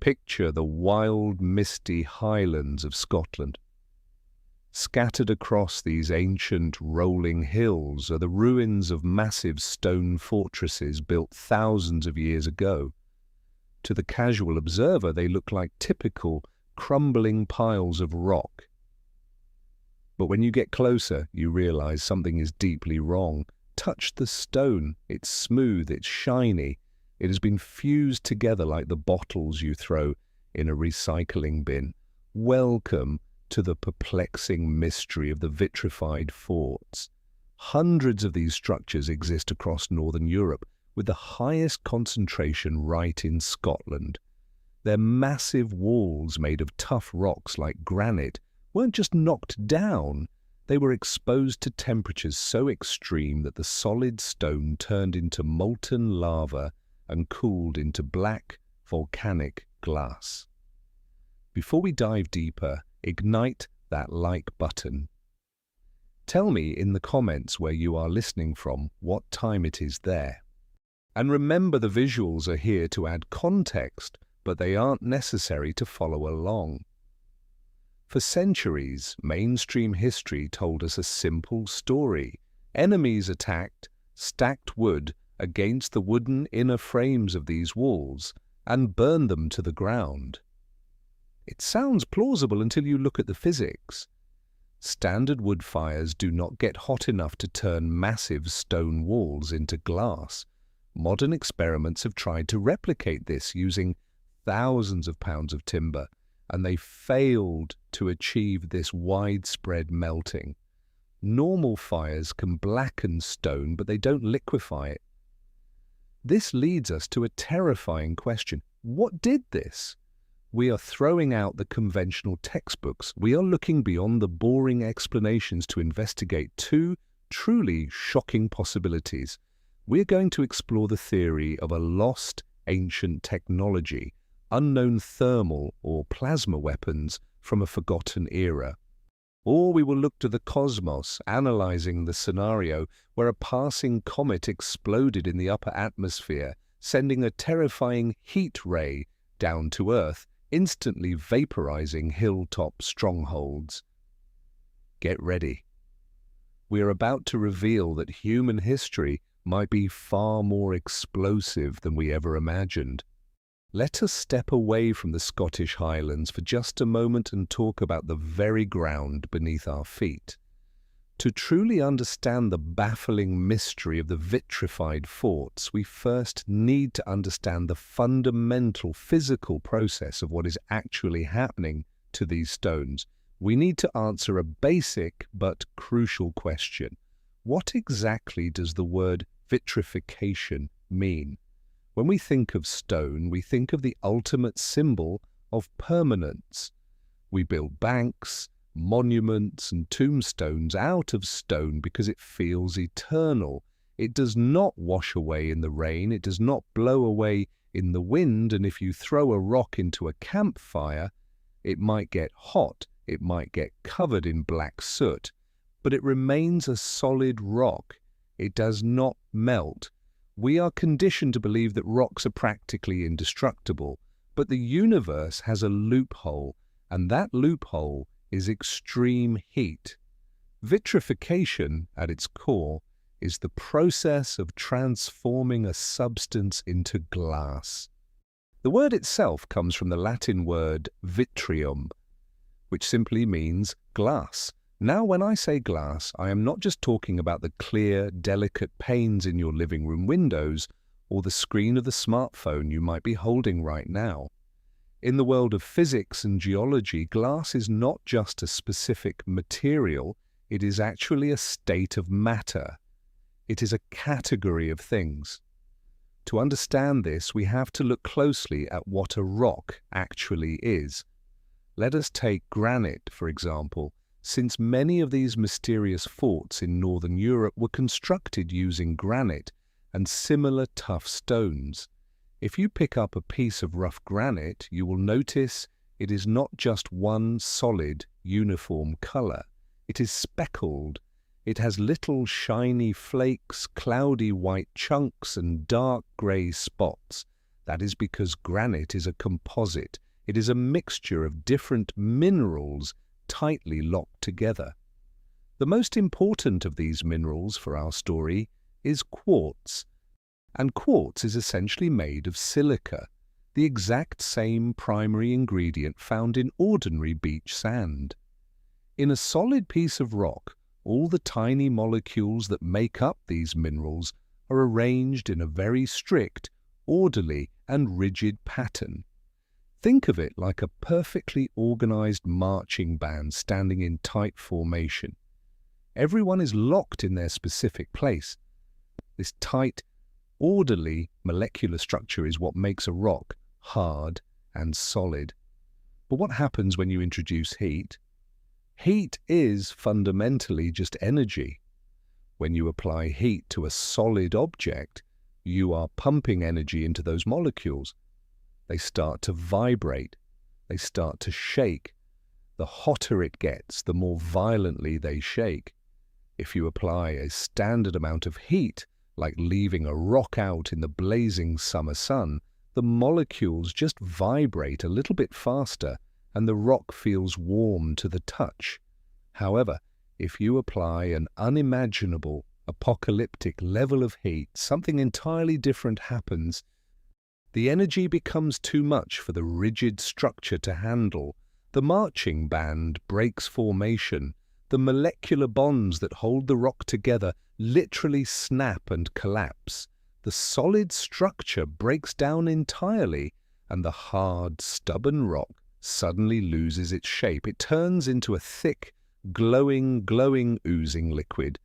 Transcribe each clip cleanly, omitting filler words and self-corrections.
Picture the wild, misty highlands of Scotland. Scattered across these ancient rolling hills are the ruins of massive stone fortresses built thousands of years ago. To the casual observer, they look like typical, crumbling piles of rock. But when you get closer, you realize something is deeply wrong. Touch the stone. It's smooth, it's shiny. It has been fused together like the bottles you throw in a recycling bin. Welcome to the perplexing mystery of the vitrified forts. Hundreds of these structures exist across northern Europe, with the highest concentration right in Scotland. Their massive walls made of tough rocks like granite weren't just knocked down, they were exposed to temperatures so extreme that the solid stone turned into molten lava and cooled into black, volcanic glass. Before we dive deeper, ignite that like button. Tell me in the comments where you are listening from what time it is there. And remember, the visuals are here to add context, but they aren't necessary to follow along. For centuries, mainstream history told us a simple story. Enemies attacked, stacked wood against the wooden inner frames of these walls, and burned them to the ground. It sounds plausible until you look at the physics. Standard wood fires do not get hot enough to turn massive stone walls into glass. Modern experiments have tried to replicate this using thousands of pounds of timber, and they failed to achieve this widespread melting. Normal fires can blacken stone, but they don't liquefy it. This leads us to a terrifying question. What did this? We are throwing out the conventional textbooks. We are looking beyond the boring explanations to investigate two truly shocking possibilities. We are going to explore the theory of a lost ancient technology, unknown thermal or plasma weapons from a forgotten era. Or we will look to the cosmos, analyzing the scenario where a passing comet exploded in the upper atmosphere, sending a terrifying heat ray down to Earth, instantly vaporizing hilltop strongholds. Get ready. We are about to reveal that human history might be far more explosive than we ever imagined. Let us step away from the Scottish Highlands for just a moment and talk about the very ground beneath our feet. To truly understand the baffling mystery of the vitrified forts, we first need to understand the fundamental physical process of what is actually happening to these stones. We need to answer a basic but crucial question. What exactly does the word vitrification mean? When we think of stone, we think of the ultimate symbol of permanence. We build banks, monuments and tombstones out of stone because it feels eternal. It does not wash away in the rain, it does not blow away in the wind, and if you throw a rock into a campfire, it might get hot, it might get covered in black soot, but it remains a solid rock. It does not melt. We are conditioned to believe that rocks are practically indestructible, but the universe has a loophole, and that loophole is extreme heat. Vitrification, at its core, is the process of transforming a substance into glass. The word itself comes from the Latin word vitrium, which simply means glass. Now, when I say glass, I am not just talking about the clear, delicate panes in your living room windows or the screen of the smartphone you might be holding right now. In the world of physics and geology, glass is not just a specific material, it is actually a state of matter. It is a category of things. To understand this, we have to look closely at what a rock actually is. Let us take granite, for example. Since many of these mysterious forts in northern Europe were constructed using granite and similar tough stones. If you pick up a piece of rough granite, you will notice it is not just one solid, uniform color. It is speckled. It has little shiny flakes, cloudy white chunks, and dark gray spots. That is because granite is a composite. It is a mixture of different minerals tightly locked together. The most important of these minerals for our story is quartz, and quartz is essentially made of silica, the exact same primary ingredient found in ordinary beach sand. In a solid piece of rock, all the tiny molecules that make up these minerals are arranged in a very strict, orderly and rigid pattern. Think of it like a perfectly organized marching band standing in tight formation. Everyone is locked in their specific place. This tight, orderly molecular structure is what makes a rock hard and solid. But what happens when you introduce heat? Heat is fundamentally just energy. When you apply heat to a solid object, you are pumping energy into those molecules. They start to vibrate. They start to shake. The hotter it gets, the more violently they shake. If you apply a standard amount of heat, like leaving a rock out in the blazing summer sun, the molecules just vibrate a little bit faster and the rock feels warm to the touch. However, if you apply an unimaginable, apocalyptic level of heat, something entirely different happens. The energy becomes too much for the rigid structure to handle. The marching band breaks formation. The molecular bonds that hold the rock together literally snap and collapse. The solid structure breaks down entirely, and the hard, stubborn rock suddenly loses its shape. It turns into a thick, glowing, oozing liquid.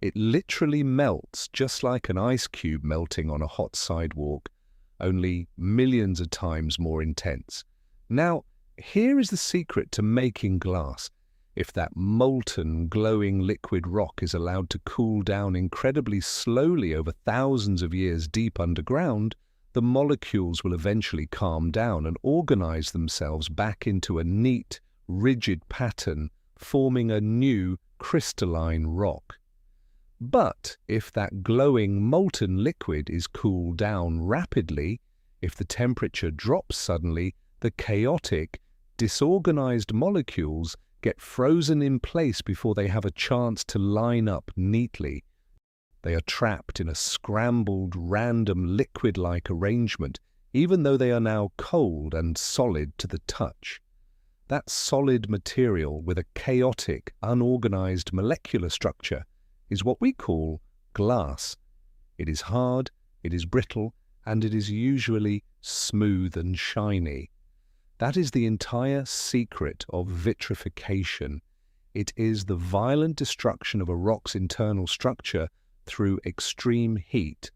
It literally melts, just like an ice cube melting on a hot sidewalk, only millions of times more intense. Now, here is the secret to making glass. If that molten, glowing liquid rock is allowed to cool down incredibly slowly over thousands of years deep underground, the molecules will eventually calm down and organize themselves back into a neat, rigid pattern, forming a new, crystalline rock. But if that glowing, molten liquid is cooled down rapidly, if the temperature drops suddenly, the chaotic, disorganized molecules get frozen in place before they have a chance to line up neatly. They are trapped in a scrambled, random, liquid-like arrangement, even though they are now cold and solid to the touch. That solid material with a chaotic, unorganized molecular structure is what we call glass. It is hard, it is brittle, and it is usually smooth and shiny. That is the entire secret of vitrification. It is the violent destruction of a rock's internal structure through extreme heat,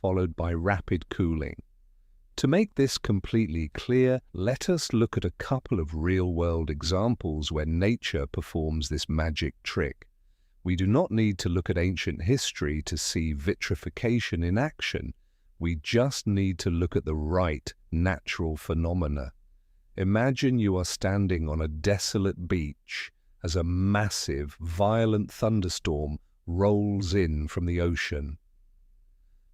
followed by rapid cooling. To make this completely clear, let us look at a couple of real-world examples where nature performs this magic trick. We do not need to look at ancient history to see vitrification in action. We just need to look at the right natural phenomena. Imagine you are standing on a desolate beach as a massive, violent thunderstorm rolls in from the ocean.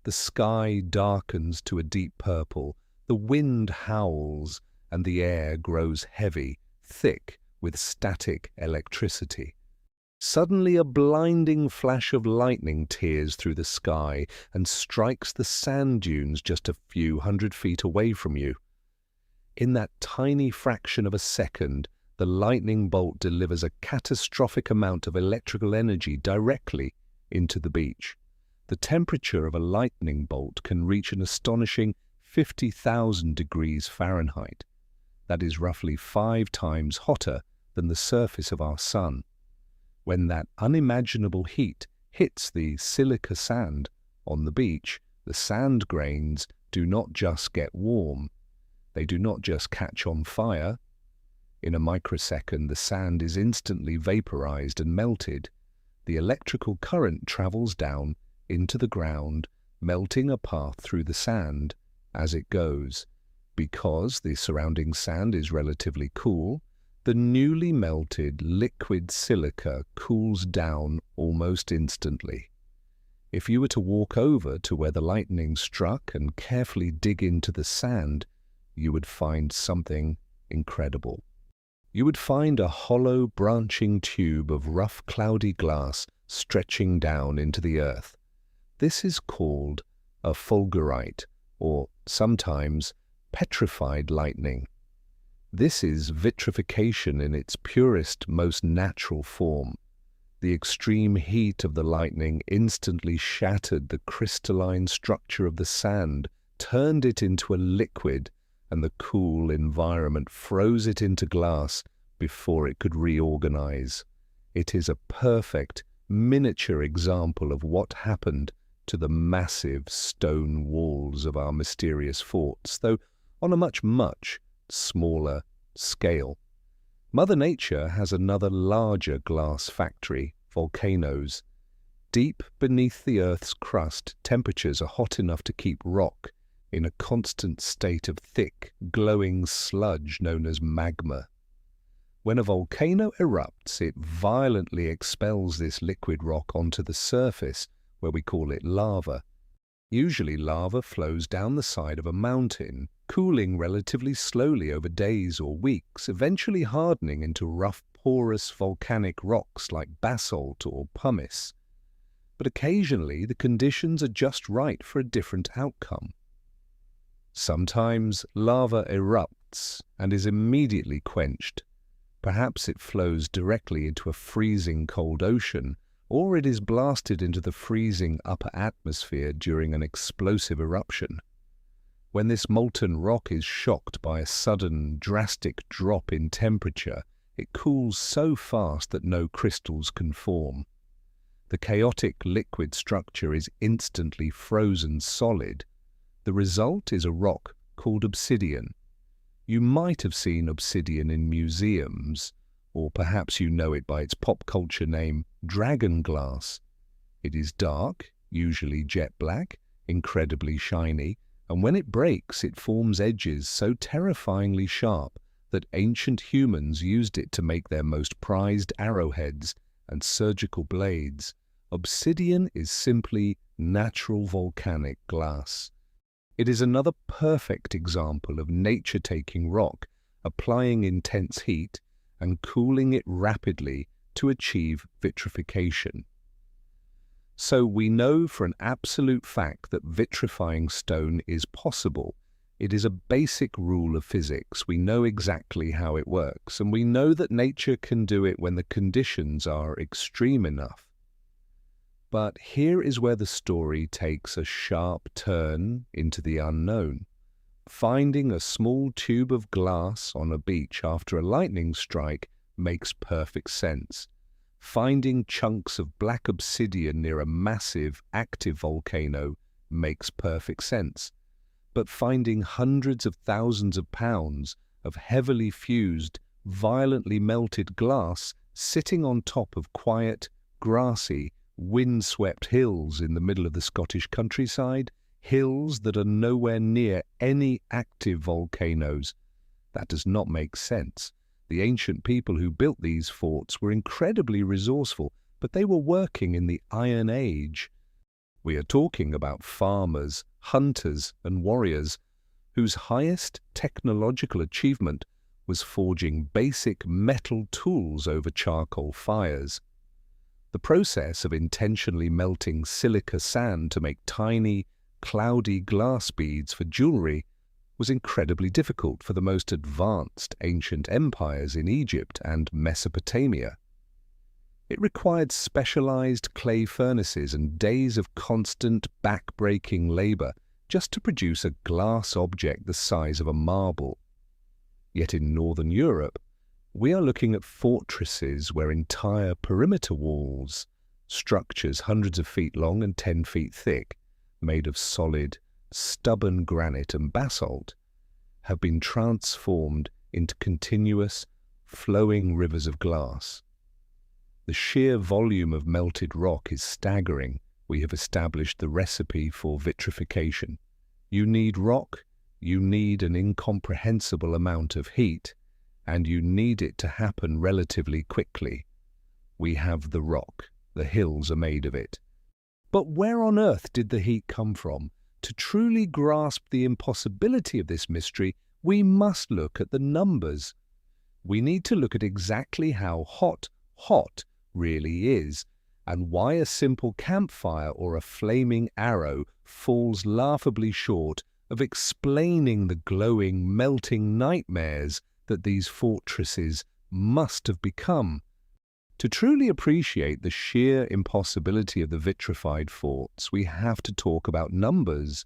The sky darkens to a deep purple, the wind howls, and the air grows heavy, thick with static electricity. Suddenly a blinding flash of lightning tears through the sky and strikes the sand dunes just a few hundred feet away from you. In that tiny fraction of a second, the lightning bolt delivers a catastrophic amount of electrical energy directly into the beach. The temperature of a lightning bolt can reach an astonishing 50,000 degrees Fahrenheit. That is roughly 5 times hotter than the surface of our sun. When that unimaginable heat hits the silica sand on the beach, the sand grains do not just get warm. They do not just catch on fire. In a microsecond, the sand is instantly vaporized and melted. The electrical current travels down into the ground, melting a path through the sand as it goes. Because the surrounding sand is relatively cool, the newly melted liquid silica cools down almost instantly. If you were to walk over to where the lightning struck and carefully dig into the sand, you would find something incredible. You would find a hollow, branching tube of rough, cloudy glass stretching down into the earth. This is called a fulgurite, or sometimes petrified lightning. This is vitrification in its purest, most natural form. The extreme heat of the lightning instantly shattered the crystalline structure of the sand, turned it into a liquid, and the cool environment froze it into glass before it could reorganize. It is a perfect, miniature example of what happened to the massive stone walls of our mysterious forts, though on a much, much smaller scale. Mother Nature has another larger glass factory, volcanoes. Deep beneath the Earth's crust, temperatures are hot enough to keep rock in a constant state of thick, glowing sludge known as magma. When a volcano erupts, it violently expels this liquid rock onto the surface, where we call it lava. Usually lava flows down the side of a mountain, cooling relatively slowly over days or weeks, eventually hardening into rough, porous volcanic rocks like basalt or pumice. But occasionally the conditions are just right for a different outcome. Sometimes lava erupts and is immediately quenched. Perhaps it flows directly into a freezing cold ocean, or it is blasted into the freezing upper atmosphere during an explosive eruption. When this molten rock is shocked by a sudden, drastic drop in temperature, it cools so fast that no crystals can form. The chaotic liquid structure is instantly frozen solid. The result is a rock called obsidian. You might have seen obsidian in museums, or perhaps you know it by its pop culture name, dragon glass. It is dark, usually jet black, incredibly shiny, and when it breaks it forms edges so terrifyingly sharp that ancient humans used it to make their most prized arrowheads and surgical blades. Obsidian is simply natural volcanic glass. It is another perfect example of nature taking rock, applying intense heat, and cooling it rapidly to achieve vitrification. So we know for an absolute fact that vitrifying stone is possible. It is a basic rule of physics. We know exactly how it works, and we know that nature can do it when the conditions are extreme enough. But here is where the story takes a sharp turn into the unknown. Finding a small tube of glass on a beach after a lightning strike makes perfect sense. Finding chunks of black obsidian near a massive, active volcano makes perfect sense. But finding hundreds of thousands of pounds of heavily fused, violently melted glass sitting on top of quiet, grassy, wind-swept hills in the middle of the Scottish countryside, hills that are nowhere near any active volcanoes, that does not make sense. The ancient people who built these forts were incredibly resourceful, but they were working in the Iron Age. We are talking about farmers, hunters, and warriors whose highest technological achievement was forging basic metal tools over charcoal fires. The process of intentionally melting silica sand to make tiny, cloudy glass beads for jewelry was incredibly difficult for the most advanced ancient empires in Egypt and Mesopotamia. It required specialized clay furnaces and days of constant back-breaking labor just to produce a glass object the size of a marble. Yet in Northern Europe, we are looking at fortresses where entire perimeter walls, structures hundreds of feet long and 10 feet thick, made of solid, stubborn granite and basalt, have been transformed into continuous, flowing rivers of glass. The sheer volume of melted rock is staggering. We have established the recipe for vitrification. You need rock, you need an incomprehensible amount of heat, and you need it to happen relatively quickly. We have the rock. The hills are made of it. But where on earth did the heat come from? To truly grasp the impossibility of this mystery, we must look at the numbers. We need to look at exactly how hot really is, and why a simple campfire or a flaming arrow falls laughably short of explaining the glowing, melting nightmares that these fortresses must have become. To truly appreciate the sheer impossibility of the vitrified forts, we have to talk about numbers.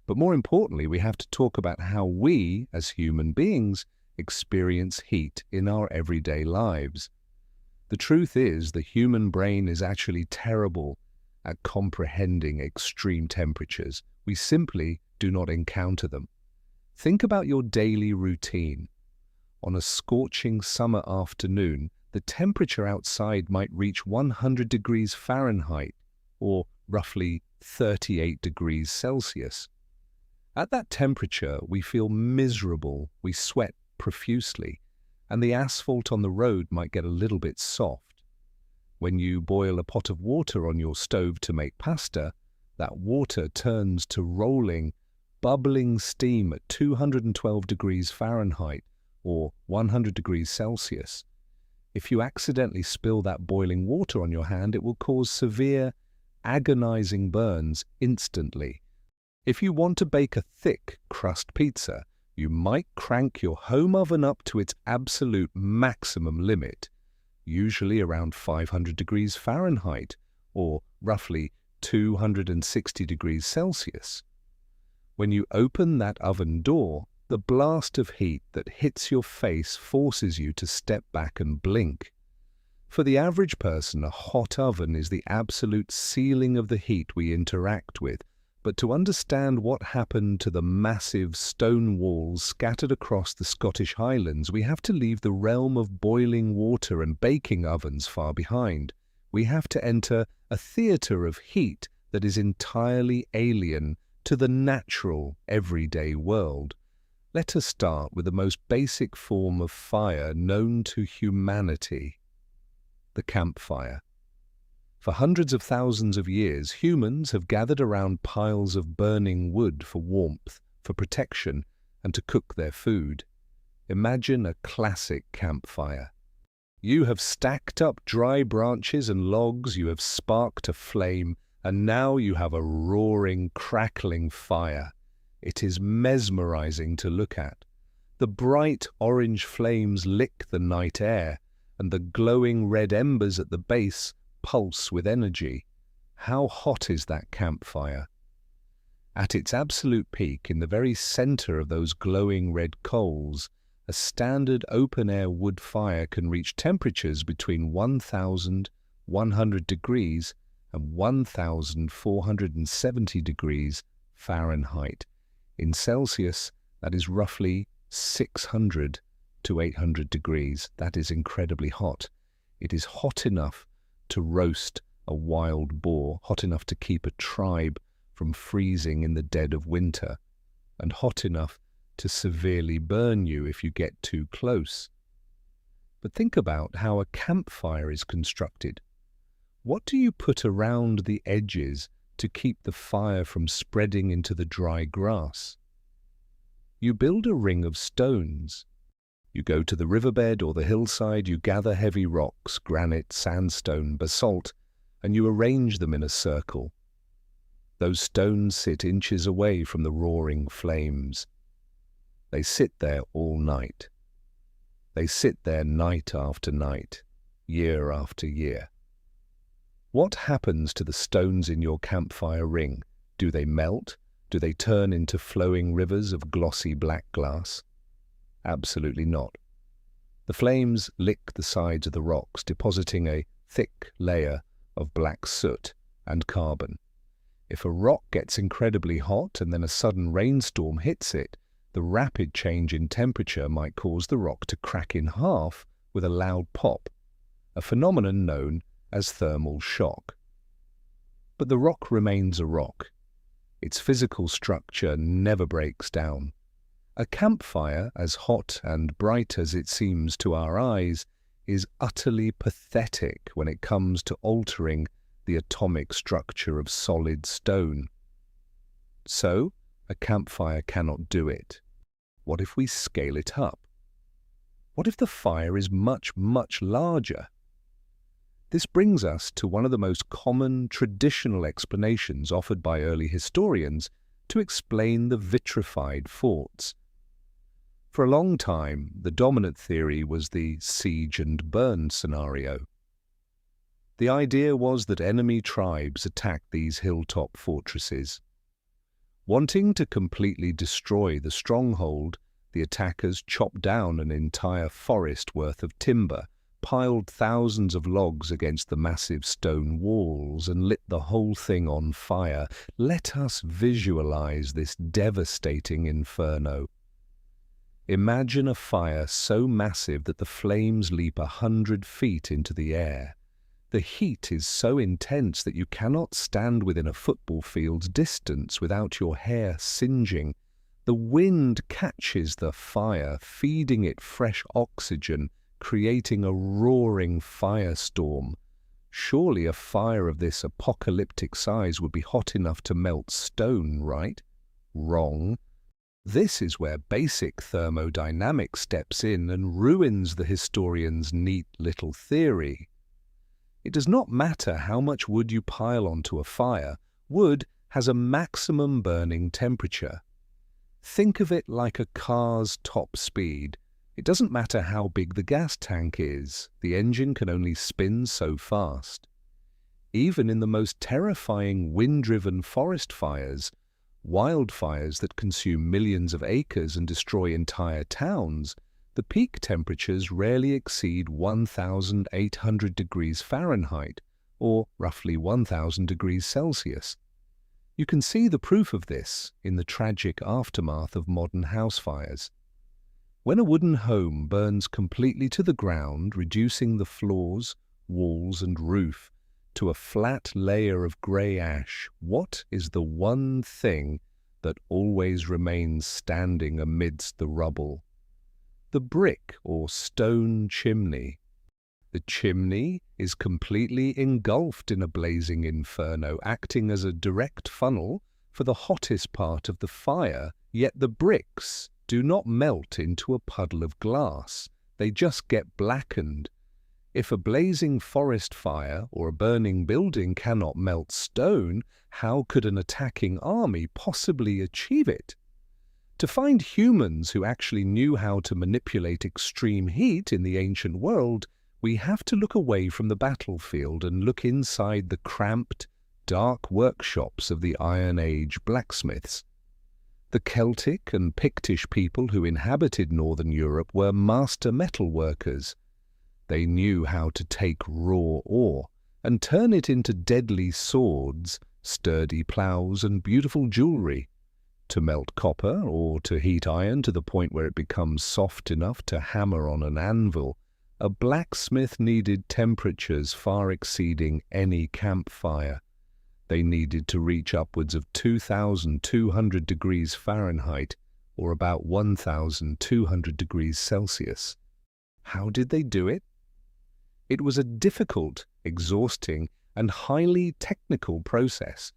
But more importantly, we have to talk about how we, as human beings, experience heat in our everyday lives. The truth is, the human brain is actually terrible at comprehending extreme temperatures. We simply do not encounter them. Think about your daily routine. On a scorching summer afternoon, the temperature outside might reach 100 degrees Fahrenheit, or roughly 38 degrees Celsius. At that temperature, we feel miserable, we sweat profusely, and the asphalt on the road might get a little bit soft. When you boil a pot of water on your stove to make pasta, that water turns to rolling, bubbling steam at 212 degrees Fahrenheit or 100 degrees Celsius. If you accidentally spill that boiling water on your hand, it will cause severe, agonizing burns instantly. If you want to bake a thick crust pizza, you might crank your home oven up to its absolute maximum limit, usually around 500 degrees Fahrenheit, or roughly 260 degrees Celsius. When you open that oven door, the blast of heat that hits your face forces you to step back and blink. For the average person, a hot oven is the absolute ceiling of the heat we interact with. But to understand what happened to the massive stone walls scattered across the Scottish Highlands, we have to leave the realm of boiling water and baking ovens far behind. We have to enter a theatre of heat that is entirely alien to the natural, everyday world. Let us start with the most basic form of fire known to humanity, the campfire. For hundreds of thousands of years, humans have gathered around piles of burning wood for warmth, for protection, and to cook their food. Imagine a classic campfire. You have stacked up dry branches and logs, you have sparked a flame, and now you have a roaring, crackling fire. It is mesmerizing to look at. The bright orange flames lick the night air, and the glowing red embers at the base pulse with energy. How hot is that campfire? At its absolute peak, in the very center of those glowing red coals, a standard open-air wood fire can reach temperatures between 1,100 degrees and 1,470 degrees Fahrenheit. In Celsius, that is roughly 600 to 800 degrees. That is incredibly hot. It is hot enough to roast a wild boar, hot enough to keep a tribe from freezing in the dead of winter, and hot enough to severely burn you if you get too close. But think about how a campfire is constructed. What do you put around the edges to keep the fire from spreading into the dry grass? You build a ring of stones. You go to the riverbed or the hillside, you gather heavy rocks, granite, sandstone, basalt, and you arrange them in a circle. Those stones sit inches away from the roaring flames. They sit there all night. They sit there night after night, year after year. What happens to the stones in your campfire ring? Do they melt? Do they turn into flowing rivers of glossy black glass? Absolutely not. The flames lick the sides of the rocks, depositing a thick layer of black soot and carbon. If a rock gets incredibly hot and then a sudden rainstorm hits it, the rapid change in temperature might cause the rock to crack in half with a loud pop, a phenomenon known as thermal shock. But the rock remains a rock. Its physical structure never breaks down. A campfire, as hot and bright as it seems to our eyes, is utterly pathetic when it comes to altering the atomic structure of solid stone. So, a campfire cannot do it. What if we scale it up? What if the fire is much, much larger? This brings us to one of the most common traditional explanations offered by early historians to explain the vitrified forts. For a long time, the dominant theory was the siege and burn scenario. The idea was that enemy tribes attacked these hilltop fortresses. Wanting to completely destroy the stronghold, the attackers chopped down an entire forest worth of timber, piled thousands of logs against the massive stone walls, and lit the whole thing on fire. Let us visualize this devastating inferno. Imagine a fire so massive that the flames leap 100 feet into the air. The heat is so intense that you cannot stand within a football field's distance without your hair singeing. The wind catches the fire, feeding it fresh oxygen, creating a roaring firestorm. Surely a fire of this apocalyptic size would be hot enough to melt stone, right? Wrong. This is where basic thermodynamics steps in and ruins the historian's neat little theory. It does not matter how much wood you pile onto a fire, wood has a maximum burning temperature. Think of it like a car's top speed. It doesn't matter how big the gas tank is, the engine can only spin so fast. Even in the most terrifying wind-driven forest fires, wildfires that consume millions of acres and destroy entire towns, the peak temperatures rarely exceed 1,800 degrees Fahrenheit, or roughly 1,000 degrees Celsius. You can see the proof of this in the tragic aftermath of modern house fires. When a wooden home burns completely to the ground, reducing the floors, walls and roof to a flat layer of grey ash, what is the one thing that always remains standing amidst the rubble? The brick or stone chimney. The chimney is completely engulfed in a blazing inferno, acting as a direct funnel for the hottest part of the fire, yet the bricks do not melt into a puddle of glass, they just get blackened. If a blazing forest fire or a burning building cannot melt stone, how could an attacking army possibly achieve it? To find humans who actually knew how to manipulate extreme heat in the ancient world, we have to look away from the battlefield and look inside the cramped, dark workshops of the Iron Age blacksmiths. The Celtic and Pictish people who inhabited northern Europe were master metal workers. They knew how to take raw ore and turn it into deadly swords, sturdy ploughs and beautiful jewelry. To melt copper or to heat iron to the point where it becomes soft enough to hammer on an anvil, a blacksmith needed temperatures far exceeding any campfire. They needed to reach upwards of 2,200 degrees Fahrenheit, or about 1,200 degrees Celsius. How did they do it? It was a difficult, exhausting, and highly technical process.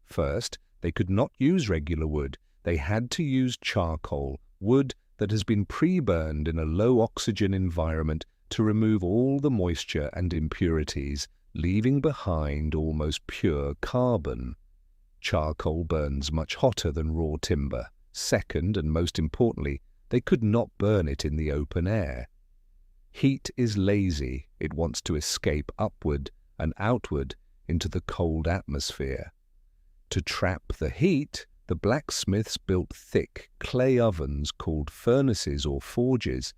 First, they could not use regular wood. They had to use charcoal, wood that has been pre-burned in a low-oxygen environment to remove all the moisture and impurities, leaving behind almost pure carbon. Charcoal burns much hotter than raw timber. Second, and most importantly, they could not burn it in the open air. Heat is lazy. It wants to escape upward and outward into the cold atmosphere. To trap the heat, the blacksmiths built thick clay ovens called furnaces or forges.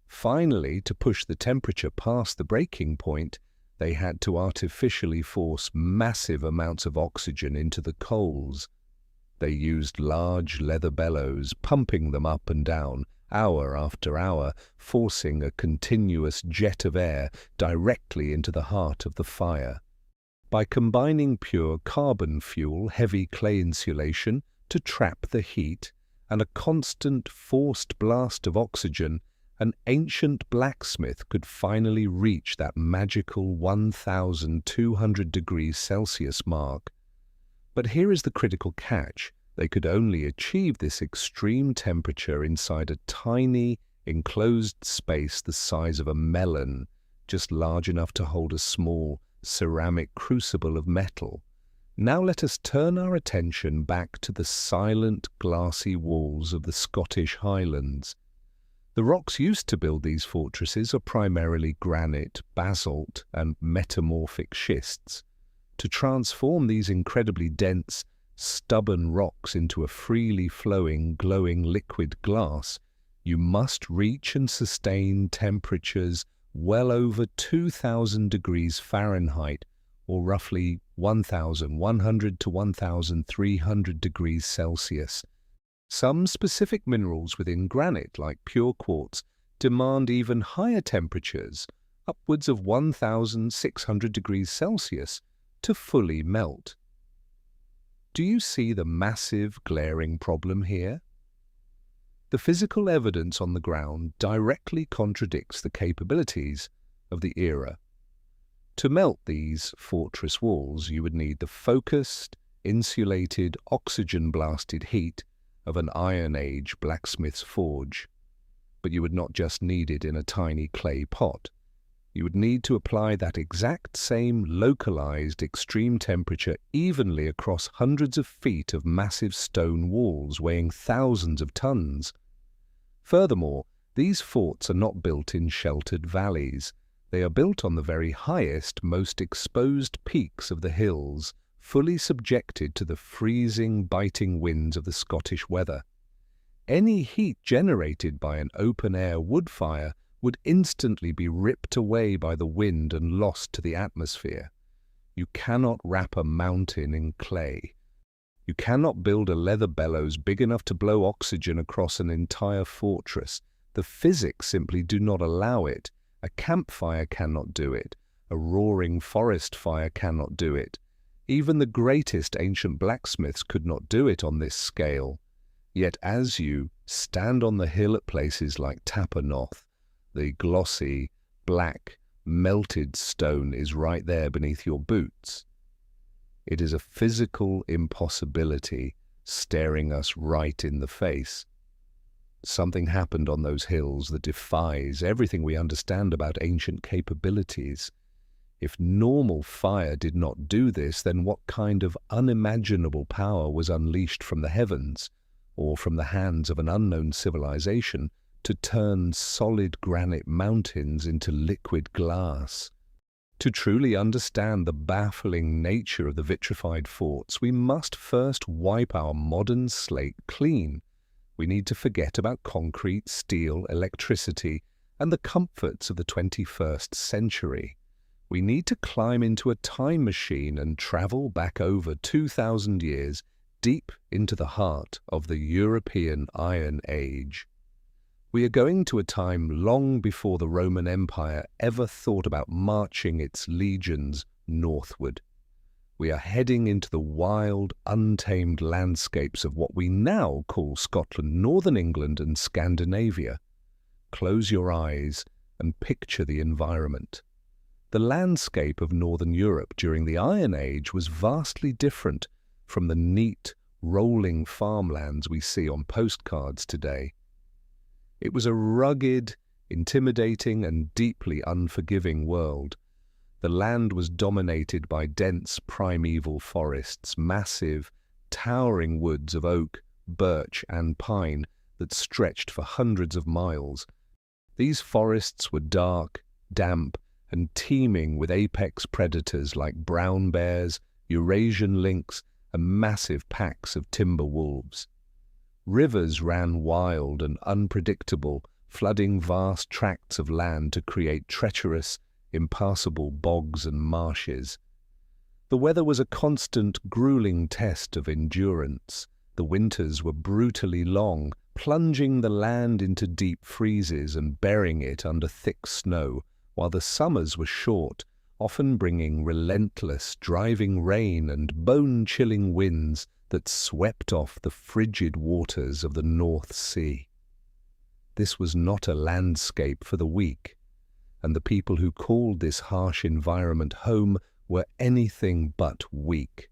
Finally, to push the temperature past the breaking point, they had to artificially force massive amounts of oxygen into the coals. They used large leather bellows, pumping them up and down, hour after hour, forcing a continuous jet of air directly into the heart of the fire. By combining pure carbon fuel, heavy clay insulation to trap the heat, and a constant forced blast of oxygen, an ancient blacksmith could finally reach that magical 1,200 degrees Celsius mark. But here is the critical catch. They could only achieve this extreme temperature inside a tiny, enclosed space the size of a melon, just large enough to hold a small ceramic crucible of metal. Now let us turn our attention back to the silent, glassy walls of the Scottish Highlands. The rocks used to build these fortresses are primarily granite, basalt, and metamorphic schists. To transform these incredibly dense, stubborn rocks into a freely flowing, glowing liquid glass, you must reach and sustain temperatures well over 2,000 degrees Fahrenheit, or roughly 1,100 to 1,300 degrees Celsius. Some specific minerals within granite, like pure quartz, demand even higher temperatures, upwards of 1,600 degrees Celsius, to fully melt. Do you see the massive, glaring problem here? The physical evidence on the ground directly contradicts the capabilities of the era. To melt these fortress walls, you would need the focused, insulated, oxygen-blasted heat of an Iron Age blacksmith's forge. But you would not just need it in a tiny clay pot. You would need to apply that exact same localized extreme temperature evenly across hundreds of feet of massive stone walls weighing thousands of tons. Furthermore, these forts are not built in sheltered valleys. They are built on the very highest, most exposed peaks of the hills, fully subjected to the freezing, biting winds of the Scottish weather. Any heat generated by an open-air wood fire would instantly be ripped away by the wind and lost to the atmosphere. You cannot wrap a mountain in clay. You cannot build a leather bellows big enough to blow oxygen across an entire fortress. The physics simply do not allow it. A campfire cannot do it. A roaring forest fire cannot do it. Even the greatest ancient blacksmiths could not do it on this scale. Yet as you stand on the hill at places like Noth, the glossy, black, melted stone is right there beneath your boots. It is a physical impossibility staring us right in the face. Something happened on those hills that defies everything we understand about ancient capabilities. If normal fire did not do this, then what kind of unimaginable power was unleashed from the heavens, or from the hands of an unknown civilization, to turn solid granite mountains into liquid glass? To truly understand the baffling nature of the vitrified forts, we must first wipe our modern slate clean. We need to forget about concrete, steel, electricity, and the comforts of the 21st century. We need to climb into a time machine and travel back over 2,000 years deep into the heart of the European Iron Age. We are going to a time long before the Roman Empire ever thought about marching its legions northward. We are heading into the wild, untamed landscapes of what we now call Scotland, northern England, and Scandinavia. Close your eyes and picture the environment. The landscape of Northern Europe during the Iron Age was vastly different from the neat, rolling farmlands we see on postcards today. It was a rugged, intimidating, and deeply unforgiving world. The land was dominated by dense primeval forests, massive, towering woods of oak, birch, and pine that stretched for hundreds of miles. These forests were dark, damp, and teeming with apex predators like brown bears, Eurasian lynx, and massive packs of timber wolves. Rivers ran wild and unpredictable, flooding vast tracts of land to create treacherous, impassable bogs and marshes. The weather was a constant, grueling test of endurance. The winters were brutally long, plunging the land into deep freezes and burying it under thick snow, while the summers were short, often bringing relentless, driving rain and bone-chilling winds that swept off the frigid waters of the North Sea. This was not a landscape for the weak, and the people who called this harsh environment home were anything but weak.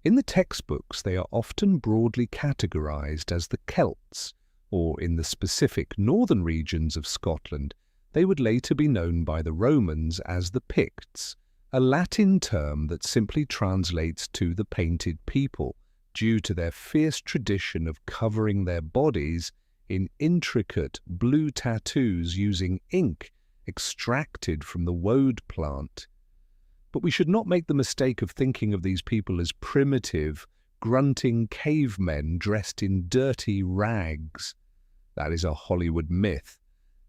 In the textbooks, they are often broadly categorized as the Celts, or in the specific northern regions of Scotland, they would later be known by the Romans as the Picts, a Latin term that simply translates to the painted people, due to their fierce tradition of covering their bodies in intricate blue tattoos using ink extracted from the woad plant. But we should not make the mistake of thinking of these people as primitive, grunting cavemen dressed in dirty rags. That is a Hollywood myth.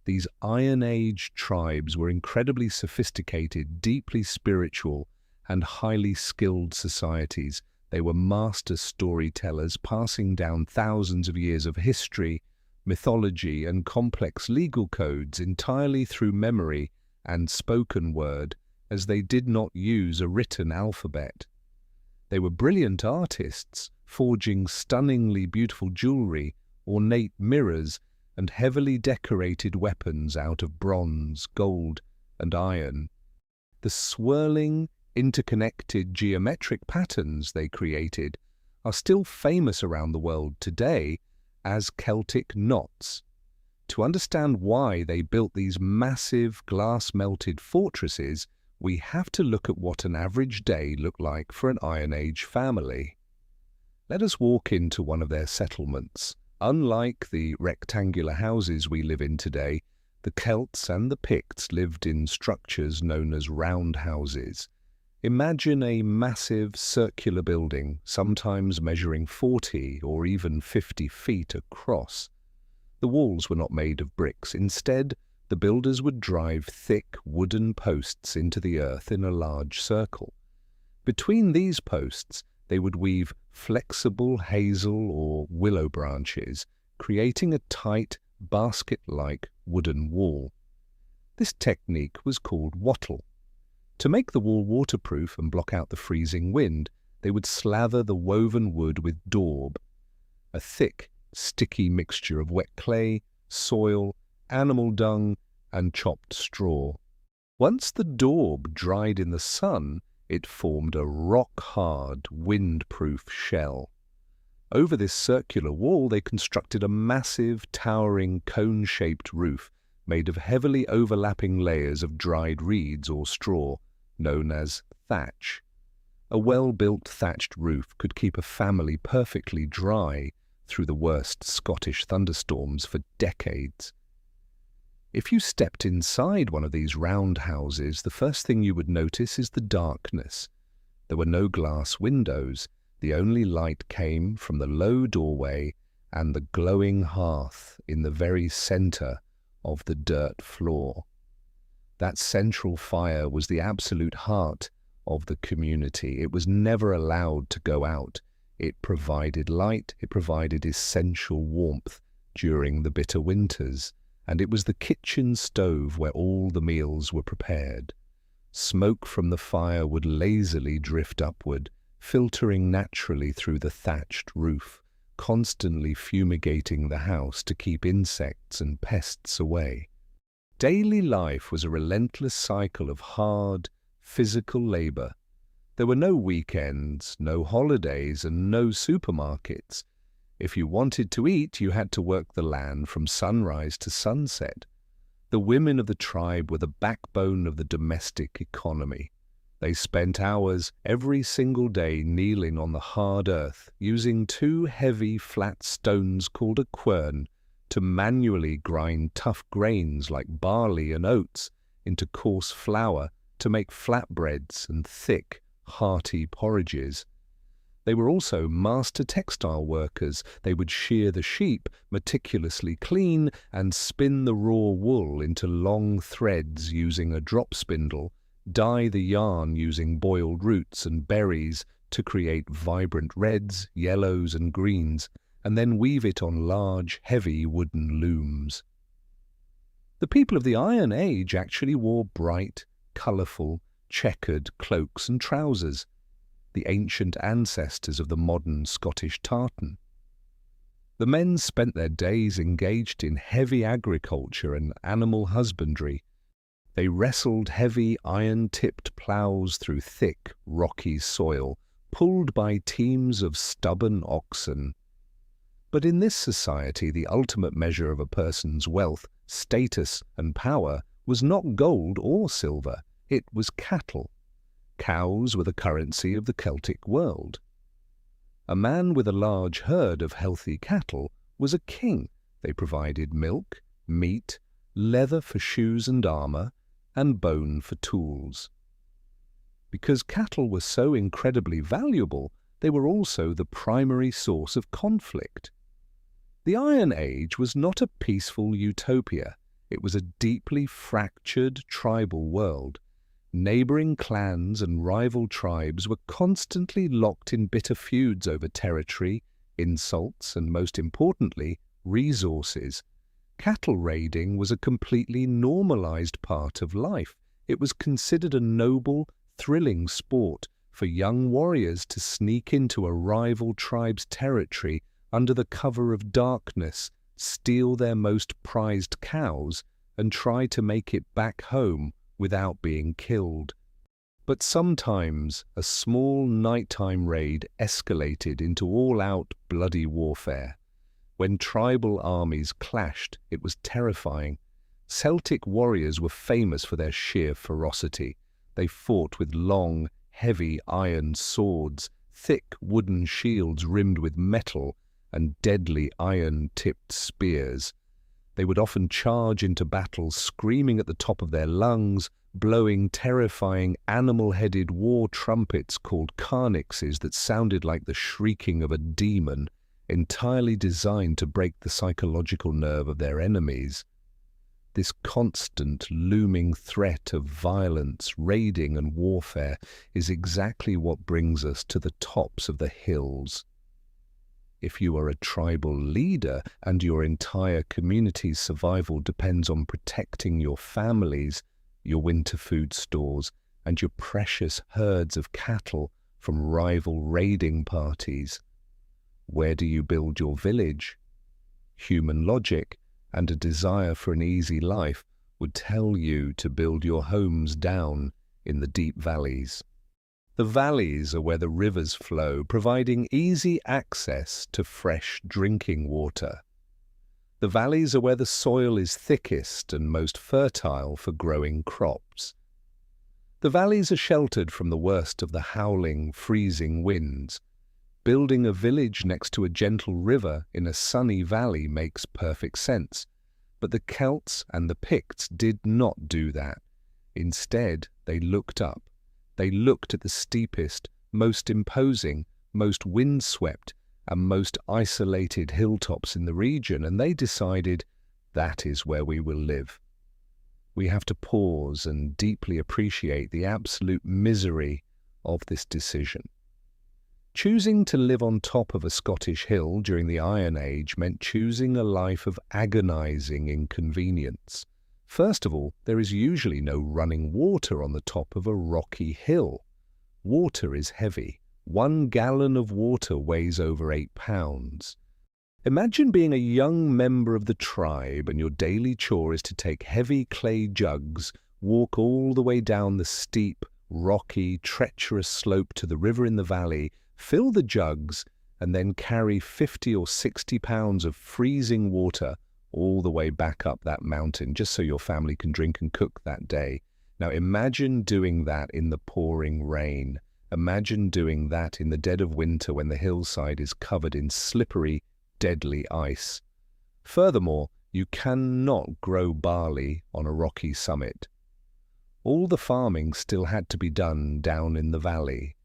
These Iron Age tribes were incredibly sophisticated, deeply spiritual, and highly skilled societies. They were master storytellers, passing down thousands of years of history, mythology, and complex legal codes entirely through memory and spoken word, as they did not use a written alphabet. They were brilliant artists, forging stunningly beautiful jewelry, ornate mirrors, and heavily decorated weapons out of bronze, gold, and iron. The swirling, interconnected geometric patterns they created are still famous around the world today as Celtic knots. To understand why they built these massive glass-melted fortresses, we have to look at what an average day looked like for an Iron Age family. Let us walk into one of their settlements. Unlike the rectangular houses we live in today, the Celts and the Picts lived in structures known as round houses. Imagine a massive circular building, sometimes measuring 40 or even 50 feet across. The walls were not made of bricks. Instead, the builders would drive thick wooden posts into the earth in a large circle. Between these posts, they would weave flexible hazel or willow branches, creating a tight, basket-like wooden wall. This technique was called wattle. To make the wall waterproof and block out the freezing wind, they would slather the woven wood with daub, a thick, sticky mixture of wet clay, soil, animal dung, and chopped straw. Once the daub dried in the sun, it formed a rock-hard, wind-proof shell. Over this circular wall, they constructed a massive, towering, cone-shaped roof made of heavily overlapping layers of dried reeds or straw, known as thatch. A well-built thatched roof could keep a family perfectly dry through the worst Scottish thunderstorms for decades. If you stepped inside one of these round houses, the first thing you would notice is the darkness. There were no glass windows. The only light came from the low doorway and the glowing hearth in the very center of the dirt floor. That central fire was the absolute heart of the community. It was never allowed to go out. It provided light, it provided essential warmth during the bitter winters, and it was the kitchen stove where all the meals were prepared. Smoke from the fire would lazily drift upward, filtering naturally through the thatched roof, constantly fumigating the house to keep insects and pests away. Daily life was a relentless cycle of hard, physical labor. There were no weekends, no holidays, and no supermarkets. If you wanted to eat, you had to work the land from sunrise to sunset. The women of the tribe were the backbone of the domestic economy. They spent hours every single day kneeling on the hard earth, using two heavy flat stones called a quern to manually grind tough grains like barley and oats into coarse flour to make flatbreads and thick, hearty porridges. They were also master textile workers. They would shear the sheep, meticulously clean, and spin the raw wool into long threads using a drop spindle, dye the yarn using boiled roots and berries to create vibrant reds, yellows, and greens, and then weave it on large, heavy wooden looms. The people of the Iron Age actually wore bright, colourful, checkered cloaks and trousers, the ancient ancestors of the modern Scottish tartan. The men spent their days engaged in heavy agriculture and animal husbandry. They wrestled heavy iron-tipped ploughs through thick, rocky soil, pulled by teams of stubborn oxen. But in this society, the ultimate measure of a person's wealth, status, and power was not gold or silver. It was cattle. Cows were the currency of the Celtic world. A man with a large herd of healthy cattle was a king. They provided milk, meat, leather for shoes and armor, and bone for tools. Because cattle were so incredibly valuable, they were also the primary source of conflict. The Iron Age was not a peaceful utopia. It was a deeply fractured tribal world. Neighboring clans and rival tribes were constantly locked in bitter feuds over territory, insults, and most importantly, resources. Cattle raiding was a completely normalized part of life. It was considered a noble, thrilling sport for young warriors to sneak into a rival tribe's territory under the cover of darkness, steal their most prized cows, and try to make it back home without being killed. But sometimes a small nighttime raid escalated into all-out bloody warfare. When tribal armies clashed, it was terrifying. Celtic warriors were famous for their sheer ferocity. They fought with long, heavy iron swords, thick wooden shields rimmed with metal, and deadly iron-tipped spears. They would often charge into battle screaming at the top of their lungs, blowing terrifying animal-headed war trumpets called carnixes that sounded like the shrieking of a demon, entirely designed to break the psychological nerve of their enemies. This constant, looming threat of violence, raiding and warfare is exactly what brings us to the tops of the hills. If you are a tribal leader and your entire community's survival depends on protecting your families, your winter food stores, and your precious herds of cattle from rival raiding parties, where do you build your village? Human logic and a desire for an easy life would tell you to build your homes down in the deep valleys. The valleys are where the rivers flow, providing easy access to fresh drinking water. The valleys are where the soil is thickest and most fertile for growing crops. The valleys are sheltered from the worst of the howling, freezing winds. Building a village next to a gentle river in a sunny valley makes perfect sense. But the Celts and the Picts did not do that. Instead, they looked up. They looked at the steepest, most imposing, most windswept, and most isolated hilltops in the region, and they decided, that is where we will live. We have to pause and deeply appreciate the absolute misery of this decision. Choosing to live on top of a Scottish hill during the Iron Age meant choosing a life of agonizing inconvenience. First of all, there is usually no running water on the top of a rocky hill. Water is heavy. 1 gallon of water weighs over 8 pounds. Imagine being a young member of the tribe and your daily chore is to take heavy clay jugs, walk all the way down the steep, rocky, treacherous slope to the river in the valley, fill the jugs, and then carry 50 or 60 pounds of freezing water all the way back up that mountain just so your family can drink and cook that day. Now imagine doing that in the pouring rain. Imagine doing that in the dead of winter when the hillside is covered in slippery, deadly ice. Furthermore, you cannot grow barley on a rocky summit. All the farming still had to be done down in the valley.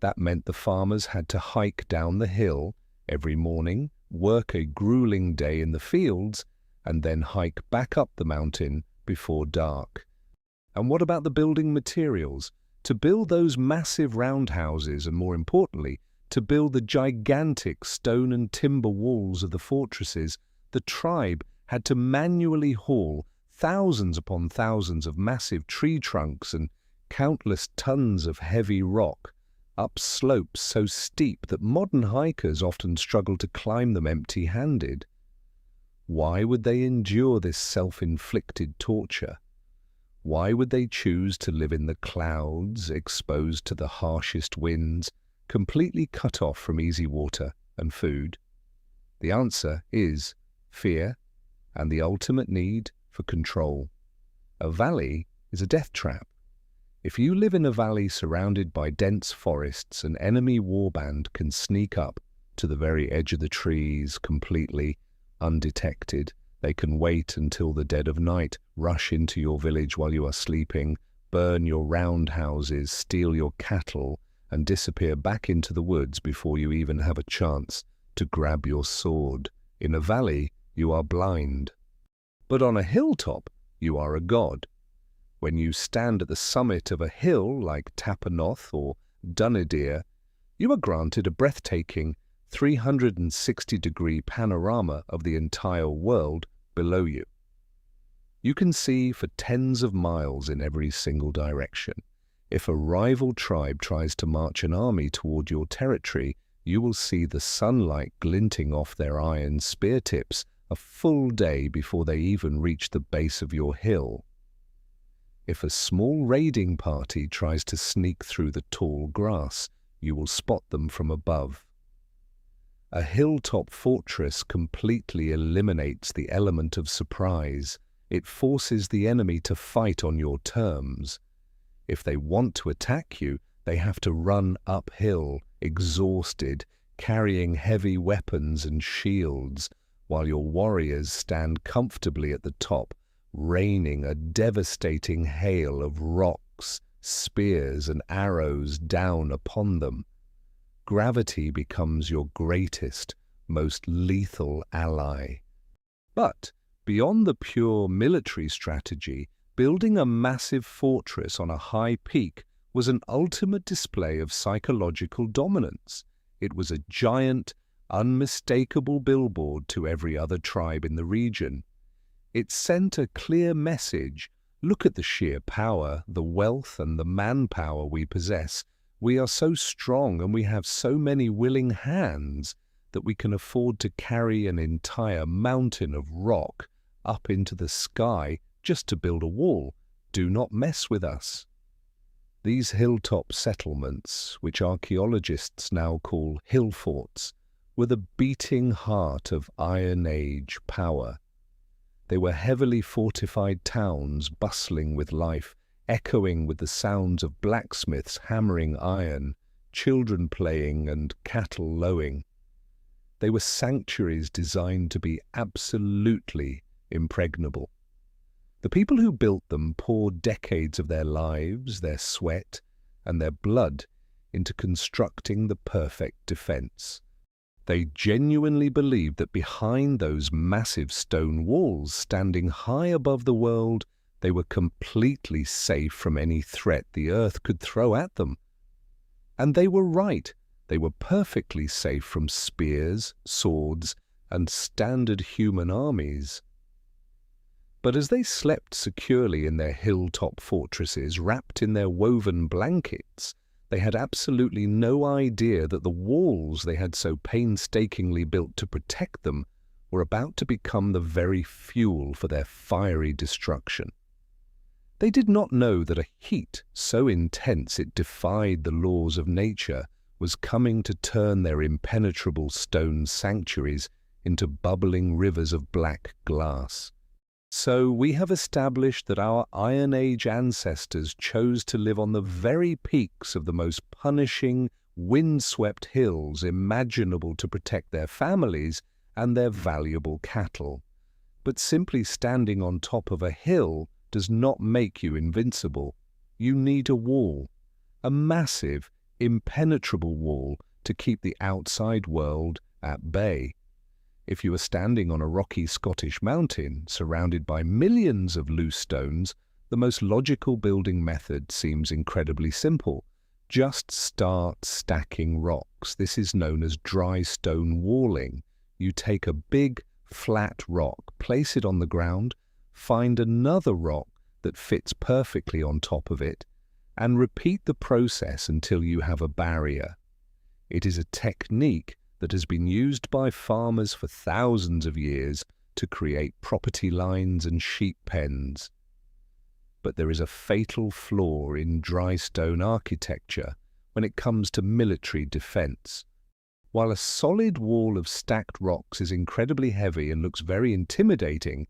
That meant the farmers had to hike down the hill every morning, work a grueling day in the fields, and then hike back up the mountain before dark. And what about the building materials? To build those massive roundhouses and, more importantly, to build the gigantic stone and timber walls of the fortresses, the tribe had to manually haul thousands upon thousands of massive tree trunks and countless tons of heavy rock. up slopes so steep that modern hikers often struggle to climb them empty-handed. Why would they endure this self-inflicted torture? Why would they choose to live in the clouds, exposed to the harshest winds, completely cut off from easy water and food? The answer is fear and the ultimate need for control. A valley is a death trap. If you live in a valley surrounded by dense forests, an enemy warband can sneak up to the very edge of the trees completely undetected. They can wait until the dead of night, rush into your village while you are sleeping, burn your roundhouses, steal your cattle, and disappear back into the woods before you even have a chance to grab your sword. In a valley, you are blind. But on a hilltop, you are a god. When you stand at the summit of a hill like Noth or Dunnideer, you are granted a breathtaking 360-degree panorama of the entire world below you. You can see for tens of miles in every single direction. If a rival tribe tries to march an army toward your territory, you will see the sunlight glinting off their iron spear tips a full day before they even reach the base of your hill. If a small raiding party tries to sneak through the tall grass, you will spot them from above. A hilltop fortress completely eliminates the element of surprise. It forces the enemy to fight on your terms. If they want to attack you, they have to run uphill, exhausted, carrying heavy weapons and shields, while your warriors stand comfortably at the top, raining a devastating hail of rocks, spears, and arrows down upon them. Gravity becomes your greatest, most lethal ally. But beyond the pure military strategy, building a massive fortress on a high peak was an ultimate display of psychological dominance. It was a giant, unmistakable billboard to every other tribe in the region. It sent a clear message: look at the sheer power, the wealth, and the manpower we possess. We are so strong and we have so many willing hands that we can afford to carry an entire mountain of rock up into the sky just to build a wall. Do not mess with us. These hilltop settlements, which archaeologists now call hill forts, were the beating heart of Iron Age power. They were heavily fortified towns bustling with life, echoing with the sounds of blacksmiths hammering iron, children playing, and cattle lowing. They were sanctuaries designed to be absolutely impregnable. The people who built them poured decades of their lives, their sweat, and their blood into constructing the perfect defense. They genuinely believed that behind those massive stone walls standing high above the world, they were completely safe from any threat the earth could throw at them. And they were right. They were perfectly safe from spears, swords, and standard human armies. But as they slept securely in their hilltop fortresses, wrapped in their woven blankets, they had absolutely no idea that the walls they had so painstakingly built to protect them were about to become the very fuel for their fiery destruction. They did not know that a heat so intense it defied the laws of nature was coming to turn their impenetrable stone sanctuaries into bubbling rivers of black glass. So we have established that our Iron Age ancestors chose to live on the very peaks of the most punishing, wind-swept hills imaginable to protect their families and their valuable cattle. But simply standing on top of a hill does not make you invincible. You need a wall, a massive, impenetrable wall to keep the outside world at bay. If you are standing on a rocky Scottish mountain surrounded by millions of loose stones, the most logical building method seems incredibly simple. Just start stacking rocks. This is known as dry stone walling. You take a big, flat rock, place it on the ground, find another rock that fits perfectly on top of it, and repeat the process until you have a barrier. It is a technique that has been used by farmers for thousands of years to create property lines and sheep pens. But there is a fatal flaw in dry stone architecture when it comes to military defense. While a solid wall of stacked rocks is incredibly heavy and looks very intimidating,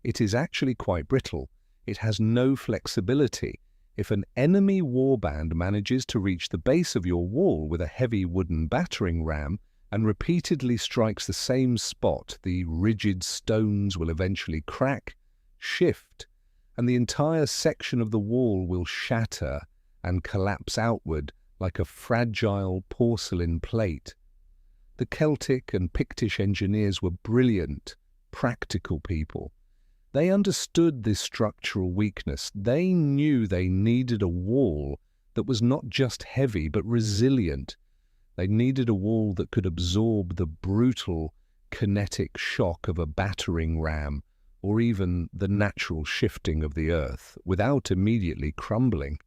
it is actually quite brittle. It has no flexibility. If an enemy warband manages to reach the base of your wall with a heavy wooden battering ram and repeatedly strikes the same spot, the rigid stones will eventually crack, shift, and the entire section of the wall will shatter and collapse outward like a fragile porcelain plate. The Celtic and Pictish engineers were brilliant, practical people. They understood this structural weakness. They knew they needed a wall that was not just heavy but resilient. They needed a wall that could absorb the brutal kinetic shock of a battering ram or even the natural shifting of the earth without immediately crumbling.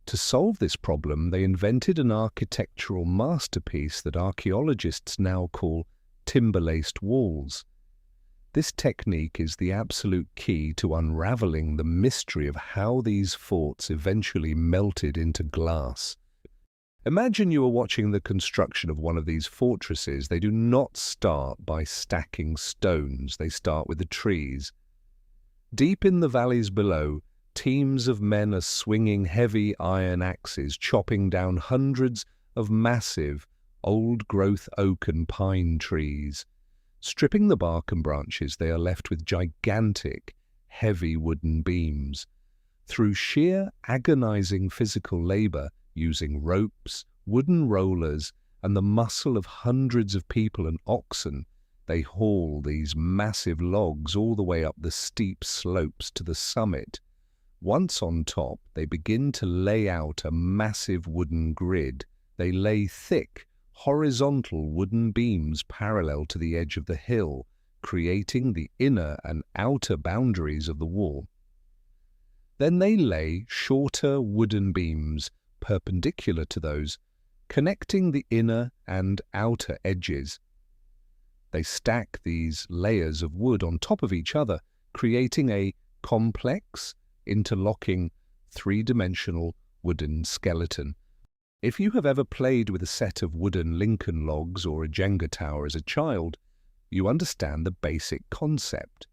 To solve this problem, they invented an architectural masterpiece that archaeologists now call timber-laced walls. This technique is the absolute key to unraveling the mystery of how these forts eventually melted into glass. Imagine you are watching the construction of one of these fortresses. They do not start by stacking stones, they start with the trees. Deep in the valleys below, teams of men are swinging heavy iron axes, chopping down hundreds of massive, old-growth oak and pine trees. Stripping the bark and branches, they are left with gigantic, heavy wooden beams. Through sheer, agonizing physical labor, using ropes, wooden rollers, and the muscle of hundreds of people and oxen, they haul these massive logs all the way up the steep slopes to the summit. Once on top, they begin to lay out a massive wooden grid. They lay thick, horizontal wooden beams parallel to the edge of the hill, creating the inner and outer boundaries of the wall. Then they lay shorter wooden beams perpendicular to those, connecting the inner and outer edges. They stack these layers of wood on top of each other, creating a complex, interlocking, three-dimensional wooden skeleton. If you have ever played with a set of wooden Lincoln logs or a Jenga tower as a child, you understand the basic concept.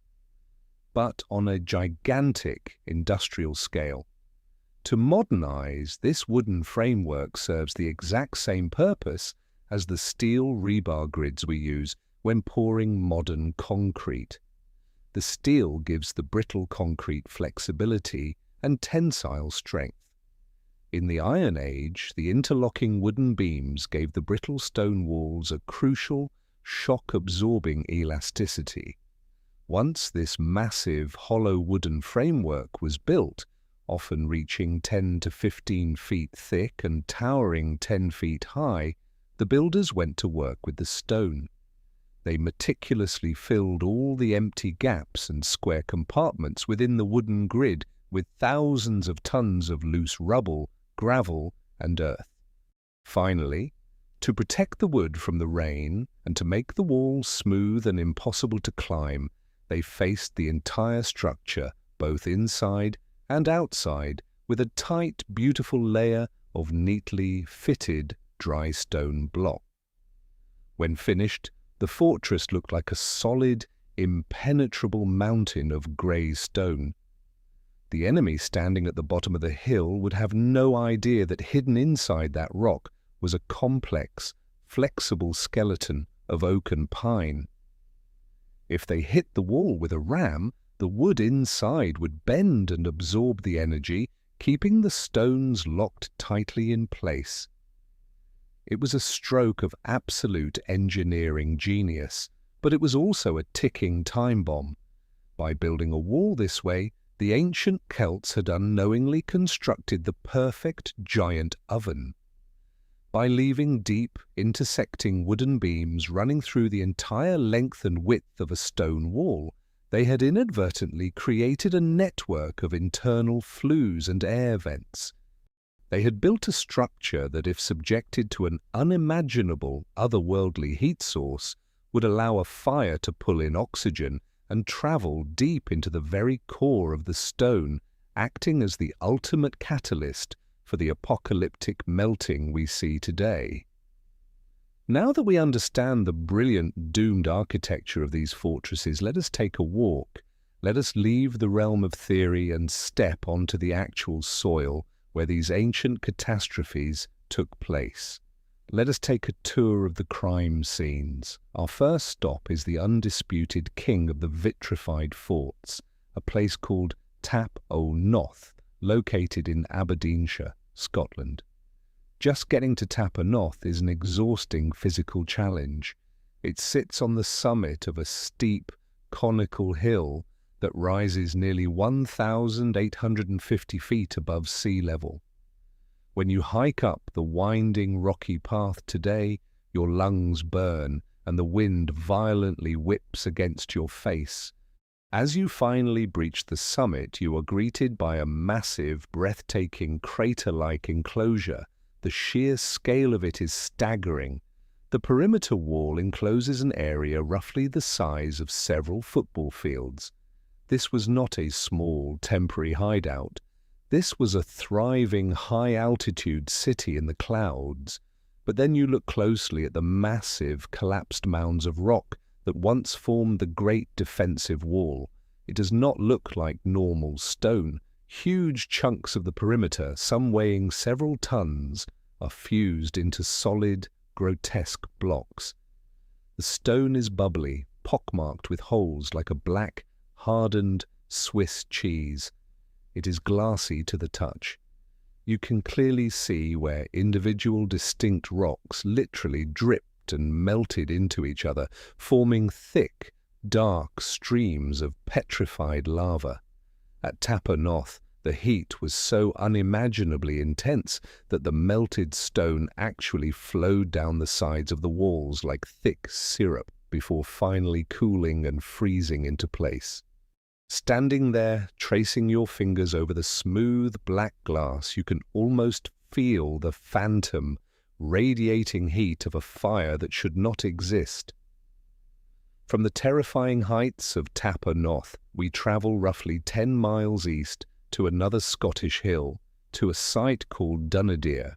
But on a gigantic industrial scale. To modernize, this wooden framework serves the exact same purpose as the steel rebar grids we use when pouring modern concrete. The steel gives the brittle concrete flexibility and tensile strength. In the Iron Age, the interlocking wooden beams gave the brittle stone walls a crucial, shock-absorbing elasticity. Once this massive, hollow wooden framework was built, often reaching 10 to 15 feet thick and towering 10 feet high, the builders went to work with the stone. They meticulously filled all the empty gaps and square compartments within the wooden grid with thousands of tons of loose rubble, gravel, and earth. Finally, to protect the wood from the rain and to make the walls smooth and impossible to climb, they faced the entire structure, both inside and outside, with a tight, beautiful layer of neatly fitted dry stone block. When finished, the fortress looked like a solid, impenetrable mountain of grey stone. The enemy standing at the bottom of the hill would have no idea that hidden inside that rock was a complex, flexible skeleton of oak and pine. If they hit the wall with a ram, the wood inside would bend and absorb the energy, keeping the stones locked tightly in place. It was a stroke of absolute engineering genius, but it was also a ticking time bomb. By building a wall this way, the ancient Celts had unknowingly constructed the perfect giant oven. By leaving deep, intersecting wooden beams running through the entire length and width of a stone wall, they had inadvertently created a network of internal flues and air vents. They had built a structure that, if subjected to an unimaginable otherworldly heat source, would allow a fire to pull in oxygen and travel deep into the very core of the stone, acting as the ultimate catalyst for the apocalyptic melting we see today. Now that we understand the brilliant doomed architecture of these fortresses, let us take a walk. Let us leave the realm of theory and step onto the actual soil where these ancient catastrophes took place. Let us take a tour of the crime scenes. Our first stop is the undisputed king of the vitrified forts, a place called Tap o' Noth, located in Aberdeenshire, Scotland. Just getting to Tap o' Noth is an exhausting physical challenge. It sits on the summit of a steep, conical hill that rises nearly 1,850 feet above sea level. When you hike up the winding rocky path today, your lungs burn and the wind violently whips against your face. As you finally breach the summit, you are greeted by a massive, breathtaking crater-like enclosure. The sheer scale of it is staggering. The perimeter wall encloses an area roughly the size of several football fields. This was not a small, temporary hideout. This was a thriving, high-altitude city in the clouds. But then you look closely at the massive, collapsed mounds of rock that once formed the great defensive wall. It does not look like normal stone. Huge chunks of the perimeter, some weighing several tons, are fused into solid, grotesque blocks. The stone is bubbly, pockmarked with holes like a black, hardened Swiss cheese. It is glassy to the touch. You can clearly see where individual distinct rocks literally dripped and melted into each other, forming thick, dark streams of petrified lava. At Tap o' Noth, the heat was so unimaginably intense that the melted stone actually flowed down the sides of the walls like thick syrup before finally cooling and freezing into place. Standing there, tracing your fingers over the smooth black glass, you can almost feel the phantom, radiating heat of a fire that should not exist. From the terrifying heights of Tap o' Noth, we travel roughly 10 miles east to another Scottish hill, to a site called Dunnideer.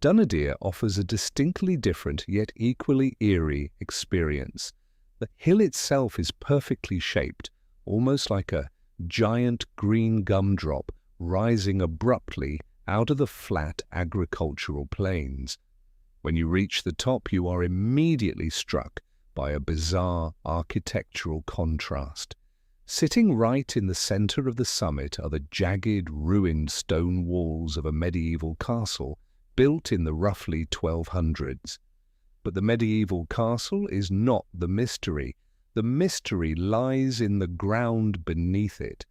Dunnideer offers a distinctly different yet equally eerie experience. The hill itself is perfectly shaped, almost like a giant green gumdrop rising abruptly out of the flat agricultural plains. When you reach the top, you are immediately struck by a bizarre architectural contrast. Sitting right in the center of the summit are the jagged, ruined stone walls of a medieval castle built in the roughly 1200s. But the medieval castle is not the mystery. The mystery lies in the ground beneath it.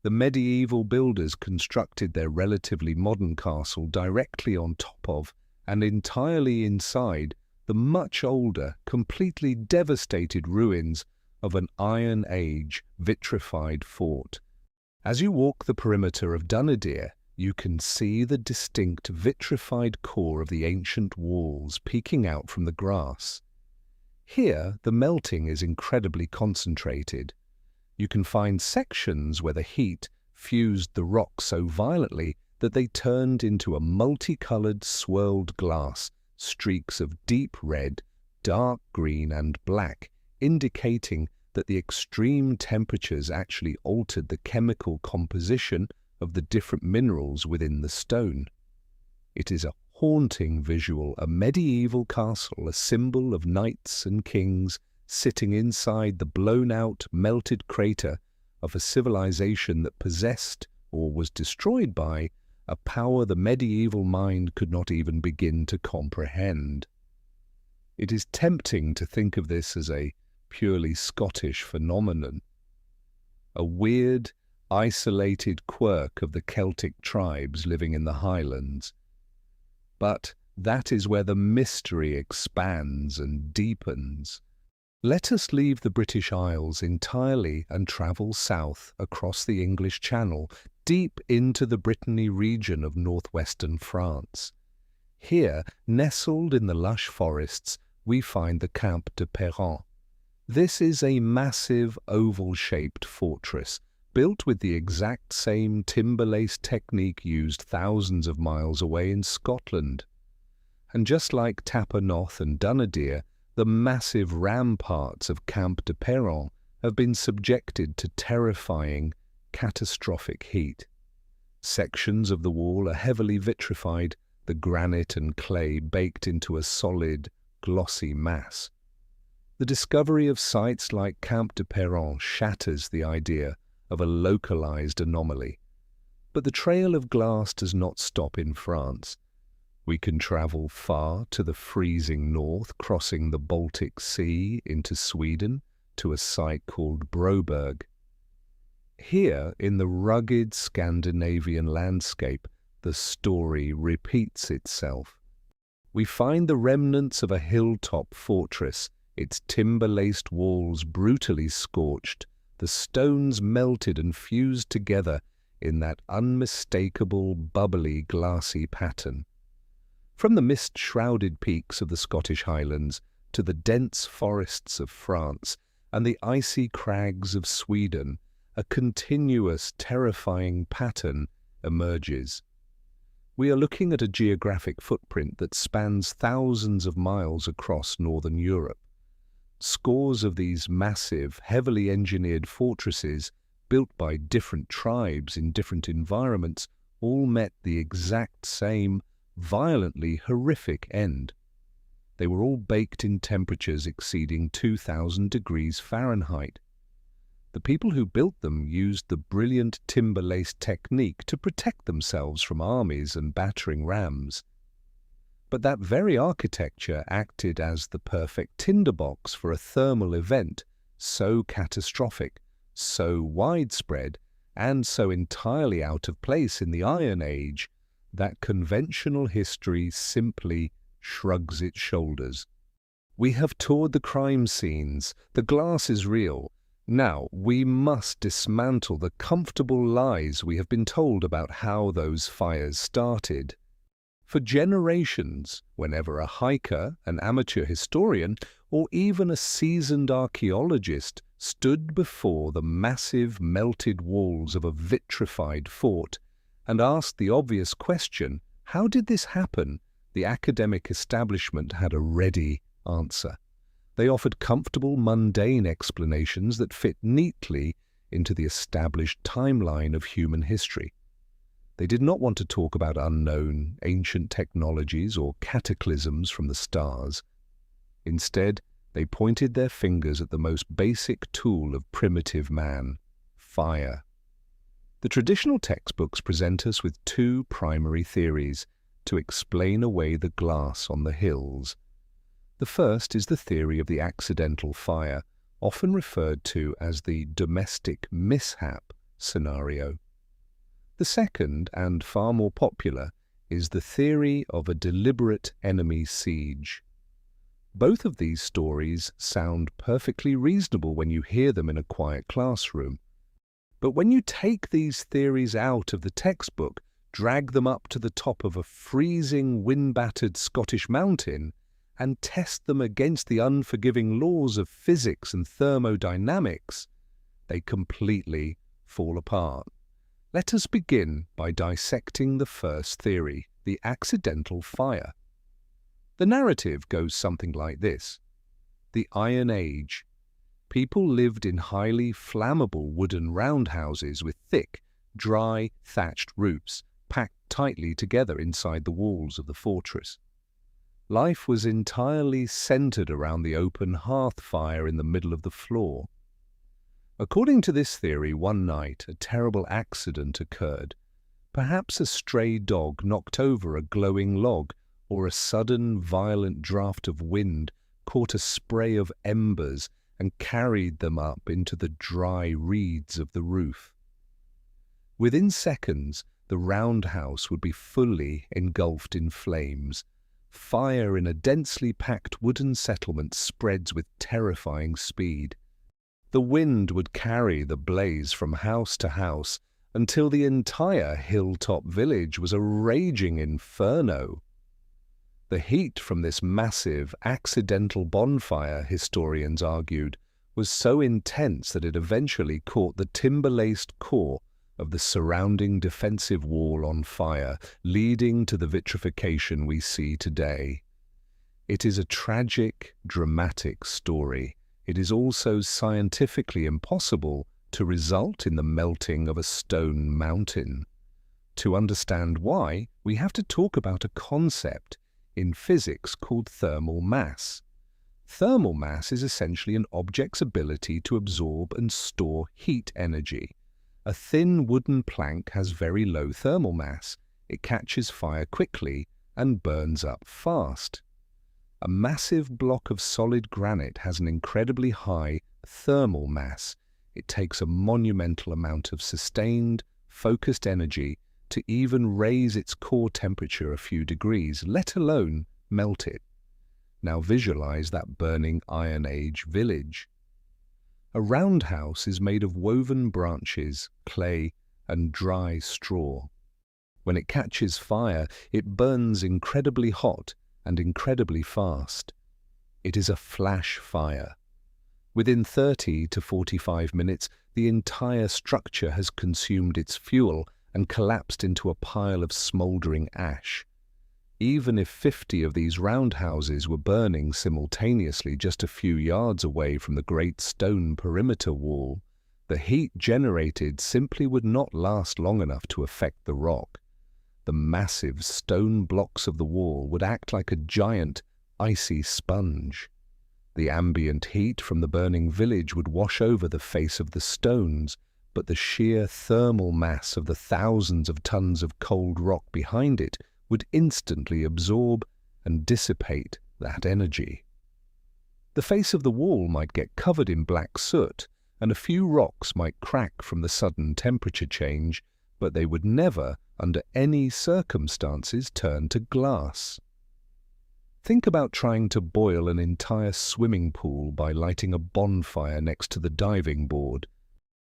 The medieval builders constructed their relatively modern castle directly on top of and entirely inside the much older, completely devastated ruins of an Iron Age vitrified fort. As you walk the perimeter of Dunnideer, you can see the distinct vitrified core of the ancient walls peeking out from the grass. Here, the melting is incredibly concentrated. You can find sections where the heat fused the rock so violently that they turned into a multicolored swirled glass, streaks of deep red, dark green and black, indicating that the extreme temperatures actually altered the chemical composition of the different minerals within the stone. It is a haunting visual, a medieval castle, a symbol of knights and kings sitting inside the blown-out, melted crater of a civilization that possessed, or was destroyed by, a power the medieval mind could not even begin to comprehend. It is tempting to think of this as a purely Scottish phenomenon, a weird, isolated quirk of the Celtic tribes living in the Highlands. But that is where the mystery expands and deepens. Let us leave the British Isles entirely and travel south across the English Channel, deep into the Brittany region of northwestern France. Here, nestled in the lush forests, we find the Camp de Perron. This is a massive oval-shaped fortress, built with the exact same timber-laced technique used thousands of miles away in Scotland. And just like Noth and Dunnideer, the massive ramparts of Camp de Perron have been subjected to terrifying, catastrophic heat. Sections of the wall are heavily vitrified, the granite and clay baked into a solid, glossy mass. The discovery of sites like Camp de Perron shatters the idea of a localized anomaly. But the trail of glass does not stop in France. We can travel far to the freezing north, crossing the Baltic Sea into Sweden to a site called Broberg. Here, in the rugged Scandinavian landscape, the story repeats itself. We find the remnants of a hilltop fortress, its timber-laced walls brutally scorched, the stones melted and fused together in that unmistakable, bubbly, glassy pattern. From the mist-shrouded peaks of the Scottish Highlands to the dense forests of France and the icy crags of Sweden, a continuous, terrifying pattern emerges. We are looking at a geographic footprint that spans thousands of miles across northern Europe. Scores of these massive, heavily engineered fortresses, built by different tribes in different environments, all met the exact same, violently horrific end. They were all baked in temperatures exceeding 2,000 degrees Fahrenheit. The people who built them used the brilliant timber-laced technique to protect themselves from armies and battering rams. But that very architecture acted as the perfect tinderbox for a thermal event so catastrophic, so widespread, and so entirely out of place in the Iron Age that conventional history simply shrugs its shoulders. We have toured the crime scenes. The glass is real. Now, we must dismantle the comfortable lies we have been told about how those fires started. For generations, whenever a hiker, an amateur historian, or even a seasoned archaeologist stood before the massive melted walls of a vitrified fort and asked the obvious question, how did this happen? The academic establishment had a ready answer. They offered comfortable, mundane explanations that fit neatly into the established timeline of human history. They did not want to talk about unknown, ancient technologies or cataclysms from the stars. Instead, they pointed their fingers at the most basic tool of primitive man, fire. The traditional textbooks present us with two primary theories to explain away the glass on the hills. The first is the theory of the accidental fire, often referred to as the domestic mishap scenario. The second, and far more popular, is the theory of a deliberate enemy siege. Both of these stories sound perfectly reasonable when you hear them in a quiet classroom. But when you take these theories out of the textbook, drag them up to the top of a freezing, wind-battered Scottish mountain, and test them against the unforgiving laws of physics and thermodynamics, they completely fall apart. Let us begin by dissecting the first theory, the accidental fire. The narrative goes something like this. The Iron Age. People lived in highly flammable wooden roundhouses with thick, dry, thatched roofs, packed tightly together inside the walls of the fortress. Life was entirely centered around the open hearth fire in the middle of the floor. According to this theory, one night a terrible accident occurred. Perhaps a stray dog knocked over a glowing log, or a sudden, violent draught of wind caught a spray of embers and carried them up into the dry reeds of the roof. Within seconds, the roundhouse would be fully engulfed in flames. Fire in a densely packed wooden settlement spreads with terrifying speed. The wind would carry the blaze from house to house, until the entire hilltop village was a raging inferno. The heat from this massive, accidental bonfire, historians argued, was so intense that it eventually caught the timber-laced core of the surrounding defensive wall on fire, leading to the vitrification we see today. It is a tragic, dramatic story. It is also scientifically impossible to result in the melting of a stone mountain. To understand why, we have to talk about a concept in physics called thermal mass. Thermal mass is essentially an object's ability to absorb and store heat energy. A thin wooden plank has very low thermal mass. It catches fire quickly and burns up fast. A massive block of solid granite has an incredibly high thermal mass. It takes a monumental amount of sustained, focused energy to even raise its core temperature a few degrees, let alone melt it. Now visualize that burning Iron Age village. A roundhouse is made of woven branches, clay, and dry straw. When it catches fire, it burns incredibly hot and incredibly fast. It is a flash fire. Within 30 to 45 minutes, the entire structure has consumed its fuel and collapsed into a pile of smouldering ash. Even if 50 of these roundhouses were burning simultaneously just a few yards away from the great stone perimeter wall, the heat generated simply would not last long enough to affect the rock. The massive stone blocks of the wall would act like a giant, icy sponge. The ambient heat from the burning village would wash over the face of the stones, but the sheer thermal mass of the thousands of tons of cold rock behind it would instantly absorb and dissipate that energy. The face of the wall might get covered in black soot, and a few rocks might crack from the sudden temperature change, but they would never, under any circumstances, turn to glass. Think about trying to boil an entire swimming pool by lighting a bonfire next to the diving board.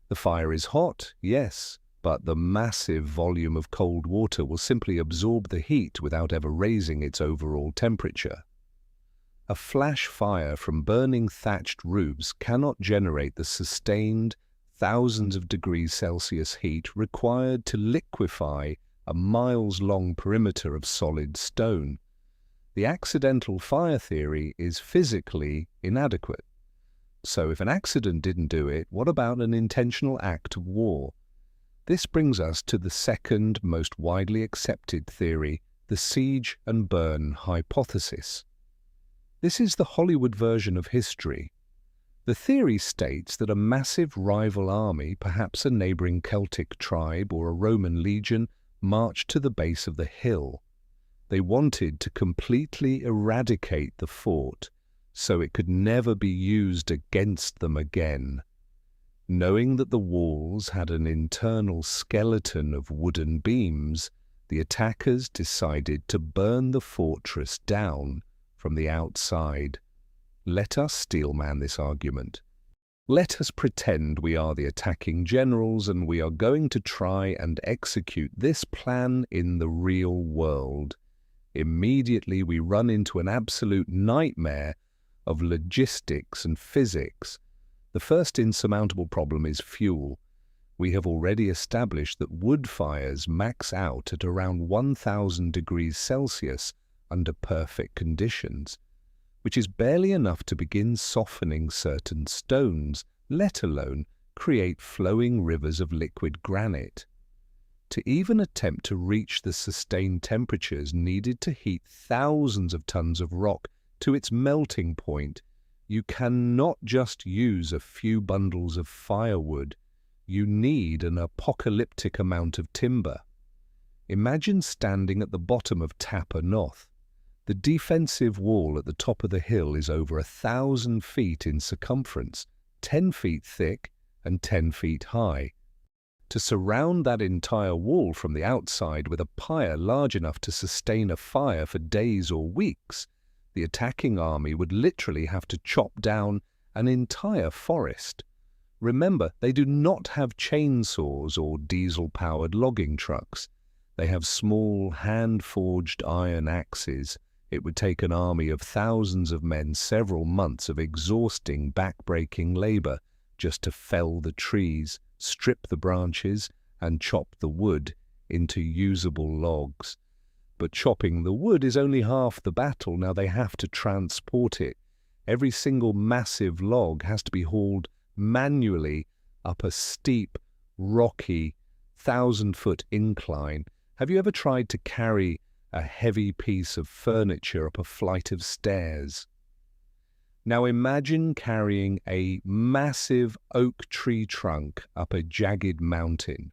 The fire is hot, yes, but the massive volume of cold water will simply absorb the heat without ever raising its overall temperature. A flash fire from burning thatched roofs cannot generate the sustained thousands of degrees Celsius heat required to liquefy a miles-long perimeter of solid stone. The accidental fire theory is physically inadequate. So if an accident didn't do it, what about an intentional act of war? This brings us to the second most widely accepted theory, the siege and burn hypothesis. This is the Hollywood version of history. The theory states that a massive rival army, perhaps a neighboring Celtic tribe or a Roman legion, marched to the base of the hill. They wanted to completely eradicate the fort, so it could never be used against them again. Knowing that the walls had an internal skeleton of wooden beams, the attackers decided to burn the fortress down from the outside. Let us steelman this argument. Let us pretend we are the attacking generals and we are going to try and execute this plan in the real world. Immediately we run into an absolute nightmare of logistics and physics. The first insurmountable problem is fuel. We have already established that wood fires max out at around 1000 degrees Celsius under perfect conditions, which is barely enough to begin softening certain stones, let alone create flowing rivers of liquid granite. To even attempt to reach the sustained temperatures needed to heat thousands of tons of rock to its melting point, you cannot just use a few bundles of firewood. You need an apocalyptic amount of timber. Imagine standing at the bottom of Noth. The defensive wall at the top of the hill is over 1,000 feet in circumference, 10 feet thick and 10 feet high. To surround that entire wall from the outside with a pyre large enough to sustain a fire for days or weeks, the attacking army would literally have to chop down an entire forest. Remember, they do not have chainsaws or diesel-powered logging trucks. They have small, hand-forged iron axes. It would take an army of thousands of men several months of exhausting, back-breaking labor just to fell the trees, strip the branches, and chop the wood into usable logs. But chopping the wood is only half the battle. Now they have to transport it. Every single massive log has to be hauled manually up a steep, rocky, 1,000-foot incline. Have you ever tried to carry a heavy piece of furniture up a flight of stairs? Now imagine carrying a massive oak tree trunk up a jagged mountain.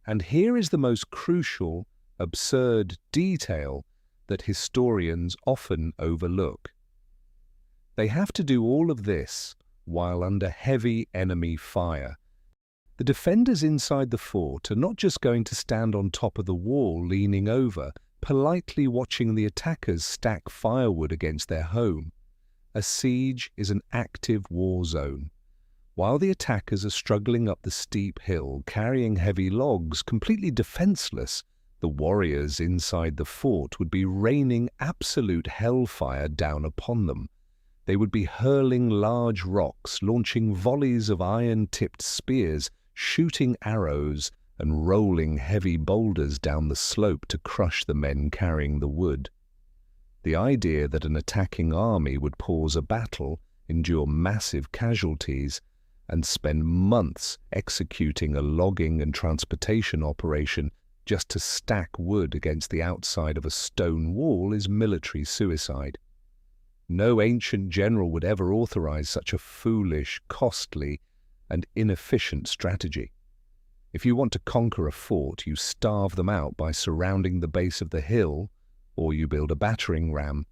And here is the most crucial, absurd detail that historians often overlook. They have to do all of this while under heavy enemy fire. The defenders inside the fort are not just going to stand on top of the wall leaning over, politely watching the attackers stack firewood against their home. A siege is an active war zone. While the attackers are struggling up the steep hill, carrying heavy logs, completely defenseless, the warriors inside the fort would be raining absolute hellfire down upon them. They would be hurling large rocks, launching volleys of iron-tipped spears, shooting arrows, and rolling heavy boulders down the slope to crush the men carrying the wood. The idea that an attacking army would pause a battle, endure massive casualties, and spend months executing a logging and transportation operation just to stack wood against the outside of a stone wall is military suicide. No ancient general would ever authorize such a foolish, costly, and inefficient strategy. If you want to conquer a fort, you starve them out by surrounding the base of the hill, or you build a battering ram.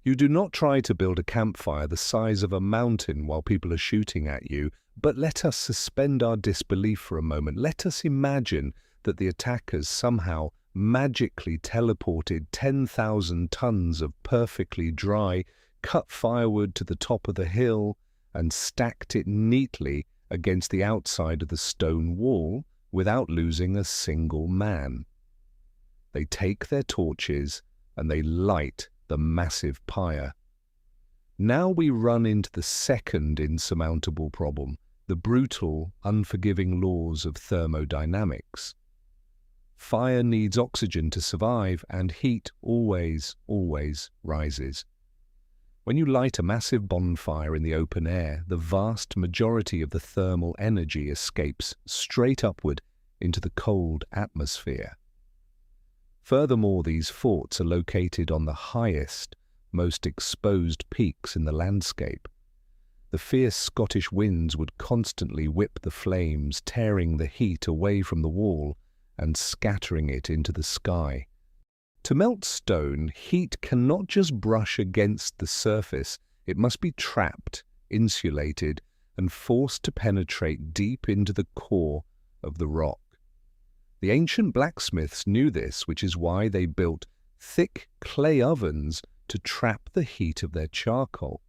You do not try to build a campfire the size of a mountain while people are shooting at you, but let us suspend our disbelief for a moment. Let us imagine that the attackers somehow magically teleported 10,000 tons of perfectly dry, cut firewood to the top of the hill and stacked it neatly against the outside of the stone wall without losing a single man. They take their torches and they light the massive pyre. Now we run into the second insurmountable problem, the brutal, unforgiving laws of thermodynamics. Fire needs oxygen to survive, and heat always rises. When you light a massive bonfire in the open air, the vast majority of the thermal energy escapes straight upward into the cold atmosphere. Furthermore, these forts are located on the highest, most exposed peaks in the landscape. The fierce Scottish winds would constantly whip the flames, tearing the heat away from the wall and scattering it into the sky. To melt stone, heat cannot just brush against the surface. It must be trapped, insulated, and forced to penetrate deep into the core of the rock. The ancient blacksmiths knew this, which is why they built thick clay ovens to trap the heat of their charcoal.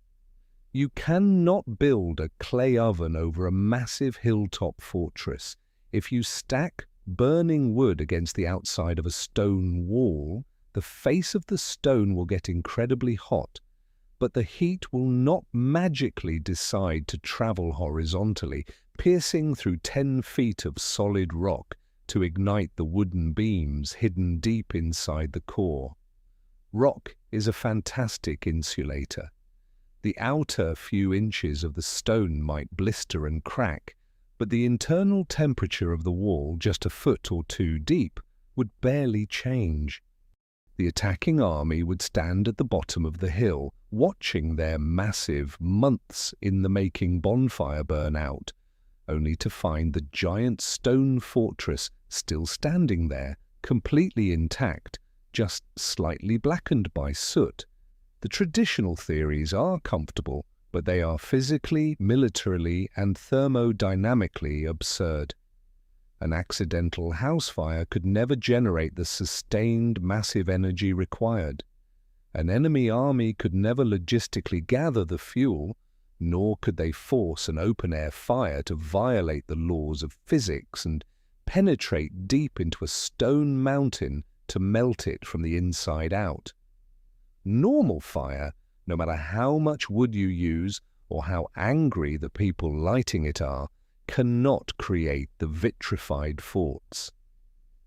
You cannot build a clay oven over a massive hilltop fortress. If you stack burning wood against the outside of a stone wall, the face of the stone will get incredibly hot, but the heat will not magically decide to travel horizontally, piercing through 10 feet of solid rock to ignite the wooden beams hidden deep inside the core. Rock is a fantastic insulator. The outer few inches of the stone might blister and crack, but the internal temperature of the wall, just a foot or two deep, would barely change. The attacking army would stand at the bottom of the hill, watching their massive, months-in-the-making bonfire burn out, only to find the giant stone fortress still standing there, completely intact, just slightly blackened by soot. The traditional theories are comfortable, but they are physically, militarily, and thermodynamically absurd. An accidental house fire could never generate the sustained massive energy required. An enemy army could never logistically gather the fuel, nor could they force an open-air fire to violate the laws of physics and penetrate deep into a stone mountain to melt it from the inside out. Normal fire, no matter how much wood you use or how angry the people lighting it are, cannot create the vitrified forts.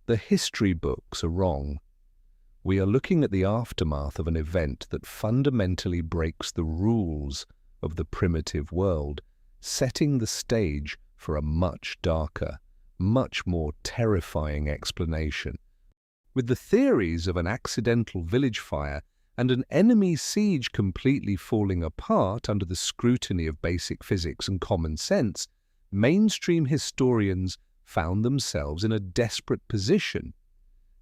The history books are wrong. We are looking at the aftermath of an event that fundamentally breaks the rules of the primitive world, setting the stage for a much darker, much more terrifying explanation. With the theories of an accidental village fire and an enemy siege completely falling apart under the scrutiny of basic physics and common sense, mainstream historians found themselves in a desperate position.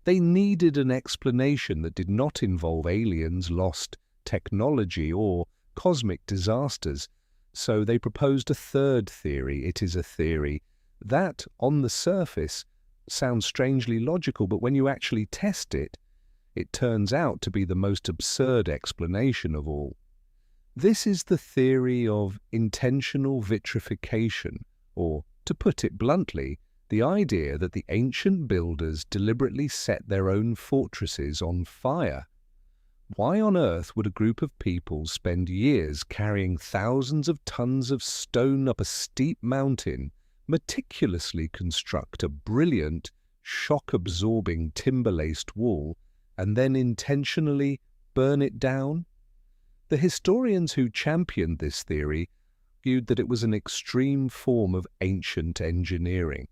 They needed an explanation that did not involve aliens, lost technology, or cosmic disasters, so they proposed a third theory. It is a theory that, on the surface, sounds strangely logical, but when you actually test it, it turns out to be the most absurd explanation of all. This is the theory of intentional vitrification, or, to put it bluntly, the idea that the ancient builders deliberately set their own fortresses on fire. Why on earth would a group of people spend years carrying thousands of tons of stone up a steep mountain, meticulously construct a brilliant, shock-absorbing timber-laced wall, and then intentionally burn it down? The historians who championed this theory argued that it was an extreme form of ancient engineering.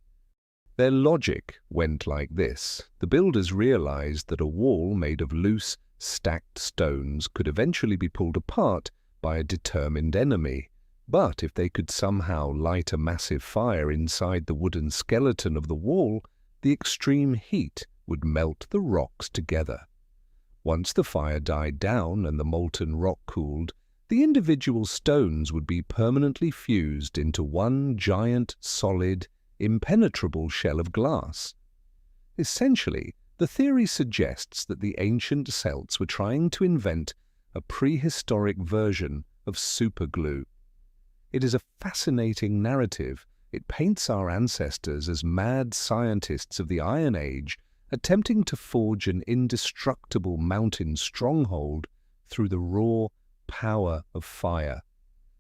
Their logic went like this. The builders realized that a wall made of loose, stacked stones could eventually be pulled apart by a determined enemy. But if they could somehow light a massive fire inside the wooden skeleton of the wall, the extreme heat would melt the rocks together. Once the fire died down and the molten rock cooled, the individual stones would be permanently fused into one giant, solid, impenetrable shell of glass. Essentially, the theory suggests that the ancient Celts were trying to invent a prehistoric version of superglue. It is a fascinating narrative. It paints our ancestors as mad scientists of the Iron Age, attempting to forge an indestructible mountain stronghold through the raw power of fire.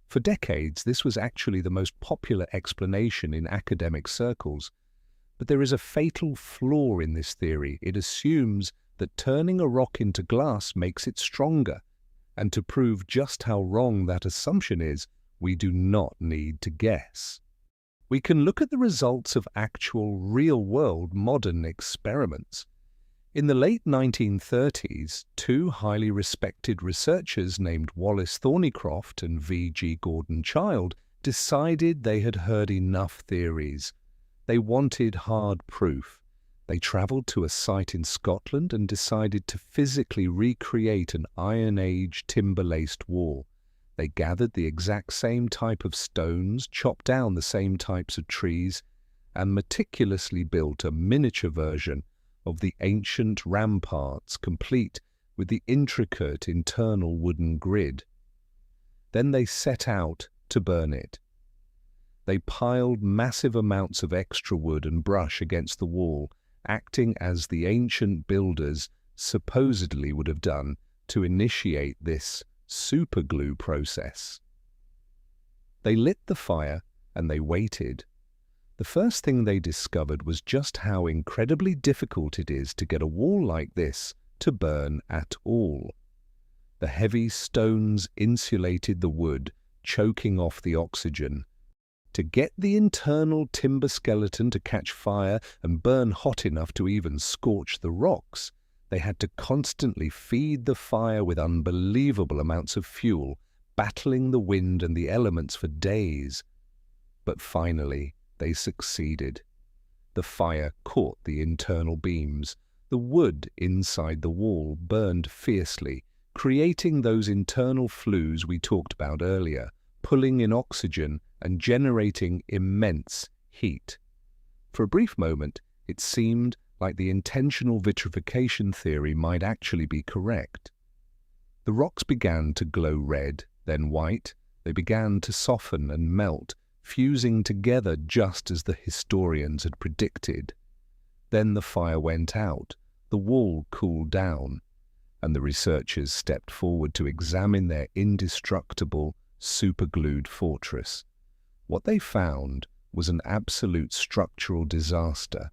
For decades, this was actually the most popular explanation in academic circles. But there is a fatal flaw in this theory. It assumes that turning a rock into glass makes it stronger. And to prove just how wrong that assumption is, we do not need to guess. We can look at the results of actual real-world modern experiments. In the late 1930s, two highly respected researchers named Wallace Thornycroft and V.G. Gordon Childe decided they had heard enough theories. They wanted hard proof. They travelled to a site in Scotland and decided to physically recreate an Iron Age timber-laced wall. They gathered the exact same type of stones, chopped down the same types of trees, and meticulously built a miniature version of the ancient ramparts, complete with the intricate internal wooden grid. Then they set out to burn it. They piled massive amounts of extra wood and brush against the wall, acting as the ancient builders supposedly would have done to initiate this superglue process. They lit the fire and they waited. The first thing they discovered was just how incredibly difficult it is to get a wall like this to burn at all. The heavy stones insulated the wood, choking off the oxygen. To get the internal timber skeleton to catch fire and burn hot enough to even scorch the rocks, they had to constantly feed the fire with unbelievable amounts of fuel, battling the wind and the elements for days. But finally, they succeeded. The fire caught the internal beams. The wood inside the wall burned fiercely, creating those internal flues we talked about earlier, pulling in oxygen and generating immense heat. For a brief moment, it seemed like the intentional vitrification theory might actually be correct. The rocks began to glow red, then white, They began to soften and melt, fusing together just as the historians had predicted. Then the fire went out, the wall cooled down, and the researchers stepped forward to examine their indestructible, superglued fortress. What they found was an absolute structural disaster.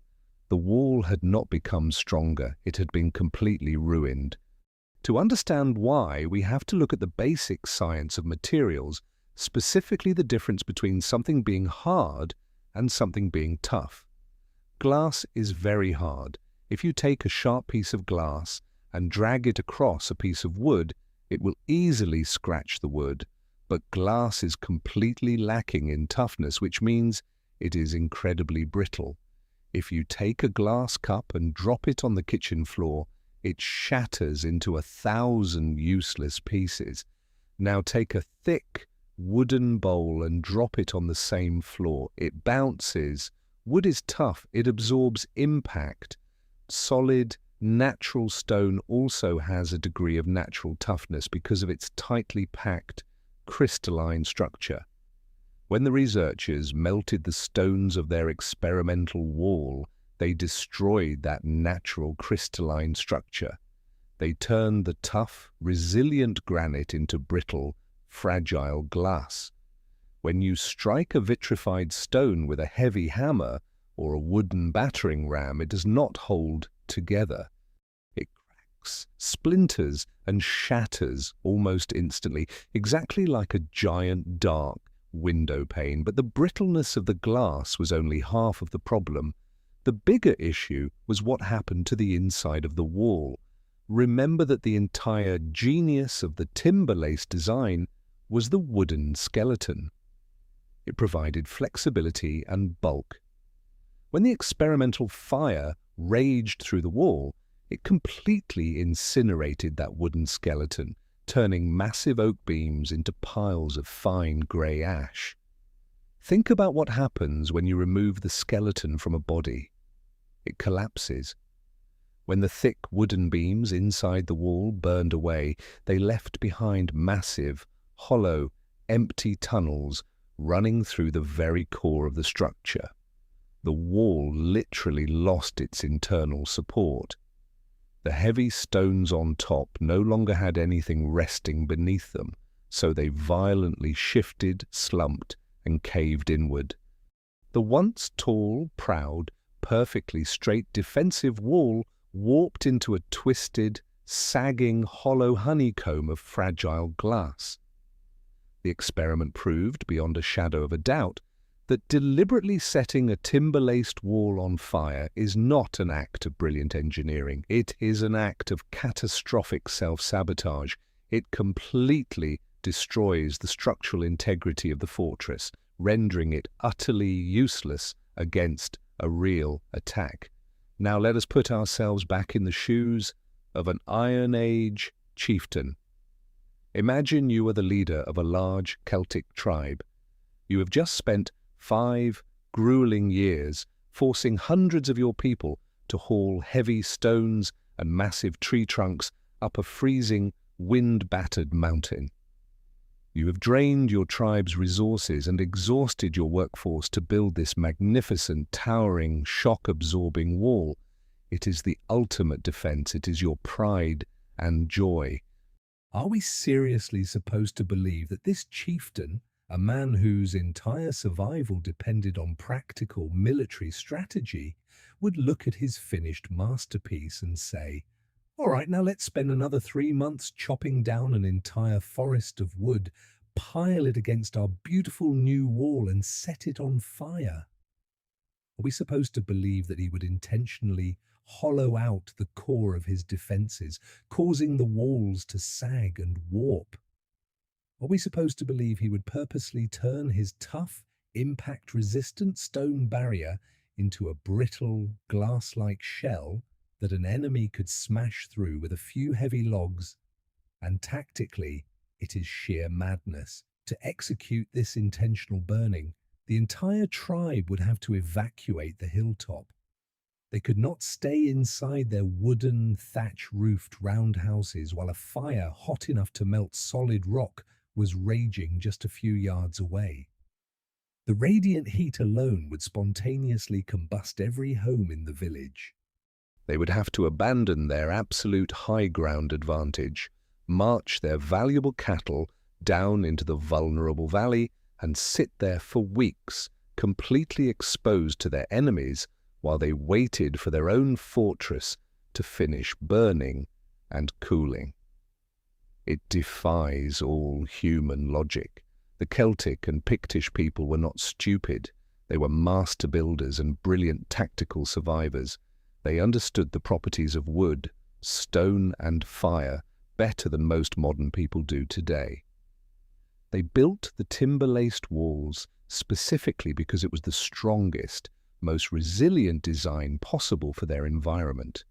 The wall had not become stronger, it had been completely ruined. To understand why, we have to look at the basic science of materials, specifically the difference between something being hard and something being tough. Glass is very hard. If you take a sharp piece of glass and drag it across a piece of wood, it will easily scratch the wood. But glass is completely lacking in toughness, which means it is incredibly brittle. If you take a glass cup and drop it on the kitchen floor, it shatters into 1,000 useless pieces. Now take a thick wooden bowl and drop it on the same floor. It bounces. Wood is tough. It absorbs impact. Solid, natural stone also has a degree of natural toughness because of its tightly packed, crystalline structure. When the researchers melted the stones of their experimental wall, they destroyed that natural crystalline structure. They turned the tough, resilient granite into brittle, fragile glass. When you strike a vitrified stone with a heavy hammer or a wooden battering ram, it does not hold together. It cracks, splinters, and shatters almost instantly, exactly like a giant dark window pane. But the brittleness of the glass was only half of the problem. The bigger issue was what happened to the inside of the wall. Remember that the entire genius of the timber-laced design was the wooden skeleton. It provided flexibility and bulk. When the experimental fire raged through the wall, it completely incinerated that wooden skeleton, turning massive oak beams into piles of fine grey ash. Think about what happens when you remove the skeleton from a body. It collapses. When the thick wooden beams inside the wall burned away, they left behind massive, hollow, empty tunnels running through the very core of the structure. The wall literally lost its internal support. The heavy stones on top no longer had anything resting beneath them, so they violently shifted, slumped, and caved inward. The once tall, proud, perfectly straight defensive wall warped into a twisted, sagging, hollow honeycomb of fragile glass. The experiment proved, beyond a shadow of a doubt, that deliberately setting a timber-laced wall on fire is not an act of brilliant engineering. It is an act of catastrophic self-sabotage. It completely destroys the structural integrity of the fortress, rendering it utterly useless against a real attack. Now let us put ourselves back in the shoes of an Iron Age chieftain. Imagine you are the leader of a large Celtic tribe. You have just spent 5 grueling years forcing hundreds of your people to haul heavy stones and massive tree trunks up a freezing, wind-battered mountain. You have drained your tribe's resources and exhausted your workforce to build this magnificent, towering, shock-absorbing wall. It is the ultimate defense. It is your pride and joy. Are we seriously supposed to believe that this chieftain, a man whose entire survival depended on practical military strategy, would look at his finished masterpiece and say, "All right, now let's spend another 3 months chopping down an entire forest of wood, pile it against our beautiful new wall and set it on fire"? Are we supposed to believe that he would intentionally hollow out the core of his defenses, causing the walls to sag and warp? Are we supposed to believe he would purposely turn his tough, impact-resistant stone barrier into a brittle, glass-like shell that an enemy could smash through with a few heavy logs? And tactically, it is sheer madness. To execute this intentional burning, the entire tribe would have to evacuate the hilltop. They could not stay inside their wooden, thatch-roofed roundhouses while a fire hot enough to melt solid rock was raging just a few yards away. The radiant heat alone would spontaneously combust every home in the village. They would have to abandon their absolute high ground advantage, march their valuable cattle down into the vulnerable valley, and sit there for weeks, completely exposed to their enemies, while they waited for their own fortress to finish burning and cooling. It defies all human logic. The Celtic and Pictish people were not stupid. They were master builders and brilliant tactical survivors. They understood the properties of wood, stone, and fire better than most modern people do today. They built the timber-laced walls specifically because it was the strongest, most resilient design possible for their environment.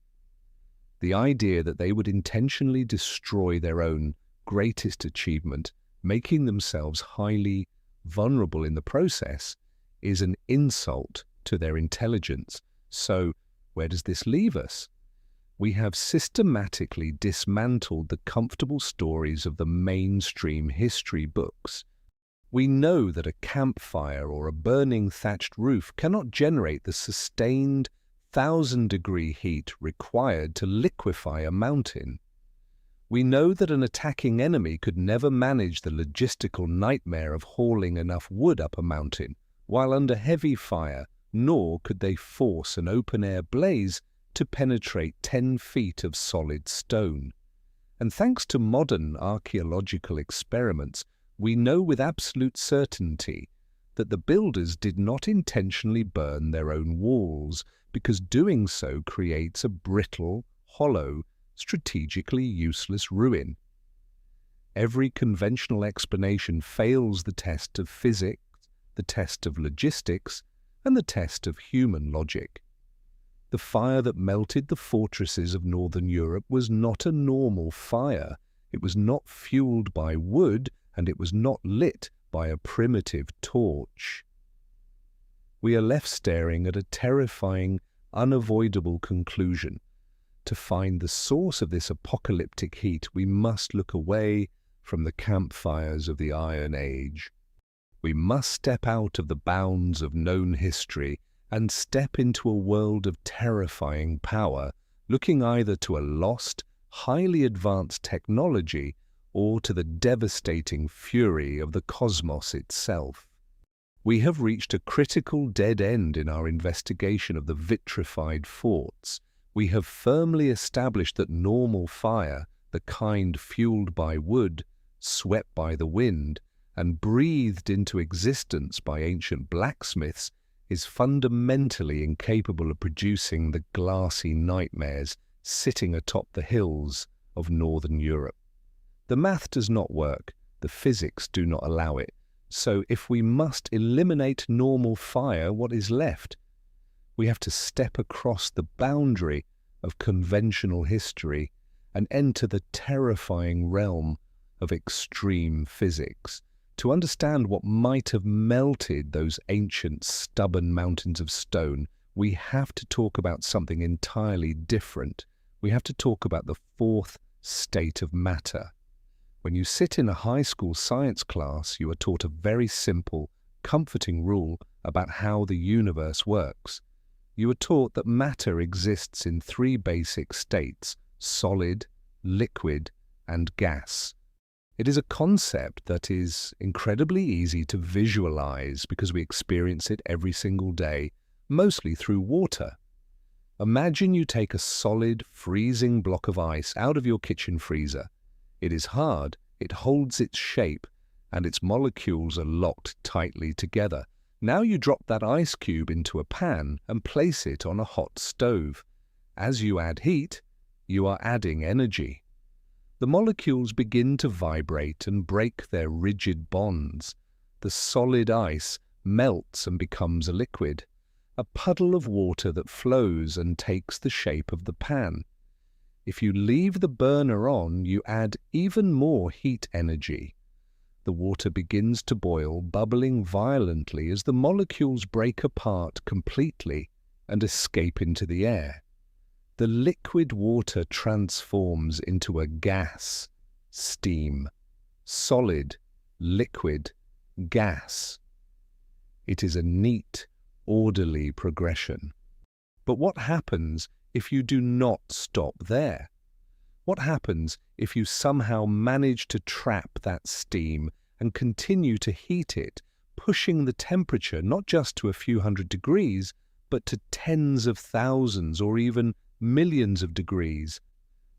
The idea that they would intentionally destroy their own greatest achievement, making themselves highly vulnerable in the process, is an insult to their intelligence. So, where does this leave us? We have systematically dismantled the comfortable stories of the mainstream history books. We know that a campfire or a burning thatched roof cannot generate the sustained 1,000-degree heat required to liquefy a mountain. We know that an attacking enemy could never manage the logistical nightmare of hauling enough wood up a mountain while under heavy fire, nor could they force an open-air blaze to penetrate 10 feet of solid stone. And thanks to modern archaeological experiments, we know with absolute certainty that the builders did not intentionally burn their own walls, because doing so creates a brittle, hollow, strategically useless ruin. Every conventional explanation fails the test of physics, the test of logistics, and the test of human logic. The fire that melted the fortresses of northern Europe was not a normal fire. It was not fueled by wood, and it was not lit by a primitive torch. We are left staring at a terrifying, unavoidable conclusion. To find the source of this apocalyptic heat, we must look away from the campfires of the Iron Age. We must step out of the bounds of known history and step into a world of terrifying power, looking either to a lost, highly advanced technology or to the devastating fury of the cosmos itself. We have reached a critical dead end in our investigation of the vitrified forts. We have firmly established that normal fire, the kind fueled by wood, swept by the wind, and breathed into existence by ancient blacksmiths, is fundamentally incapable of producing the glassy nightmares sitting atop the hills of northern Europe. The math does not work, the physics do not allow it, so if we must eliminate normal fire, what is left? We have to step across the boundary of conventional history and enter the terrifying realm of extreme physics. To understand what might have melted those ancient, stubborn mountains of stone, we have to talk about something entirely different. We have to talk about the fourth state of matter. When you sit in a high school science class, you are taught a very simple, comforting rule about how the universe works. You are taught that matter exists in 3 basic states: solid, liquid, and gas. It is a concept that is incredibly easy to visualize because we experience it every single day, mostly through water. Imagine you take a solid, freezing block of ice out of your kitchen freezer. It is hard, it holds its shape, and its molecules are locked tightly together. Now you drop that ice cube into a pan and place it on a hot stove. As you add heat, you are adding energy. The molecules begin to vibrate and break their rigid bonds. The solid ice melts and becomes a liquid, a puddle of water that flows and takes the shape of the pan. If you leave the burner on, you add even more heat energy. The water begins to boil, bubbling violently as the molecules break apart completely and escape into the air. The liquid water transforms into a gas, steam, solid liquid, gas. It is a neat, orderly progression. But what happens if you do not stop there? What happens if you somehow manage to trap that steam and continue to heat it, pushing the temperature not just to a few hundred degrees, but to tens of thousands or even millions of degrees?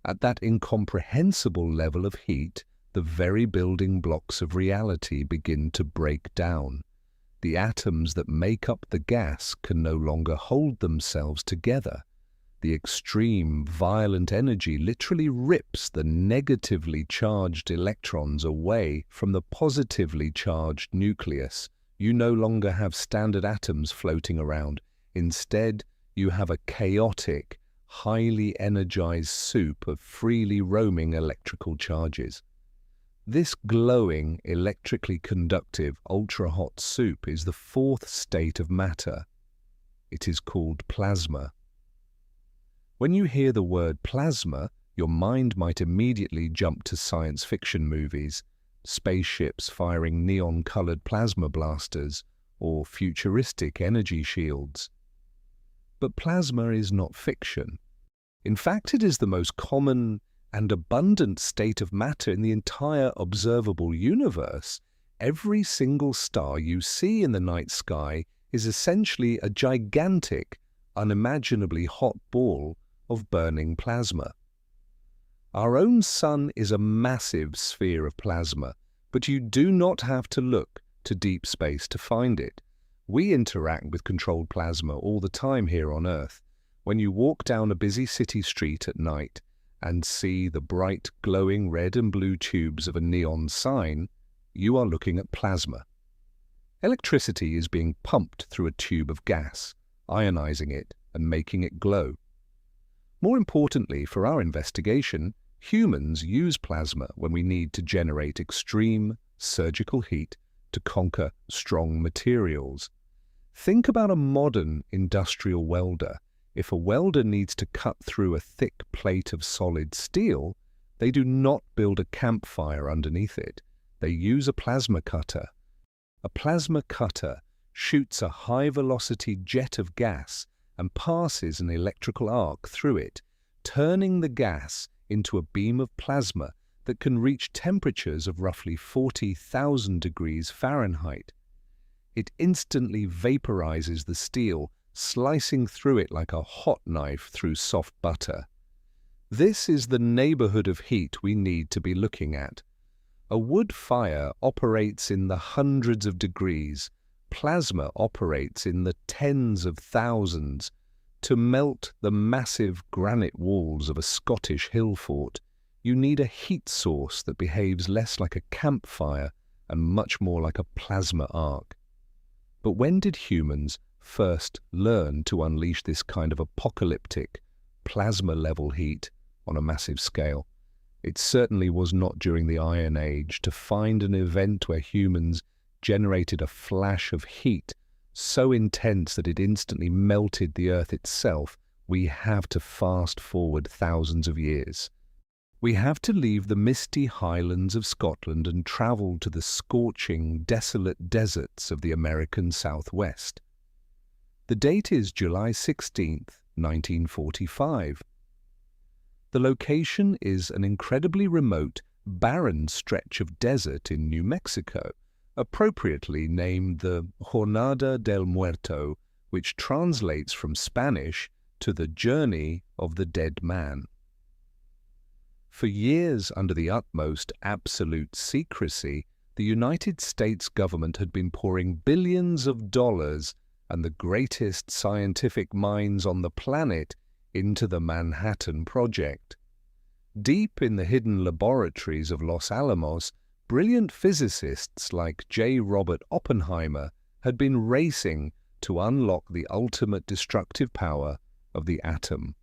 At that incomprehensible level of heat, the very building blocks of reality begin to break down. The atoms that make up the gas can no longer hold themselves together. The extreme, violent energy literally rips the negatively charged electrons away from the positively charged nucleus. You no longer have standard atoms floating around. Instead, you have a chaotic, highly energized soup of freely roaming electrical charges. This glowing, electrically conductive, ultra-hot soup is the fourth state of matter. It is called plasma. When you hear the word plasma, your mind might immediately jump to science fiction movies, spaceships firing neon-colored plasma blasters, or futuristic energy shields. But plasma is not fiction. In fact, it is the most common and abundant state of matter in the entire observable universe. Every single star you see in the night sky is essentially a gigantic, unimaginably hot ball of burning plasma. Our own sun is a massive sphere of plasma, but you do not have to look to deep space to find it. We interact with controlled plasma all the time here on Earth. When you walk down a busy city street at night and see the bright, glowing red and blue tubes of a neon sign, you are looking at plasma. Electricity is being pumped through a tube of gas, ionizing it and making it glow. More importantly for our investigation, humans use plasma when we need to generate extreme surgical heat to conquer strong materials. Think about a modern industrial welder. If a welder needs to cut through a thick plate of solid steel, they do not build a campfire underneath it. They use a plasma cutter. A plasma cutter shoots a high-velocity jet of gas and passes an electrical arc through it, turning the gas into a beam of plasma that can reach temperatures of roughly 40,000 degrees Fahrenheit. It instantly vaporizes the steel, slicing through it like a hot knife through soft butter. This is the neighborhood of heat we need to be looking at. A wood fire operates in the hundreds of degrees. Plasma operates in the tens of thousands. To melt the massive granite walls of a Scottish hill fort, you need a heat source that behaves less like a campfire and much more like a plasma arc. But when did humans first learn to unleash this kind of apocalyptic, plasma-level heat on a massive scale? It certainly was not during the Iron Age. To find an event where humans generated a flash of heat so intense that it instantly melted the Earth itself, we have to fast forward thousands of years. We have to leave the misty highlands of Scotland and travel to the scorching, desolate deserts of the American Southwest. The date is July 16th, 1945. The location is an incredibly remote, barren stretch of desert in New Mexico, appropriately named the Jornada del Muerto, which translates from Spanish to the Journey of the Dead Man. For years, under the utmost absolute secrecy, the United States government had been pouring billions of dollars and the greatest scientific minds on the planet into the Manhattan Project. Deep in the hidden laboratories of Los Alamos, brilliant physicists like J. Robert Oppenheimer had been racing to unlock the ultimate destructive power of the atom.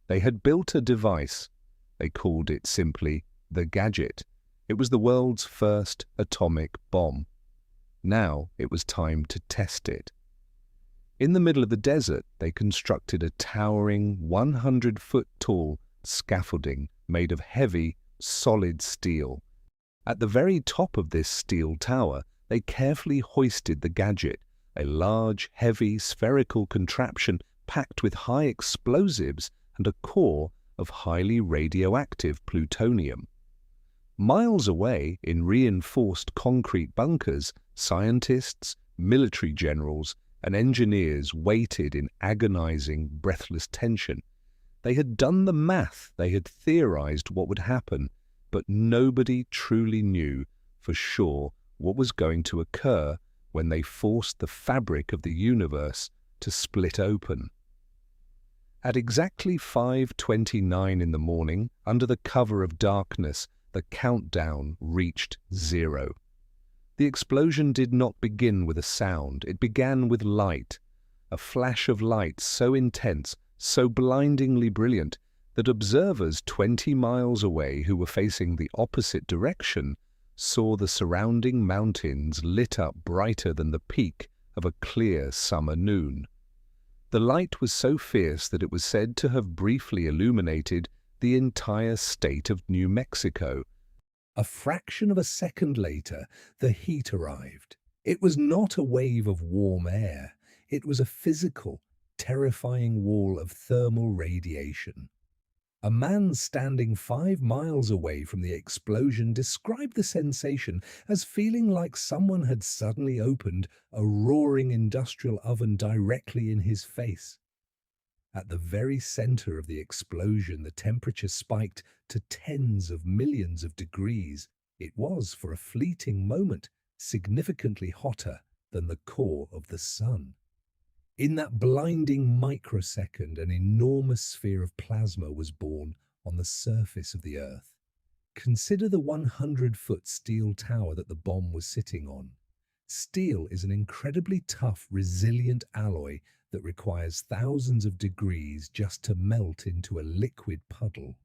They had built a device. They called it simply the Gadget. It was the world's first atomic bomb. Now it was time to test it. In the middle of the desert, they constructed a towering 100-foot-tall scaffolding made of heavy, solid steel. At the very top of this steel tower, they carefully hoisted the gadget, a large, heavy, spherical contraption packed with high explosives and a core of highly radioactive plutonium. Miles away, in reinforced concrete bunkers, scientists, military generals, and engineers waited in agonizing, breathless tension. They had done the math, they had theorized what would happen, but nobody truly knew for sure what was going to occur when they forced the fabric of the universe to split open. At exactly 5:29 in the morning, under the cover of darkness, the countdown reached 0. The explosion did not begin with a sound, it began with light, a flash of light so intense, so blindingly brilliant, that observers 20 miles away who were facing the opposite direction saw the surrounding mountains lit up brighter than the peak of a clear summer noon. The light was so fierce that it was said to have briefly illuminated the entire state of New Mexico. A fraction of a second later, the heat arrived. It was not a wave of warm air. It was a physical, terrifying wall of thermal radiation. A man standing 5 miles away from the explosion described the sensation as feeling like someone had suddenly opened a roaring industrial oven directly in his face. At the very center of the explosion, the temperature spiked to tens of millions of degrees. It was, for a fleeting moment, significantly hotter than the core of the sun. In that blinding microsecond, an enormous sphere of plasma was born on the surface of the Earth. Consider the 100-foot steel tower that the bomb was sitting on. Steel is an incredibly tough, resilient alloy that requires thousands of degrees just to melt into a liquid puddle.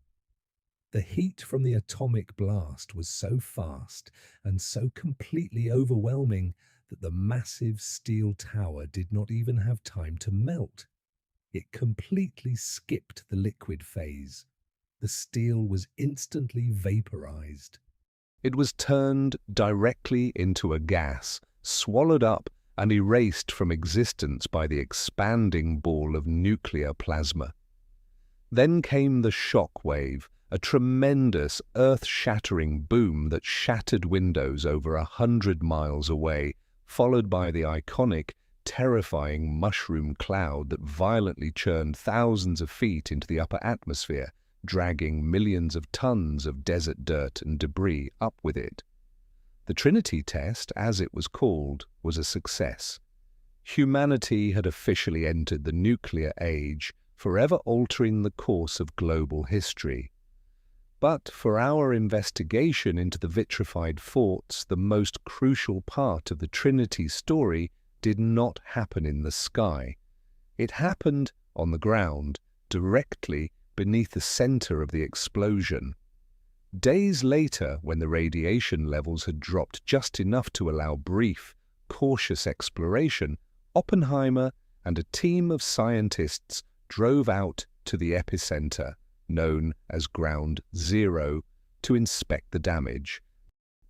The heat from the atomic blast was so fast and so completely overwhelming that the massive steel tower did not even have time to melt. It completely skipped the liquid phase. The steel was instantly vaporized. It was turned directly into a gas, swallowed up and erased from existence by the expanding ball of nuclear plasma. Then came the shock wave, a tremendous, earth-shattering boom that shattered windows over 100 miles away, followed by the iconic, terrifying mushroom cloud that violently churned thousands of feet into the upper atmosphere, dragging millions of tons of desert dirt and debris up with it. The Trinity test, as it was called, was a success. Humanity had officially entered the nuclear age, forever altering the course of global history. But for our investigation into the vitrified forts, the most crucial part of the Trinity story did not happen in the sky. It happened on the ground, directly beneath the center of the explosion. Days later, when the radiation levels had dropped just enough to allow brief, cautious exploration, Oppenheimer and a team of scientists drove out to the epicenter, known as Ground Zero, to inspect the damage.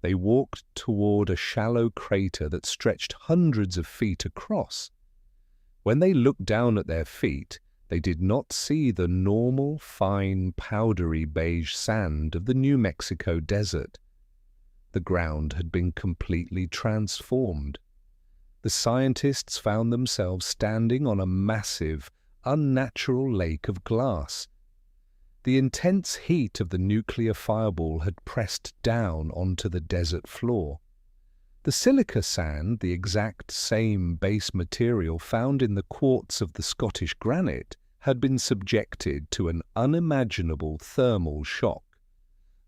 They walked toward a shallow crater that stretched hundreds of feet across. When they looked down at their feet, they did not see the normal, fine, powdery beige sand of the New Mexico desert. The ground had been completely transformed. The scientists found themselves standing on a massive, unnatural lake of glass. The intense heat of the nuclear fireball had pressed down onto the desert floor. The silica sand, the exact same base material found in the quartz of the Scottish granite, had been subjected to an unimaginable thermal shock.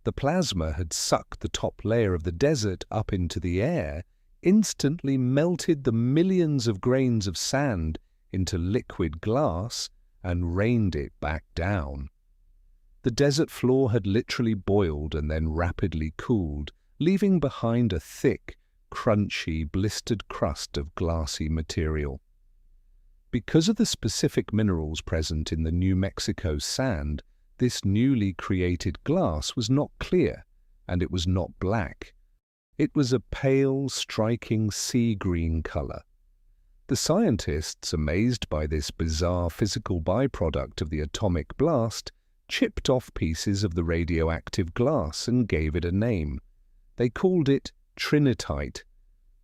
The plasma had sucked the top layer of the desert up into the air, instantly melted the millions of grains of sand into liquid glass, and rained it back down. The desert floor had literally boiled and then rapidly cooled, leaving behind a thick, crunchy, blistered crust of glassy material. Because of the specific minerals present in the New Mexico sand, this newly created glass was not clear, and it was not black. It was a pale, striking sea green color. The scientists, amazed by this bizarre physical byproduct of the atomic blast, chipped off pieces of the radioactive glass and gave it a name. They called it Trinitite.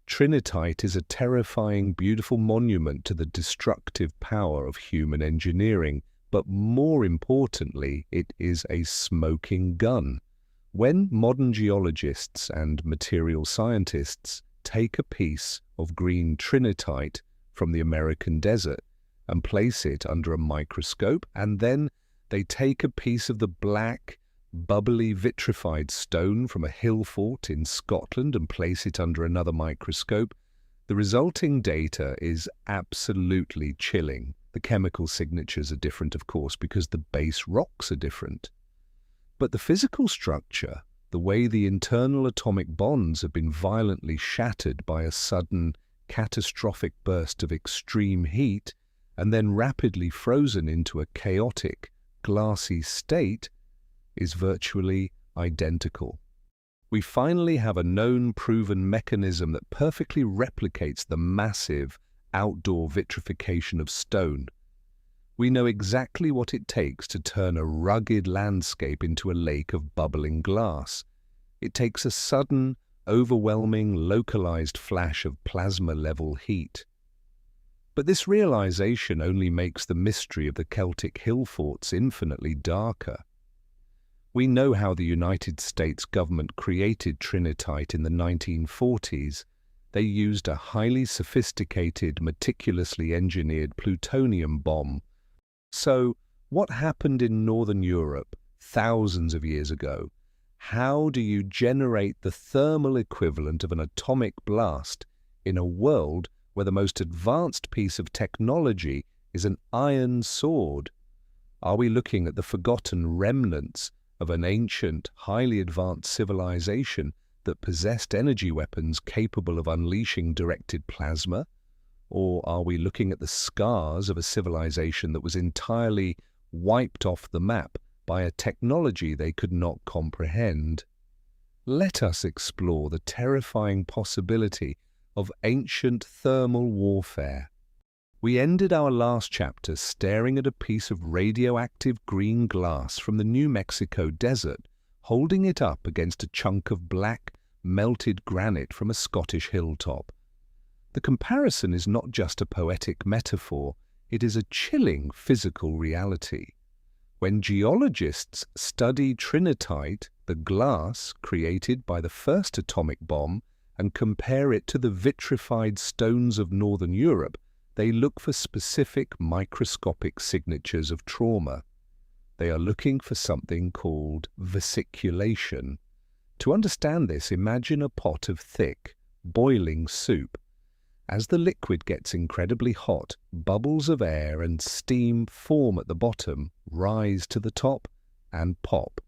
Trinitite is a terrifying, beautiful monument to the destructive power of human engineering, but more importantly, it is a smoking gun. When modern geologists and material scientists take a piece of green trinitite from the American desert and place it under a microscope, and then they take a piece of the black, bubbly vitrified stone from a hill fort in Scotland and place it under another microscope, the resulting data is absolutely chilling. The chemical signatures are different, of course, because the base rocks are different. But the physical structure, the way the internal atomic bonds have been violently shattered by a sudden, catastrophic burst of extreme heat and then rapidly frozen into a chaotic, glassy state, is virtually identical. We finally have a known, proven mechanism that perfectly replicates the massive, outdoor vitrification of stone. We know exactly what it takes to turn a rugged landscape into a lake of bubbling glass. It takes a sudden, overwhelming, localized flash of plasma-level heat. But this realization only makes the mystery of the Celtic hill forts infinitely darker. We know how the United States government created Trinitite in the 1940s. They used a highly sophisticated, meticulously engineered plutonium bomb. So, what happened in Northern Europe thousands of years ago? How do you generate the thermal equivalent of an atomic blast in a world where the most advanced piece of technology is an iron sword? Are we looking at the forgotten remnants of an ancient, highly advanced civilization that possessed energy weapons capable of unleashing directed plasma? Or are we looking at the scars of a civilization that was entirely wiped off the map by a technology they could not comprehend? Let us explore the terrifying possibility of ancient thermal warfare. We ended our last chapter staring at a piece of radioactive green glass from the New Mexico desert, holding it up against a chunk of black, melted granite from a Scottish hilltop. The comparison is not just a poetic metaphor, it is a chilling physical reality. When geologists study Trinitite, the glass created by the first atomic bomb, and compare it to the vitrified stones of Northern Europe, they look for specific microscopic signatures of trauma. They are looking for something called vesiculation. To understand this, imagine a pot of thick, boiling soup. As the liquid gets incredibly hot, bubbles of air and steam form at the bottom, rise to the top, and pop.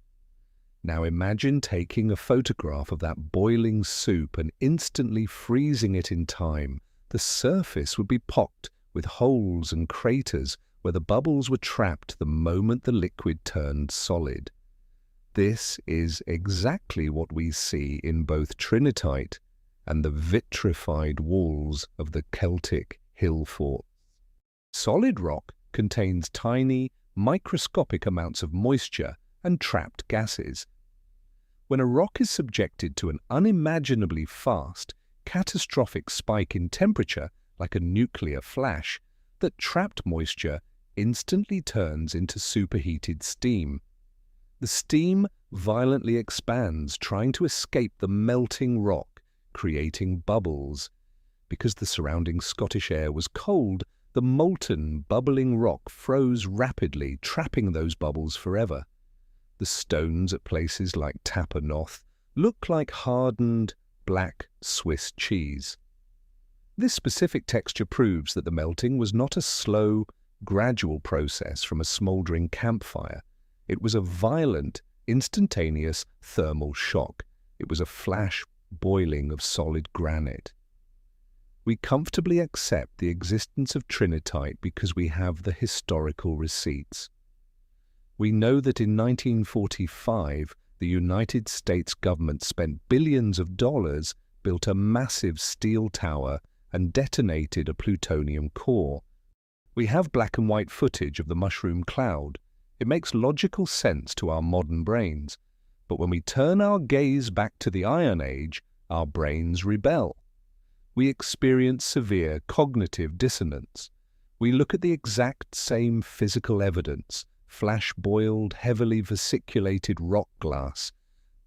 Now imagine taking a photograph of that boiling soup and instantly freezing it in time. The surface would be pocked with holes and craters where the bubbles were trapped the moment the liquid turned solid. This is exactly what we see in both Trinitite and the vitrified walls of the Celtic hill forts. Solid rock contains tiny, microscopic amounts of moisture and trapped gases. When a rock is subjected to an unimaginably fast, catastrophic spike in temperature, like a nuclear flash, that trapped moisture instantly turns into superheated steam. The steam violently expands, trying to escape the melting rock, creating bubbles. Because the surrounding Scottish air was cold, the molten, bubbling rock froze rapidly, trapping those bubbles forever. The stones at places like Noth look like hardened, black Swiss cheese. This specific texture proves that the melting was not a slow, gradual process from a smouldering campfire. It was a violent, instantaneous thermal shock. It was a flash boiling of solid granite. We comfortably accept the existence of Trinitite because we have the historical receipts. We know that in 1945, the United States government spent billions of dollars, built a massive steel tower, and detonated a plutonium core. We have black and white footage of the mushroom cloud. It makes logical sense to our modern brains. But when we turn our gaze back to the Iron Age, our brains rebel. We experience severe cognitive dissonance. We look at the exact same physical evidence, flash-boiled, heavily vesiculated rock glass,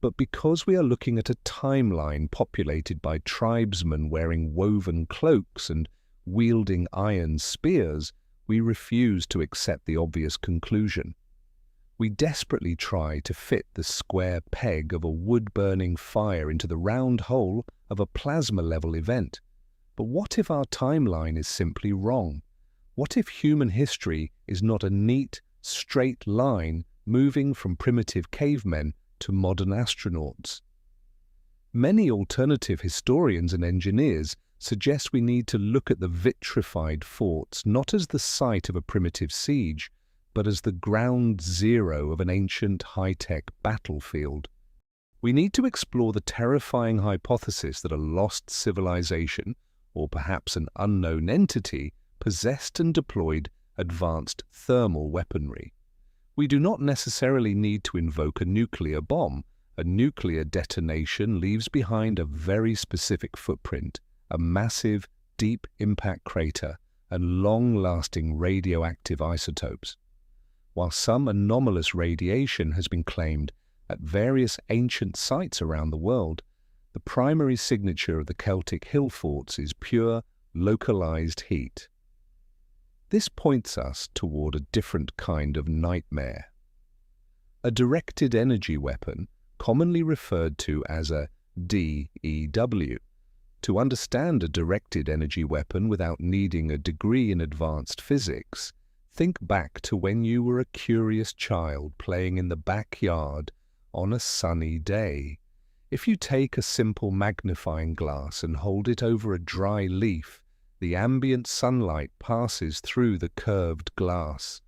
but because we are looking at a timeline populated by tribesmen wearing woven cloaks and wielding iron spears, we refuse to accept the obvious conclusion. We desperately try to fit the square peg of a wood-burning fire into the round hole of a plasma-level event. But what if our timeline is simply wrong? What if human history is not a neat, straight line moving from primitive cavemen to modern astronauts? Many alternative historians and engineers suggest we need to look at the vitrified forts not as the site of a primitive siege, but as the ground zero of an ancient high-tech battlefield. We need to explore the terrifying hypothesis that a lost civilization, or perhaps an unknown entity, possessed and deployed advanced thermal weaponry. We do not necessarily need to invoke a nuclear bomb. A nuclear detonation leaves behind a very specific footprint, a massive, deep impact crater, and long-lasting radioactive isotopes. While some anomalous radiation has been claimed at various ancient sites around the world, the primary signature of the Celtic hill forts is pure, localized heat. This points us toward a different kind of nightmare. A directed energy weapon, commonly referred to as a DEW. To understand a directed energy weapon without needing a degree in advanced physics, think back to when you were a curious child playing in the backyard on a sunny day. If you take a simple magnifying glass and hold it over a dry leaf, the ambient sunlight passes through the curved glass.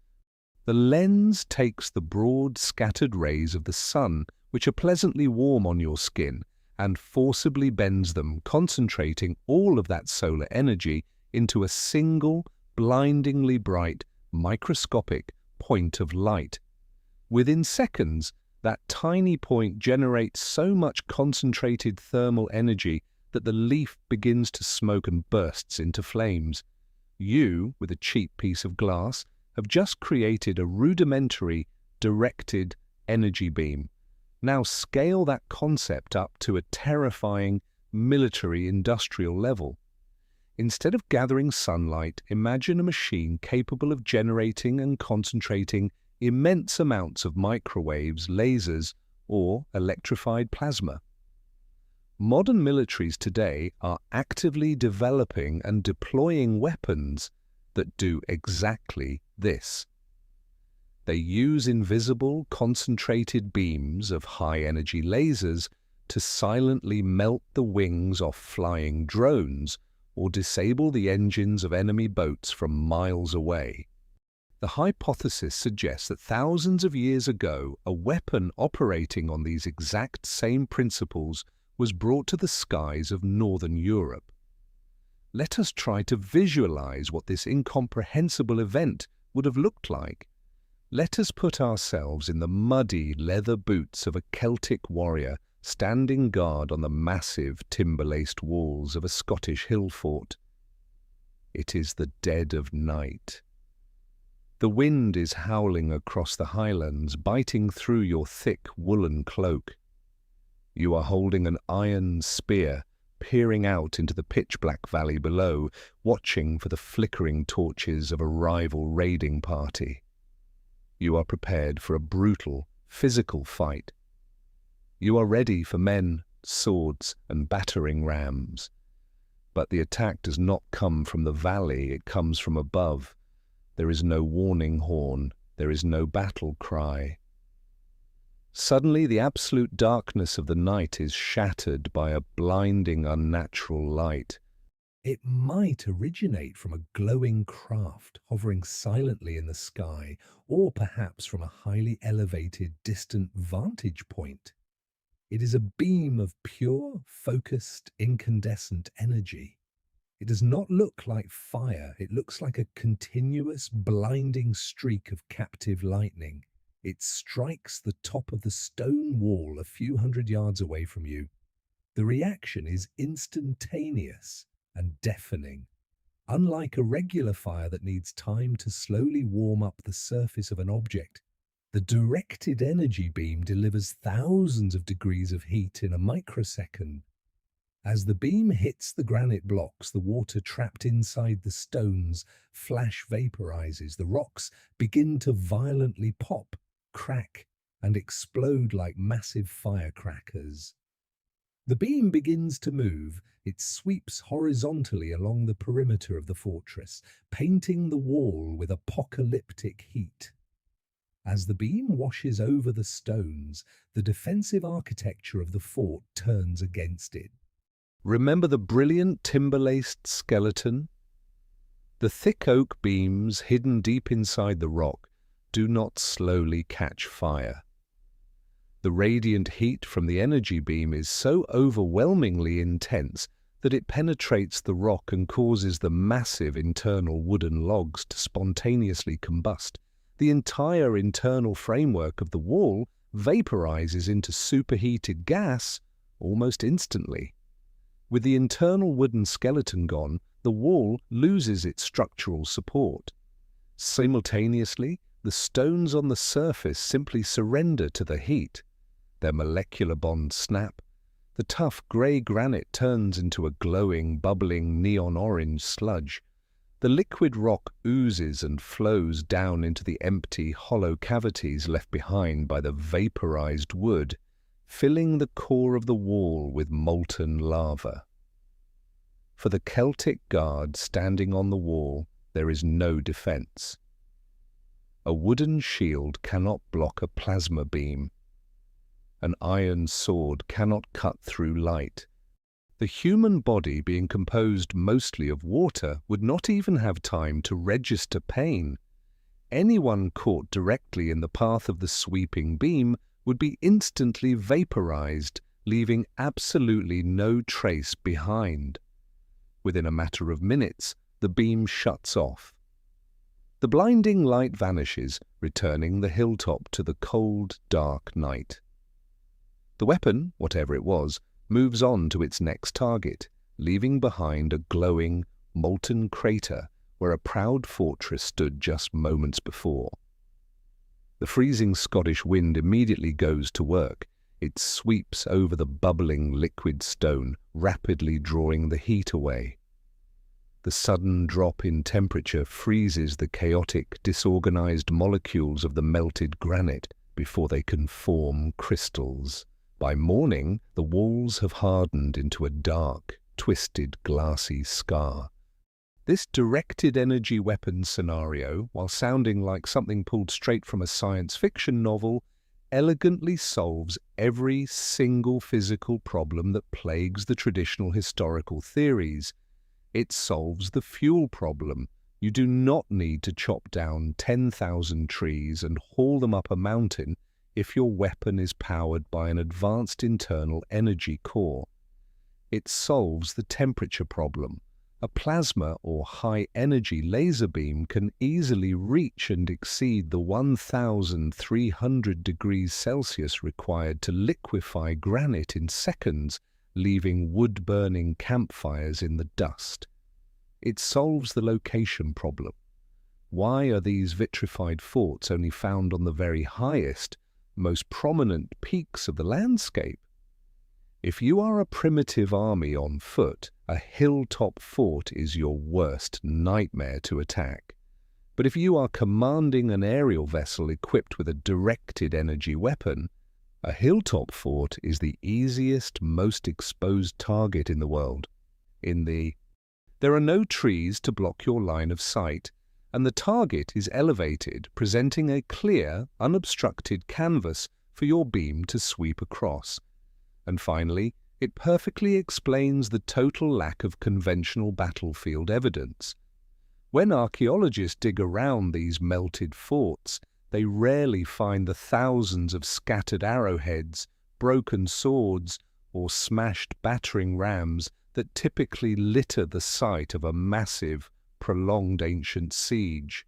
The lens takes the broad, scattered rays of the sun, which are pleasantly warm on your skin, and forcibly bends them, concentrating all of that solar energy into a single, blindingly bright, microscopic point of light. Within seconds, that tiny point generates so much concentrated thermal energy that the leaf begins to smoke and bursts into flames. You, with a cheap piece of glass, have just created a rudimentary, directed energy beam. Now scale that concept up to a terrifying military-industrial level. Instead of gathering sunlight, imagine a machine capable of generating and concentrating immense amounts of microwaves, lasers, or electrified plasma. Modern militaries today are actively developing and deploying weapons that do exactly this. They use invisible, concentrated beams of high-energy lasers to silently melt the wings off flying drones or disable the engines of enemy boats from miles away. The hypothesis suggests that thousands of years ago, a weapon operating on these exact same principles was brought to the skies of northern Europe. Let us try to visualize what this incomprehensible event would have looked like. Let us put ourselves in the muddy leather boots of a Celtic warrior standing guard on the massive timber-laced walls of a Scottish hill fort. It is the dead of night. The wind is howling across the highlands, biting through your thick woolen cloak. You are holding an iron spear, peering out into the pitch-black valley below, watching for the flickering torches of a rival raiding party. You are prepared for a brutal, physical fight. You are ready for men, swords, and battering rams. But the attack does not come from the valley, it comes from above. There is no warning horn, there is no battle cry. Suddenly, the absolute darkness of the night is shattered by a blinding, unnatural light. It might originate from a glowing craft hovering silently in the sky, or perhaps from a highly elevated, distant vantage point. It is a beam of pure, focused, incandescent energy. It does not look like fire. It looks like a continuous, blinding streak of captive lightning. It strikes the top of the stone wall a few hundred yards away from you. The reaction is instantaneous and deafening. Unlike a regular fire that needs time to slowly warm up the surface of an object, the directed energy beam delivers thousands of degrees of heat in a microsecond. As the beam hits the granite blocks, the water trapped inside the stones flash vaporizes. The rocks begin to violently pop, crack, and explode like massive firecrackers. The beam begins to move. It sweeps horizontally along the perimeter of the fortress, painting the wall with apocalyptic heat. As the beam washes over the stones, the defensive architecture of the fort turns against it. Remember the brilliant timber-laced skeleton? The thick oak beams hidden deep inside the rock do not slowly catch fire. The radiant heat from the energy beam is so overwhelmingly intense that it penetrates the rock and causes the massive internal wooden logs to spontaneously combust. The entire internal framework of the wall vaporizes into superheated gas almost instantly. With the internal wooden skeleton gone, the wall loses its structural support. Simultaneously, the stones on the surface simply surrender to the heat. Their molecular bonds snap. The tough grey granite turns into a glowing, bubbling neon-orange sludge. The liquid rock oozes and flows down into the empty, hollow cavities left behind by the vaporized wood, filling the core of the wall with molten lava. For the Celtic guard standing on the wall, there is no defense. A wooden shield cannot block a plasma beam. An iron sword cannot cut through light. The human body, being composed mostly of water, would not even have time to register pain. Anyone caught directly in the path of the sweeping beam would be instantly vaporized, leaving absolutely no trace behind. Within a matter of minutes, the beam shuts off. The blinding light vanishes, returning the hilltop to the cold, dark night. The weapon, whatever it was, moves on to its next target, leaving behind a glowing, molten crater where a proud fortress stood just moments before. The freezing Scottish wind immediately goes to work. It sweeps over the bubbling liquid stone, rapidly drawing the heat away. The sudden drop in temperature freezes the chaotic, disorganized molecules of the melted granite before they can form crystals. By morning, the walls have hardened into a dark, twisted, glassy scar. This directed energy weapon scenario, while sounding like something pulled straight from a science fiction novel, elegantly solves every single physical problem that plagues the traditional historical theories. It solves the fuel problem. You do not need to chop down 10,000 trees and haul them up a mountain if your weapon is powered by an advanced internal energy core. It solves the temperature problem. A plasma or high-energy laser beam can easily reach and exceed the 1,300 degrees Celsius required to liquefy granite in seconds, leaving wood-burning campfires in the dust. It solves the location problem. Why are these vitrified forts only found on the very highest, most prominent peaks of the landscape? If you are a primitive army on foot, a hilltop fort is your worst nightmare to attack. But if you are commanding an aerial vessel equipped with a directed energy weapon, a hilltop fort is the easiest, most exposed target in the world. There are no trees to block your line of sight, and the target is elevated, presenting a clear, unobstructed canvas for your beam to sweep across. And finally, It perfectly explains the total lack of conventional battlefield evidence. When archaeologists dig around these melted forts, they rarely find the thousands of scattered arrowheads, broken swords, or smashed battering rams that typically litter the site of a massive, prolonged ancient siege.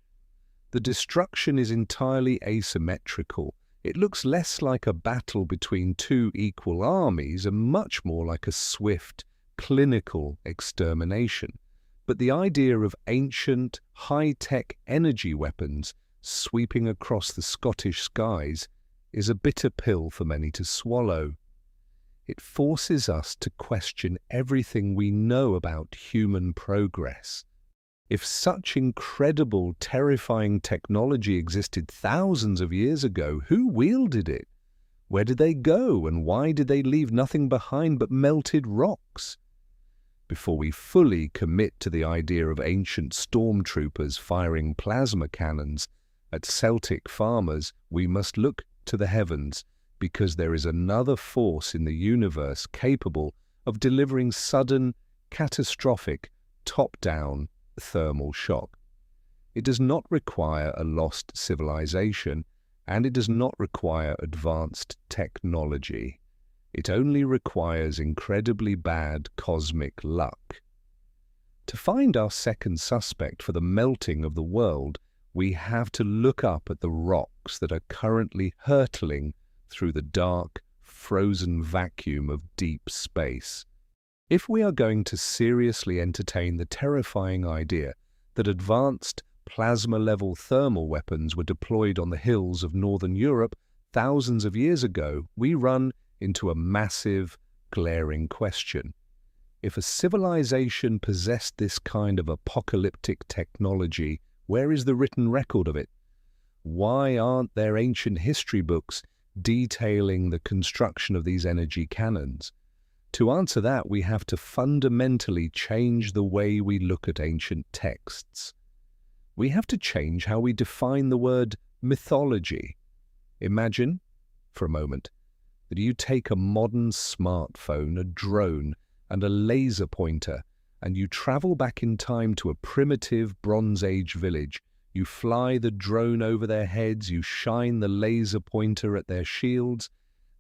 The destruction is entirely asymmetrical. It looks less like a battle between two equal armies and much more like a swift, clinical extermination. But the idea of ancient, high-tech energy weapons sweeping across the Scottish skies is a bitter pill for many to swallow. It forces us to question everything we know about human progress. If such incredible, terrifying technology existed thousands of years ago, who wielded it? Where did they go, and why did they leave nothing behind but melted rocks? Before we fully commit to the idea of ancient stormtroopers firing plasma cannons at Celtic farmers, we must look to the heavens, because there is another force in the universe capable of delivering sudden, catastrophic, top-down thermal shock. It does not require a lost civilization, and it does not require advanced technology. It only requires incredibly bad cosmic luck. To find our second suspect for the melting of the world, we have to look up at the rocks that are currently hurtling through the dark, frozen vacuum of deep space. If we are going to seriously entertain the terrifying idea that advanced plasma-level thermal weapons were deployed on the hills of northern Europe thousands of years ago, we run into a massive, glaring question. If a civilization possessed this kind of apocalyptic technology, where is the written record of it? Why aren't there ancient history books detailing the construction of these energy cannons? To answer that, we have to fundamentally change the way we look at ancient texts. We have to change how we define the word mythology. Imagine, for a moment, that you take a modern smartphone, a drone, and a laser pointer, and you travel back in time to a primitive Bronze Age village. You fly the drone over their heads, you shine the laser pointer at their shields,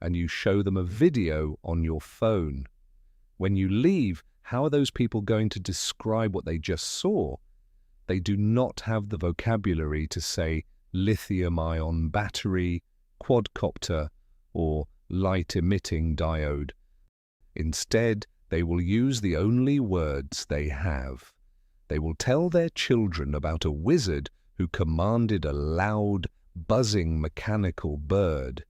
and you show them a video on your phone. When you leave, how are those people going to describe what they just saw? They do not have the vocabulary to say lithium-ion battery, quadcopter, or light-emitting diode. Instead, they will use the only words they have. They will tell their children about a wizard who commanded a loud, buzzing mechanical bird.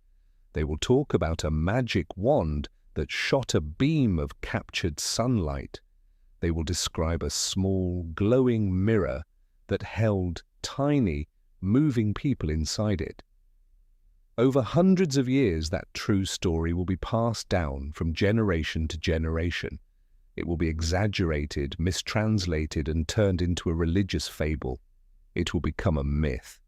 They will talk about a magic wand that shot a beam of captured sunlight. They will describe a small, glowing mirror that held tiny, moving people inside it. Over hundreds of years, that true story will be passed down from generation to generation. It will be exaggerated, mistranslated, and turned into a religious fable. It will become a myth.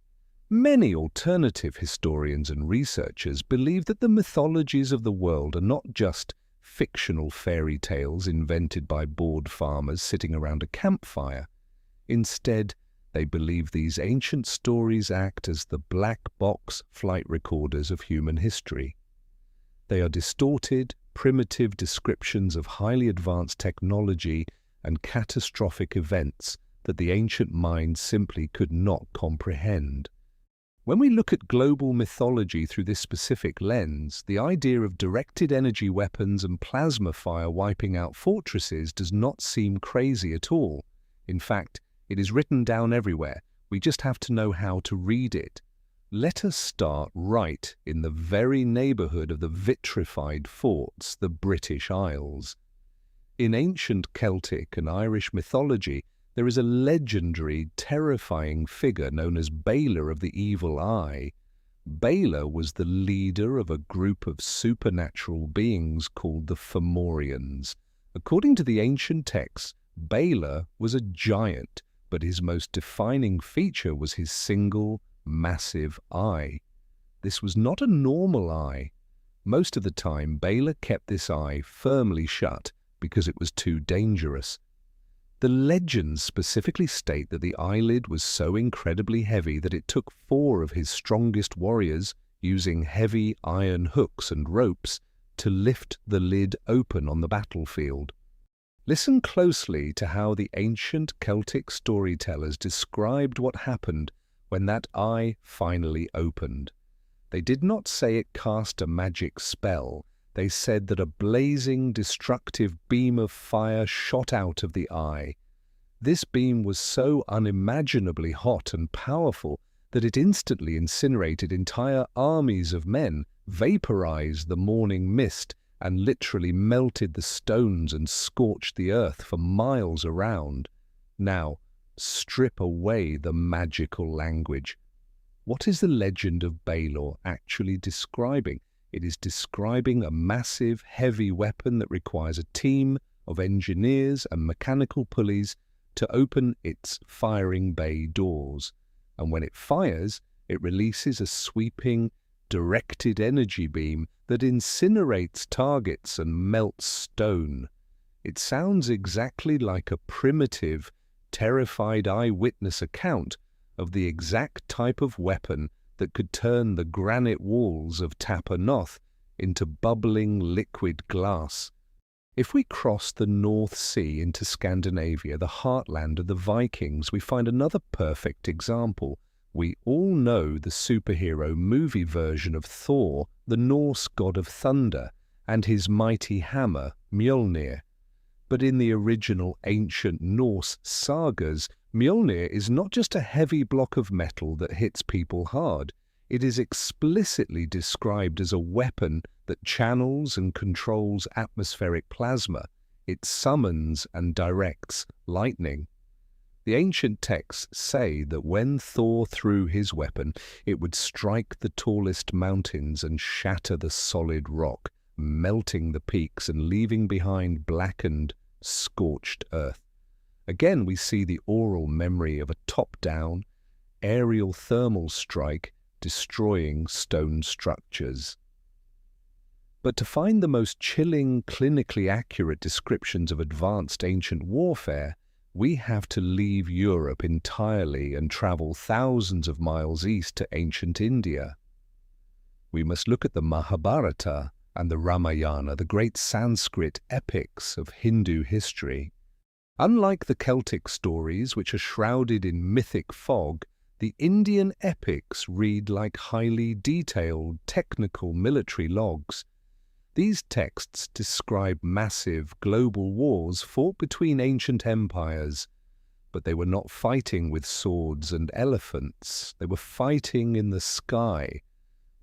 Many alternative historians and researchers believe that the mythologies of the world are not just fictional fairy tales invented by bored farmers sitting around a campfire. Instead, they believe these ancient stories act as the black box flight recorders of human history. They are distorted, primitive descriptions of highly advanced technology and catastrophic events that the ancient mind simply could not comprehend. When we look at global mythology through this specific lens, the idea of directed energy weapons and plasma fire wiping out fortresses does not seem crazy at all. In fact, it is written down everywhere. We just have to know how to read it. Let us start right in the very neighborhood of the vitrified forts, the British Isles. In ancient Celtic and Irish mythology, there is a legendary, terrifying figure known as Balor of the Evil Eye. Balor was the leader of a group of supernatural beings called the Fomorians. According to the ancient texts, Balor was a giant, but his most defining feature was his single, massive eye. This was not a normal eye. Most of the time, Balor kept this eye firmly shut because it was too dangerous. The legends specifically state that the eyelid was so incredibly heavy that it took 4 of his strongest warriors, using heavy iron hooks and ropes, to lift the lid open on the battlefield. Listen closely to how the ancient Celtic storytellers described what happened when that eye finally opened. They did not say it cast a magic spell. They said that a blazing, destructive beam of fire shot out of the eye. This beam was so unimaginably hot and powerful that it instantly incinerated entire armies of men, vaporized the morning mist, and literally melted the stones and scorched the earth for miles around. Now, strip away the magical language. What is the legend of Balor actually describing? It is describing a massive, heavy weapon that requires a team of engineers and mechanical pulleys to open its firing bay doors. And when it fires, it releases a sweeping, directed energy beam that incinerates targets and melts stone. It sounds exactly like a primitive, terrified eyewitness account of the exact type of weapon that could turn the granite walls of Noth into bubbling liquid glass. If we cross the North Sea into Scandinavia, the heartland of the Vikings, we find another perfect example. We all know the superhero movie version of Thor, the Norse god of thunder, and his mighty hammer, Mjolnir. But in the original ancient Norse sagas, Mjolnir is not just a heavy block of metal that hits people hard. It is explicitly described as a weapon that channels and controls atmospheric plasma. It summons and directs lightning. The ancient texts say that when Thor threw his weapon, it would strike the tallest mountains and shatter the solid rock, melting the peaks and leaving behind blackened, scorched earth. Again, we see the oral memory of a top-down, aerial thermal strike destroying stone structures. But to find the most chilling, clinically accurate descriptions of advanced ancient warfare, we have to leave Europe entirely and travel thousands of miles east to ancient India. We must look at the Mahabharata and the Ramayana, the great Sanskrit epics of Hindu history. Unlike the Celtic stories, which are shrouded in mythic fog, the Indian epics read like highly detailed, technical military logs. These texts describe massive global wars fought between ancient empires, but they were not fighting with swords and elephants. They were fighting in the sky.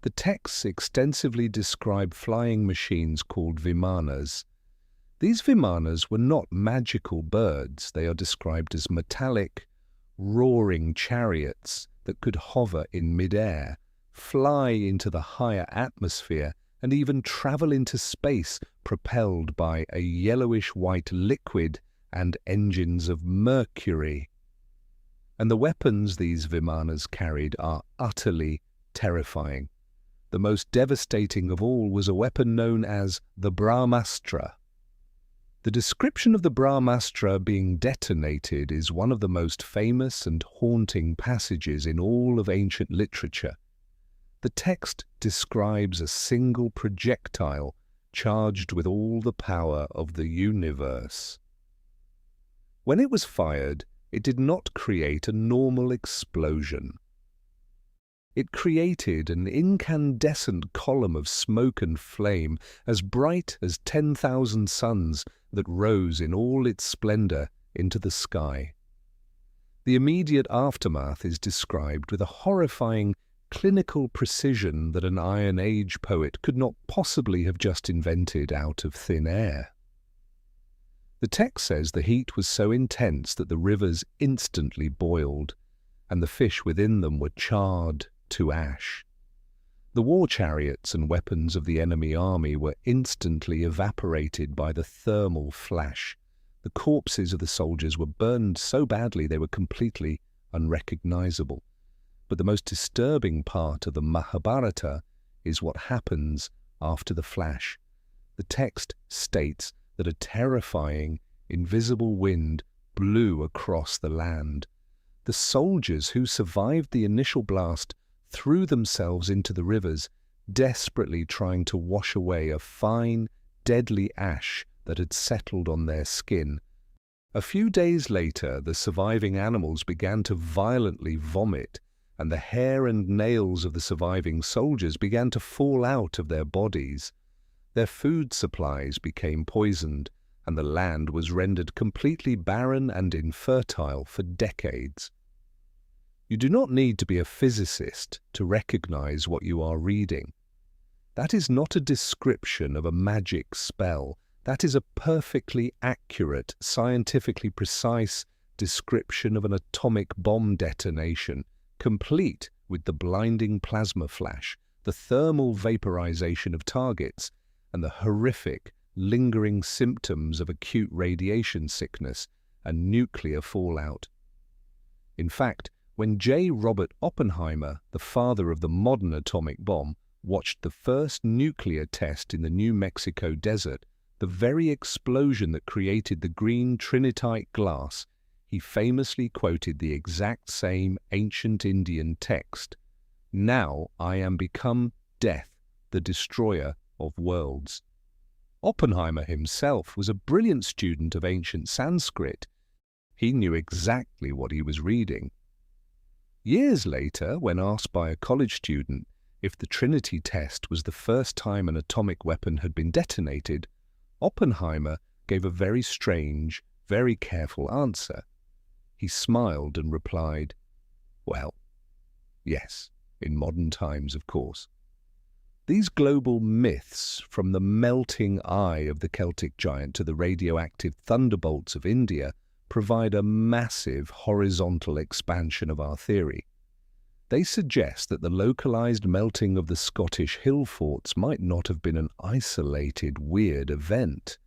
The texts extensively describe flying machines called vimanas. These vimanas were not magical birds. They are described as metallic, roaring chariots that could hover in mid-air, fly into the higher atmosphere, and even travel into space propelled by a yellowish-white liquid and engines of mercury. And the weapons these vimanas carried are utterly terrifying. The most devastating of all was a weapon known as the Brahmastra. The description of the Brahmastra being detonated is one of the most famous and haunting passages in all of ancient literature. The text describes a single projectile charged with all the power of the universe. When it was fired, it did not create a normal explosion. It created an incandescent column of smoke and flame as bright as 10,000 suns that rose in all its splendor into the sky. The immediate aftermath is described with a horrifying clinical precision that an Iron Age poet could not possibly have just invented out of thin air. The text says the heat was so intense that the rivers instantly boiled, and the fish within them were charred to ash. The war chariots and weapons of the enemy army were instantly evaporated by the thermal flash. The corpses of the soldiers were burned so badly they were completely unrecognizable. But the most disturbing part of the Mahabharata is what happens after the flash. The text states that a terrifying, invisible wind blew across the land. The soldiers who survived the initial blast threw themselves into the rivers, desperately trying to wash away a fine, deadly ash that had settled on their skin. A few days later, the surviving animals began to violently vomit, and the hair and nails of the surviving soldiers began to fall out of their bodies. Their food supplies became poisoned, and the land was rendered completely barren and infertile for decades. You do not need to be a physicist to recognize what you are reading. That is not a description of a magic spell. That is a perfectly accurate, scientifically precise description of an atomic bomb detonation, complete with the blinding plasma flash, the thermal vaporization of targets, and the horrific, lingering symptoms of acute radiation sickness and nuclear fallout. In fact, when J. Robert Oppenheimer, the father of the modern atomic bomb, watched the first nuclear test in the New Mexico desert, the very explosion that created the green Trinitite glass, he famously quoted the exact same ancient Indian text, "Now I am become death, the destroyer of worlds." Oppenheimer himself was a brilliant student of ancient Sanskrit. He knew exactly what he was reading. Years later, when asked by a college student if the Trinity test was the first time an atomic weapon had been detonated, Oppenheimer gave a very strange, very careful answer. He smiled and replied, "Well, yes, in modern times, of course." These global myths, from the melting eye of the Celtic giant to the radioactive thunderbolts of India, provide a massive horizontal expansion of our theory. They suggest that the localized melting of the Scottish hill forts might not have been an isolated, weird event.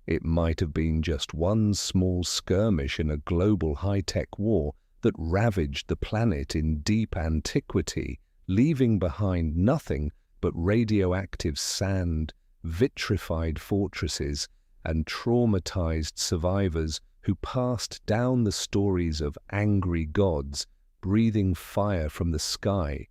It might have been just one small skirmish in a global high-tech war that ravaged the planet in deep antiquity, leaving behind nothing but radioactive sand, vitrified fortresses, and traumatized survivors who passed down the stories of angry gods breathing fire from the sky.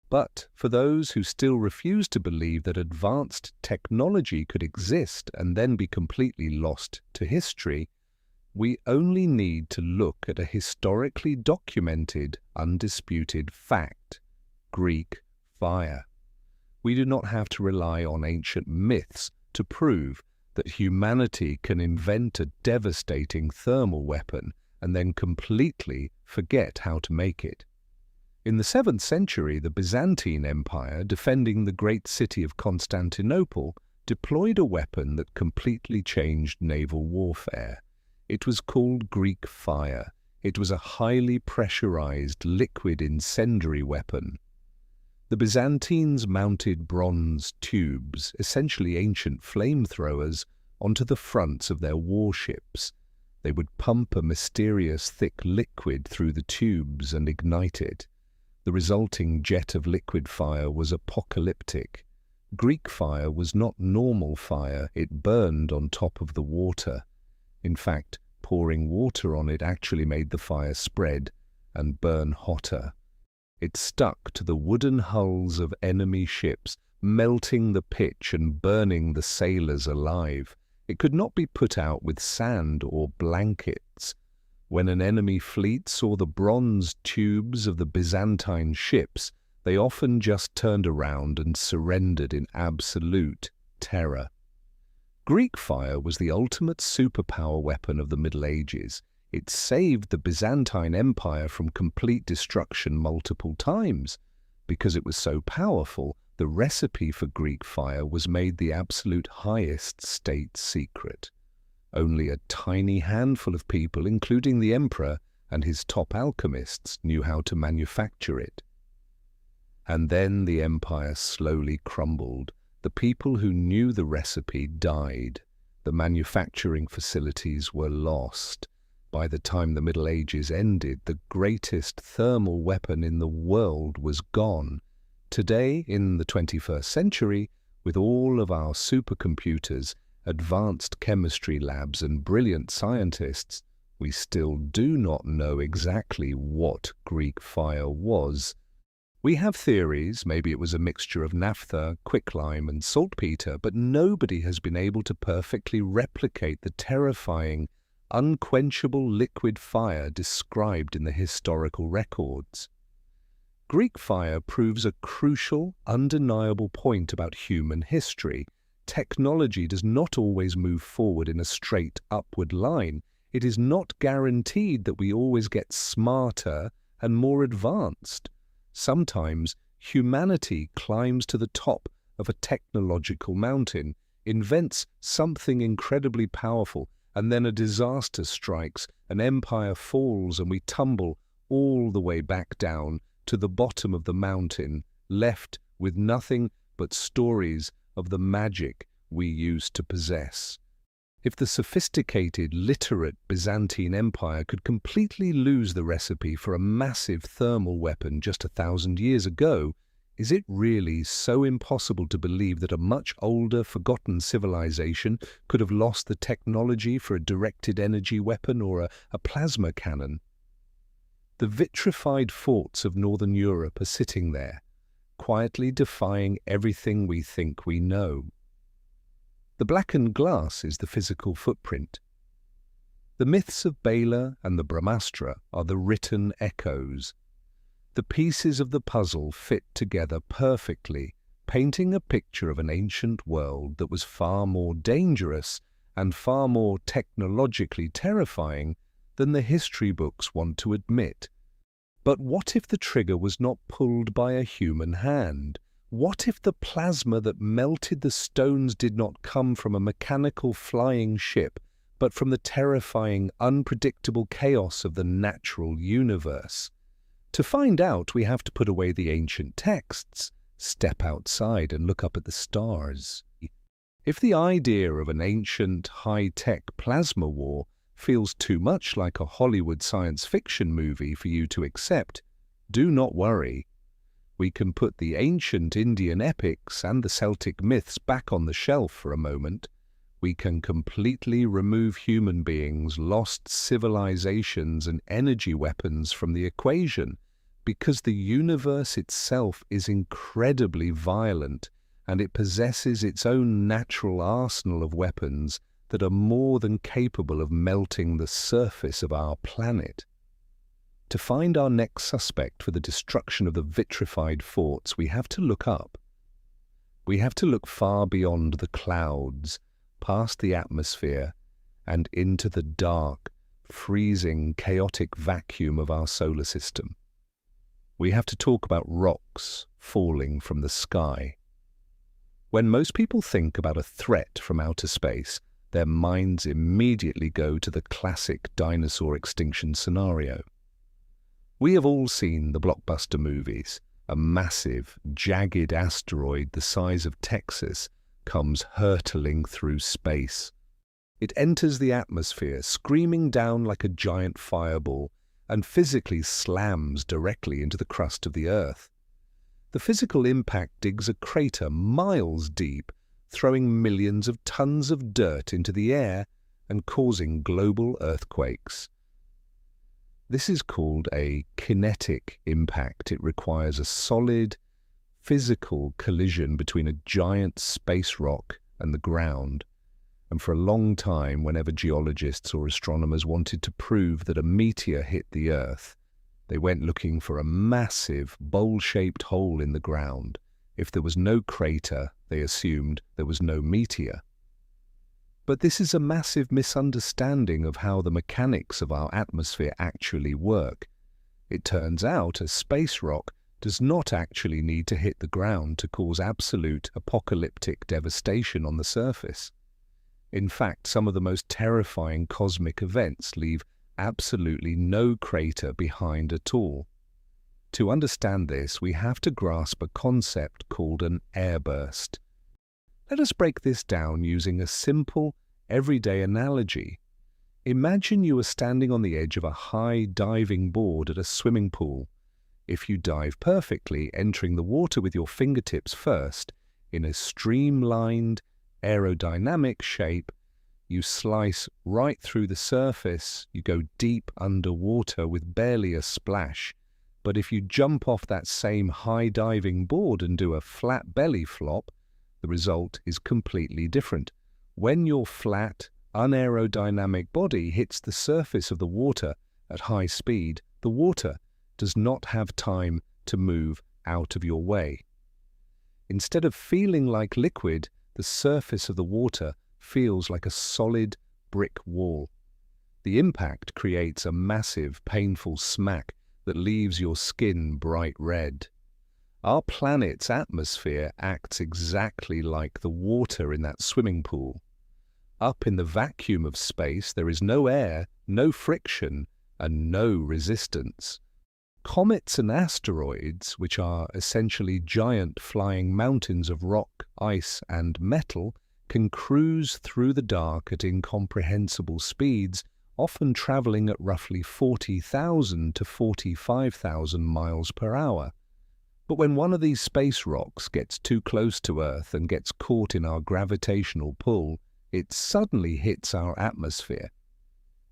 But for those who still refuse to believe that advanced technology could exist and then be completely lost to history, we only need to look at a historically documented, undisputed fact: Greek fire. We do not have to rely on ancient myths to prove that humanity can invent a devastating thermal weapon and then completely forget how to make it. In the 7th century, the Byzantine Empire, defending the great city of Constantinople, deployed a weapon that completely changed naval warfare. It was called Greek fire. It was a highly pressurized, liquid incendiary weapon. The Byzantines mounted bronze tubes, essentially ancient flamethrowers, onto the fronts of their warships. They would pump a mysterious thick liquid through the tubes and ignite it. The resulting jet of liquid fire was apocalyptic. Greek fire was not normal fire, it burned on top of the water. In fact, pouring water on it actually made the fire spread and burn hotter. It stuck to the wooden hulls of enemy ships, melting the pitch and burning the sailors alive. It could not be put out with sand or blankets. When an enemy fleet saw the bronze tubes of the Byzantine ships, they often just turned around and surrendered in absolute terror. Greek fire was the ultimate superpower weapon of the Middle Ages. It saved the Byzantine Empire from complete destruction multiple times. Because it was so powerful, the recipe for Greek fire was made the absolute highest state secret. Only a tiny handful of people, including the emperor and his top alchemists, knew how to manufacture it. And then the empire slowly crumbled. The people who knew the recipe died. The manufacturing facilities were lost. By the time the Middle Ages ended, the greatest thermal weapon in the world was gone. Today, in the 21st century, With all of our supercomputers, advanced chemistry labs, and brilliant scientists, we still do not know exactly what Greek fire was. We have theories, maybe it was a mixture of naphtha, quicklime, and saltpeter, but nobody has been able to perfectly replicate the terrifying, unquenchable liquid fire described in the historical records. Greek fire proves a crucial, undeniable point about human history. Technology does not always move forward in a straight upward line. It is not guaranteed that we always get smarter and more advanced. Sometimes humanity climbs to the top of a technological mountain, invents something incredibly powerful, and then a disaster strikes, an empire falls, and we tumble all the way back down to the bottom of the mountain, left with nothing but stories of the magic we used to possess. If the sophisticated, literate Byzantine Empire could completely lose the recipe for a massive thermal weapon just 1,000 years ago, is it really so impossible to believe that a much older, forgotten civilization could have lost the technology for a directed energy weapon or a plasma cannon? The vitrified forts of Northern Europe are sitting there, quietly defying everything we think we know. The blackened glass is the physical footprint. The myths of Balor and the Brahmastra are the written echoes. The pieces of the puzzle fit together perfectly, painting a picture of an ancient world that was far more dangerous and far more technologically terrifying than the history books want to admit. But what if the trigger was not pulled by a human hand? What if the plasma that melted the stones did not come from a mechanical flying ship, but from the terrifying, unpredictable chaos of the natural universe? To find out, we have to put away the ancient texts, step outside and look up at the stars. If the idea of an ancient, high-tech plasma war feels too much like a Hollywood science fiction movie for you to accept, do not worry. We can put the ancient Indian epics and the Celtic myths back on the shelf for a moment. We can completely remove human beings, lost civilizations, and energy weapons from the equation, because the universe itself is incredibly violent, and it possesses its own natural arsenal of weapons that are more than capable of melting the surface of our planet. To find our next suspect for the destruction of the vitrified forts, we have to look up. We have to look far beyond the clouds, past the atmosphere, and into the dark, freezing, chaotic vacuum of our solar system. We have to talk about rocks falling from the sky. When most people think about a threat from outer space, their minds immediately go to the classic dinosaur extinction scenario. We have all seen the blockbuster movies. A massive, jagged asteroid the size of Texas comes hurtling through space. It enters the atmosphere, screaming down like a giant fireball, and physically slams directly into the crust of the Earth. The physical impact digs a crater miles deep, throwing millions of tons of dirt into the air and causing global earthquakes. This is called a kinetic impact. It requires a solid, physical collision between a giant space rock and the ground. And for a long time, whenever geologists or astronomers wanted to prove that a meteor hit the Earth, they went looking for a massive, bowl-shaped hole in the ground. If there was no crater, they assumed there was no meteor. But this is a massive misunderstanding of how the mechanics of our atmosphere actually work. It turns out a space rock does not actually need to hit the ground to cause absolute apocalyptic devastation on the surface. In fact, some of the most terrifying cosmic events leave absolutely no crater behind at all. To understand this, we have to grasp a concept called an airburst. Let us break this down using a simple, everyday analogy. Imagine you are standing on the edge of a high diving board at a swimming pool. If you dive perfectly, entering the water with your fingertips first, in a streamlined, aerodynamic shape. You slice right through the surface, you go deep underwater with barely a splash. But if you jump off that same high-diving board and do a flat belly flop, the result is completely different. When your flat, unaerodynamic body hits the surface of the water at high speed, the water does not have time to move out of your way. Instead of feeling like liquid, the surface of the water feels like a solid brick wall. The impact creates a massive, painful smack that leaves your skin bright red. Our planet's atmosphere acts exactly like the water in that swimming pool. Up in the vacuum of space, there is no air, no friction, and no resistance. Comets and asteroids, which are essentially giant flying mountains of rock, ice, and metal, can cruise through the dark at incomprehensible speeds, often traveling at roughly 40,000 to 45,000 miles per hour. But when one of these space rocks gets too close to Earth and gets caught in our gravitational pull, it suddenly hits our atmosphere.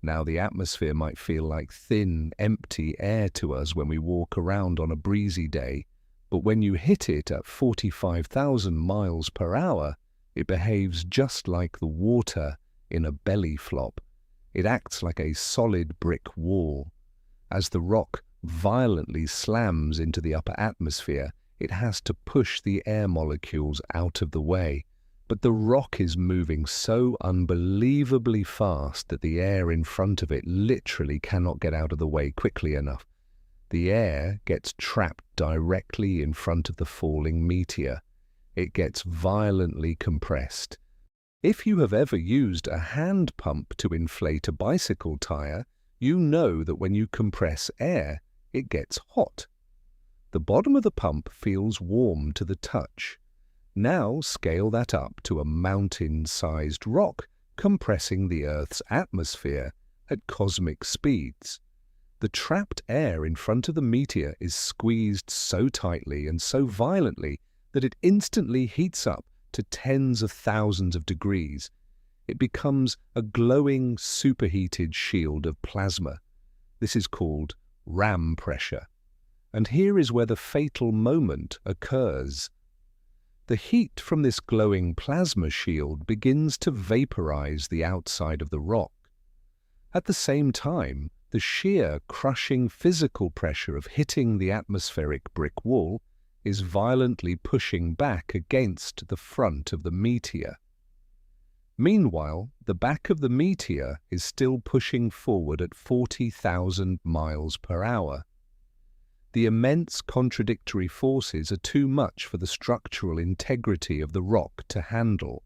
Now, the atmosphere might feel like thin, empty air to us when we walk around on a breezy day, but when you hit it at 45,000 miles per hour, it behaves just like the water in a belly flop. It acts like a solid brick wall. As the rock violently slams into the upper atmosphere, it has to push the air molecules out of the way. But the rock is moving so unbelievably fast that the air in front of it literally cannot get out of the way quickly enough. The air gets trapped directly in front of the falling meteor. It gets violently compressed. If you have ever used a hand pump to inflate a bicycle tire, you know that when you compress air, it gets hot. The bottom of the pump feels warm to the touch. Now scale that up to a mountain-sized rock compressing the Earth's atmosphere at cosmic speeds. The trapped air in front of the meteor is squeezed so tightly and so violently that it instantly heats up to tens of thousands of degrees. It becomes a glowing, superheated shield of plasma. This is called ram pressure. And here is where the fatal moment occurs. The heat from this glowing plasma shield begins to vaporize the outside of the rock. At the same time, the sheer, crushing physical pressure of hitting the atmospheric brick wall is violently pushing back against the front of the meteor. Meanwhile, the back of the meteor is still pushing forward at 40,000 miles per hour. The immense contradictory forces are too much for the structural integrity of the rock to handle.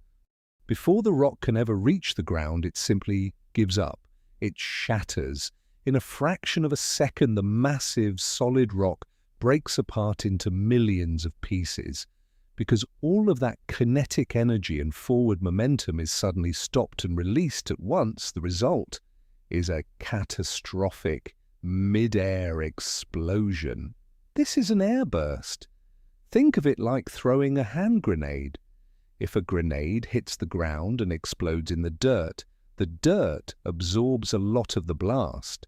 Before the rock can ever reach the ground, it simply gives up. It shatters. In a fraction of a second, the massive, solid rock breaks apart into millions of pieces. Because all of that kinetic energy and forward momentum is suddenly stopped and released at once, the result is a catastrophic mid-air explosion. This is an airburst. Think of it like throwing a hand grenade. If a grenade hits the ground and explodes in the dirt absorbs a lot of the blast.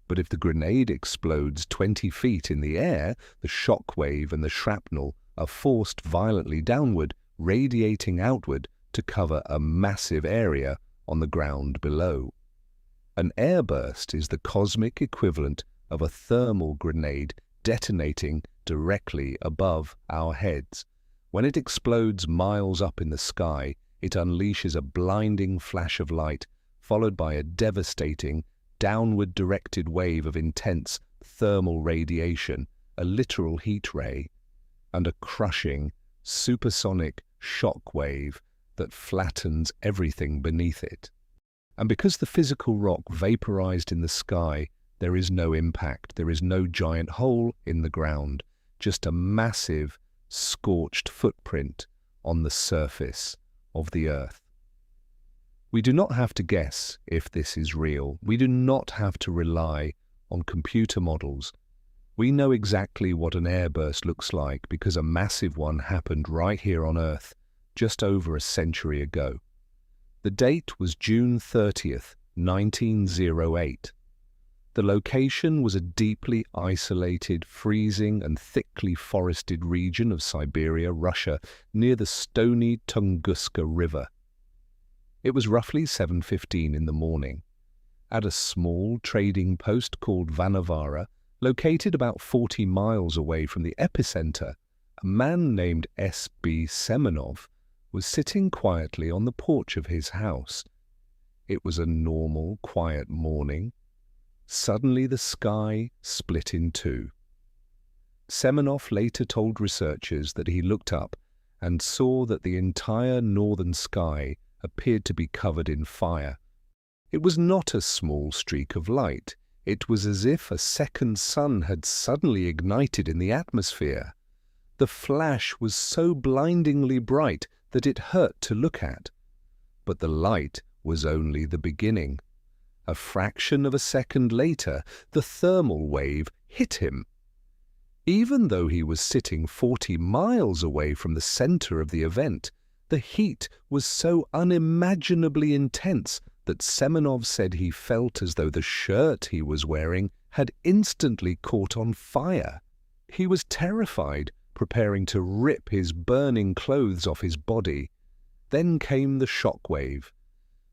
But if the grenade explodes 20 feet in the air, the shock wave and the shrapnel are forced violently downward, radiating outward to cover a massive area on the ground below. An airburst is the cosmic equivalent of a thermal grenade detonating directly above our heads. When it explodes miles up in the sky, it unleashes a blinding flash of light, followed by a devastating, downward-directed wave of intense thermal radiation, a literal heat ray, and a crushing, supersonic shock wave that flattens everything beneath it. And because the physical rock vaporized in the sky, there is no impact, there is no giant hole in the ground, just a massive, scorched footprint on the surface of the Earth. We do not have to guess if this is real. We do not have to rely on computer models. We know exactly what an airburst looks like because a massive one happened right here on Earth just over a century ago. The date was June 30th, 1908. The location was a deeply isolated, freezing and thickly forested region of Siberia, Russia, near the stony Tunguska River. It was roughly 7:15 in the morning. At a small trading post called Vanavara, located about 40 miles away from the epicenter, a man named S.B. Semenov was sitting quietly on the porch of his house. It was a normal, quiet morning. Suddenly the sky split in two. Semenov later told researchers that he looked up and saw that the entire northern sky appeared to be covered in fire. It was not a small streak of light. It was as if a second sun had suddenly ignited in the atmosphere. The flash was so blindingly bright that it hurt to look at. But the light was only the beginning. A fraction of a second later, the thermal wave hit him. Even though he was sitting 40 miles away from the center of the event, the heat was so unimaginably intense that Semenov said he felt as though the shirt he was wearing had instantly caught on fire. He was terrified, preparing to rip his burning clothes off his body. Then came the shock wave.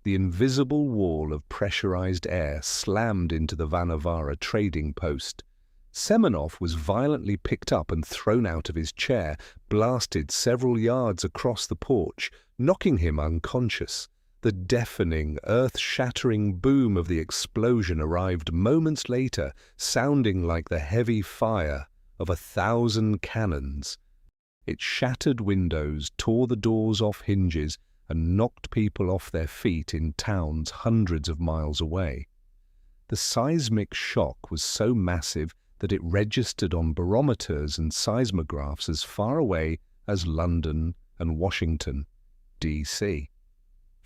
The invisible wall of pressurized air slammed into the Vanavara trading post. Semenov was violently picked up and thrown out of his chair, blasted several yards across the porch, knocking him unconscious. The deafening, earth-shattering boom of the explosion arrived moments later, sounding like the heavy fire of 1,000 cannons. It shattered windows, tore the doors off hinges, and knocked people off their feet in towns hundreds of miles away. The seismic shock was so massive that it registered on barometers and seismographs as far away as London and Washington, D.C.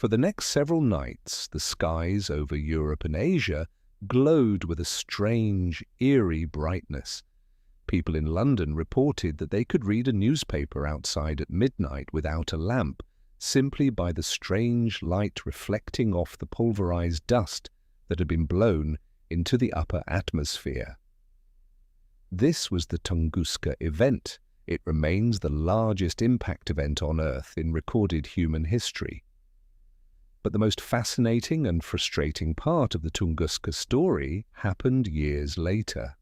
For the next several nights, the skies over Europe and Asia glowed with a strange, eerie brightness. People in London reported that they could read a newspaper outside at midnight without a lamp, simply by the strange light reflecting off the pulverized dust that had been blown into the upper atmosphere. This was the Tunguska event. It remains the largest impact event on Earth in recorded human history. But the most fascinating and frustrating part of the Tunguska story happened years later.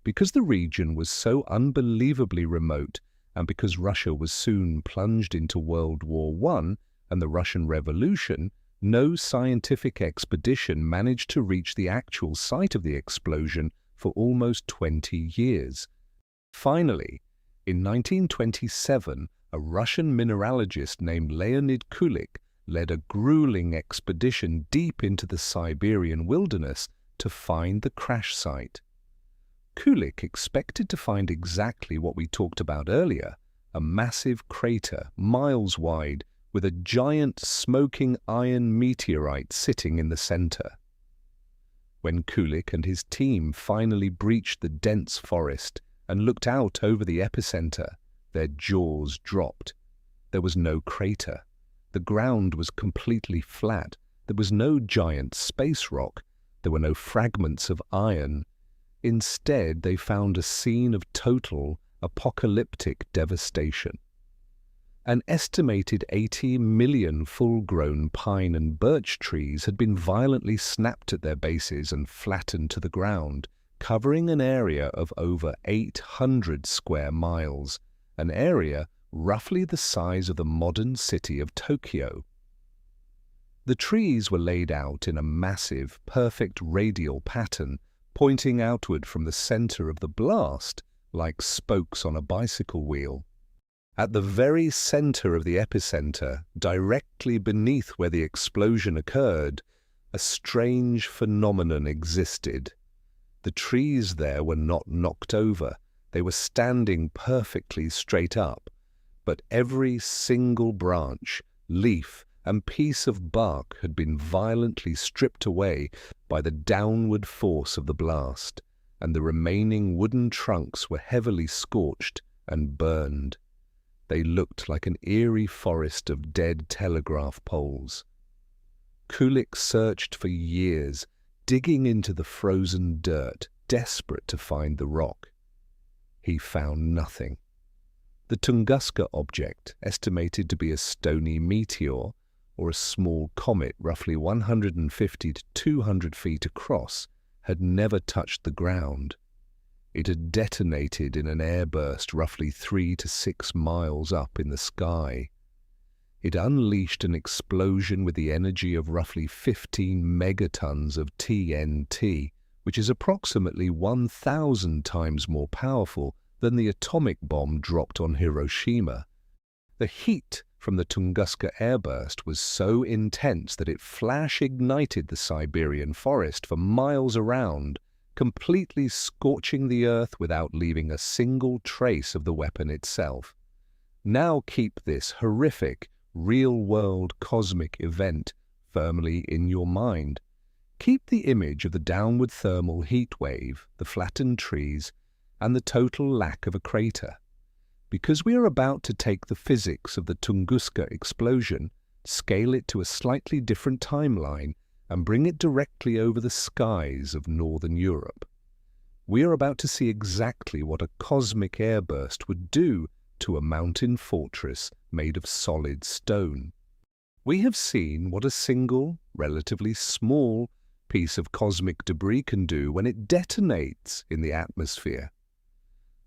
Because the region was so unbelievably remote, and because Russia was soon plunged into World War I and the Russian Revolution, no scientific expedition managed to reach the actual site of the explosion for almost 20 years. Finally, in 1927, a Russian mineralogist named Leonid Kulik led a grueling expedition deep into the Siberian wilderness to find the crash site. Kulik expected to find exactly what we talked about earlier, a massive crater, miles wide, with a giant smoking iron meteorite sitting in the center. When Kulik and his team finally breached the dense forest and looked out over the epicenter, their jaws dropped. There was no crater. The ground was completely flat. There was no giant space rock. There were no fragments of iron. Instead, they found a scene of total, apocalyptic devastation. An estimated 80 million full-grown pine and birch trees had been violently snapped at their bases and flattened to the ground, covering an area of over 800 square miles, an area roughly the size of the modern city of Tokyo. The trees were laid out in a massive, perfect radial pattern, pointing outward from the center of the blast like spokes on a bicycle wheel. At the very center of the epicenter, directly beneath where the explosion occurred, a strange phenomenon existed. The trees there were not knocked over. They were standing perfectly straight up, but every single branch, leaf, and piece of bark had been violently stripped away by the downward force of the blast. and the remaining wooden trunks were heavily scorched and burned. They looked like an eerie forest of dead telegraph poles. Kulik searched for years, digging into the frozen dirt, desperate to find the rock. He found nothing. The Tunguska object, estimated to be a stony meteor or a small comet roughly 150 to 200 feet across, had never touched the ground. It had detonated in an airburst roughly 3 to 6 miles up in the sky. It unleashed an explosion with the energy of roughly 15 megatons of TNT, which is approximately 1,000 times more powerful than the atomic bomb dropped on Hiroshima. The heat from the Tunguska airburst was so intense that it flash-ignited the Siberian forest for miles around, completely scorching the earth without leaving a single trace of the weapon itself. Now keep this horrific, real-world cosmic event firmly in your mind. Keep the image of the downward thermal heat wave, the flattened trees, and the total lack of a crater. Because we are about to take the physics of the Tunguska explosion, scale it to a slightly different timeline, and bring it directly over the skies of northern Europe. We are about to see exactly what a cosmic airburst would do to a mountain fortress made of solid stone. We have seen what a single, relatively small, piece of cosmic debris can do when it detonates in the atmosphere.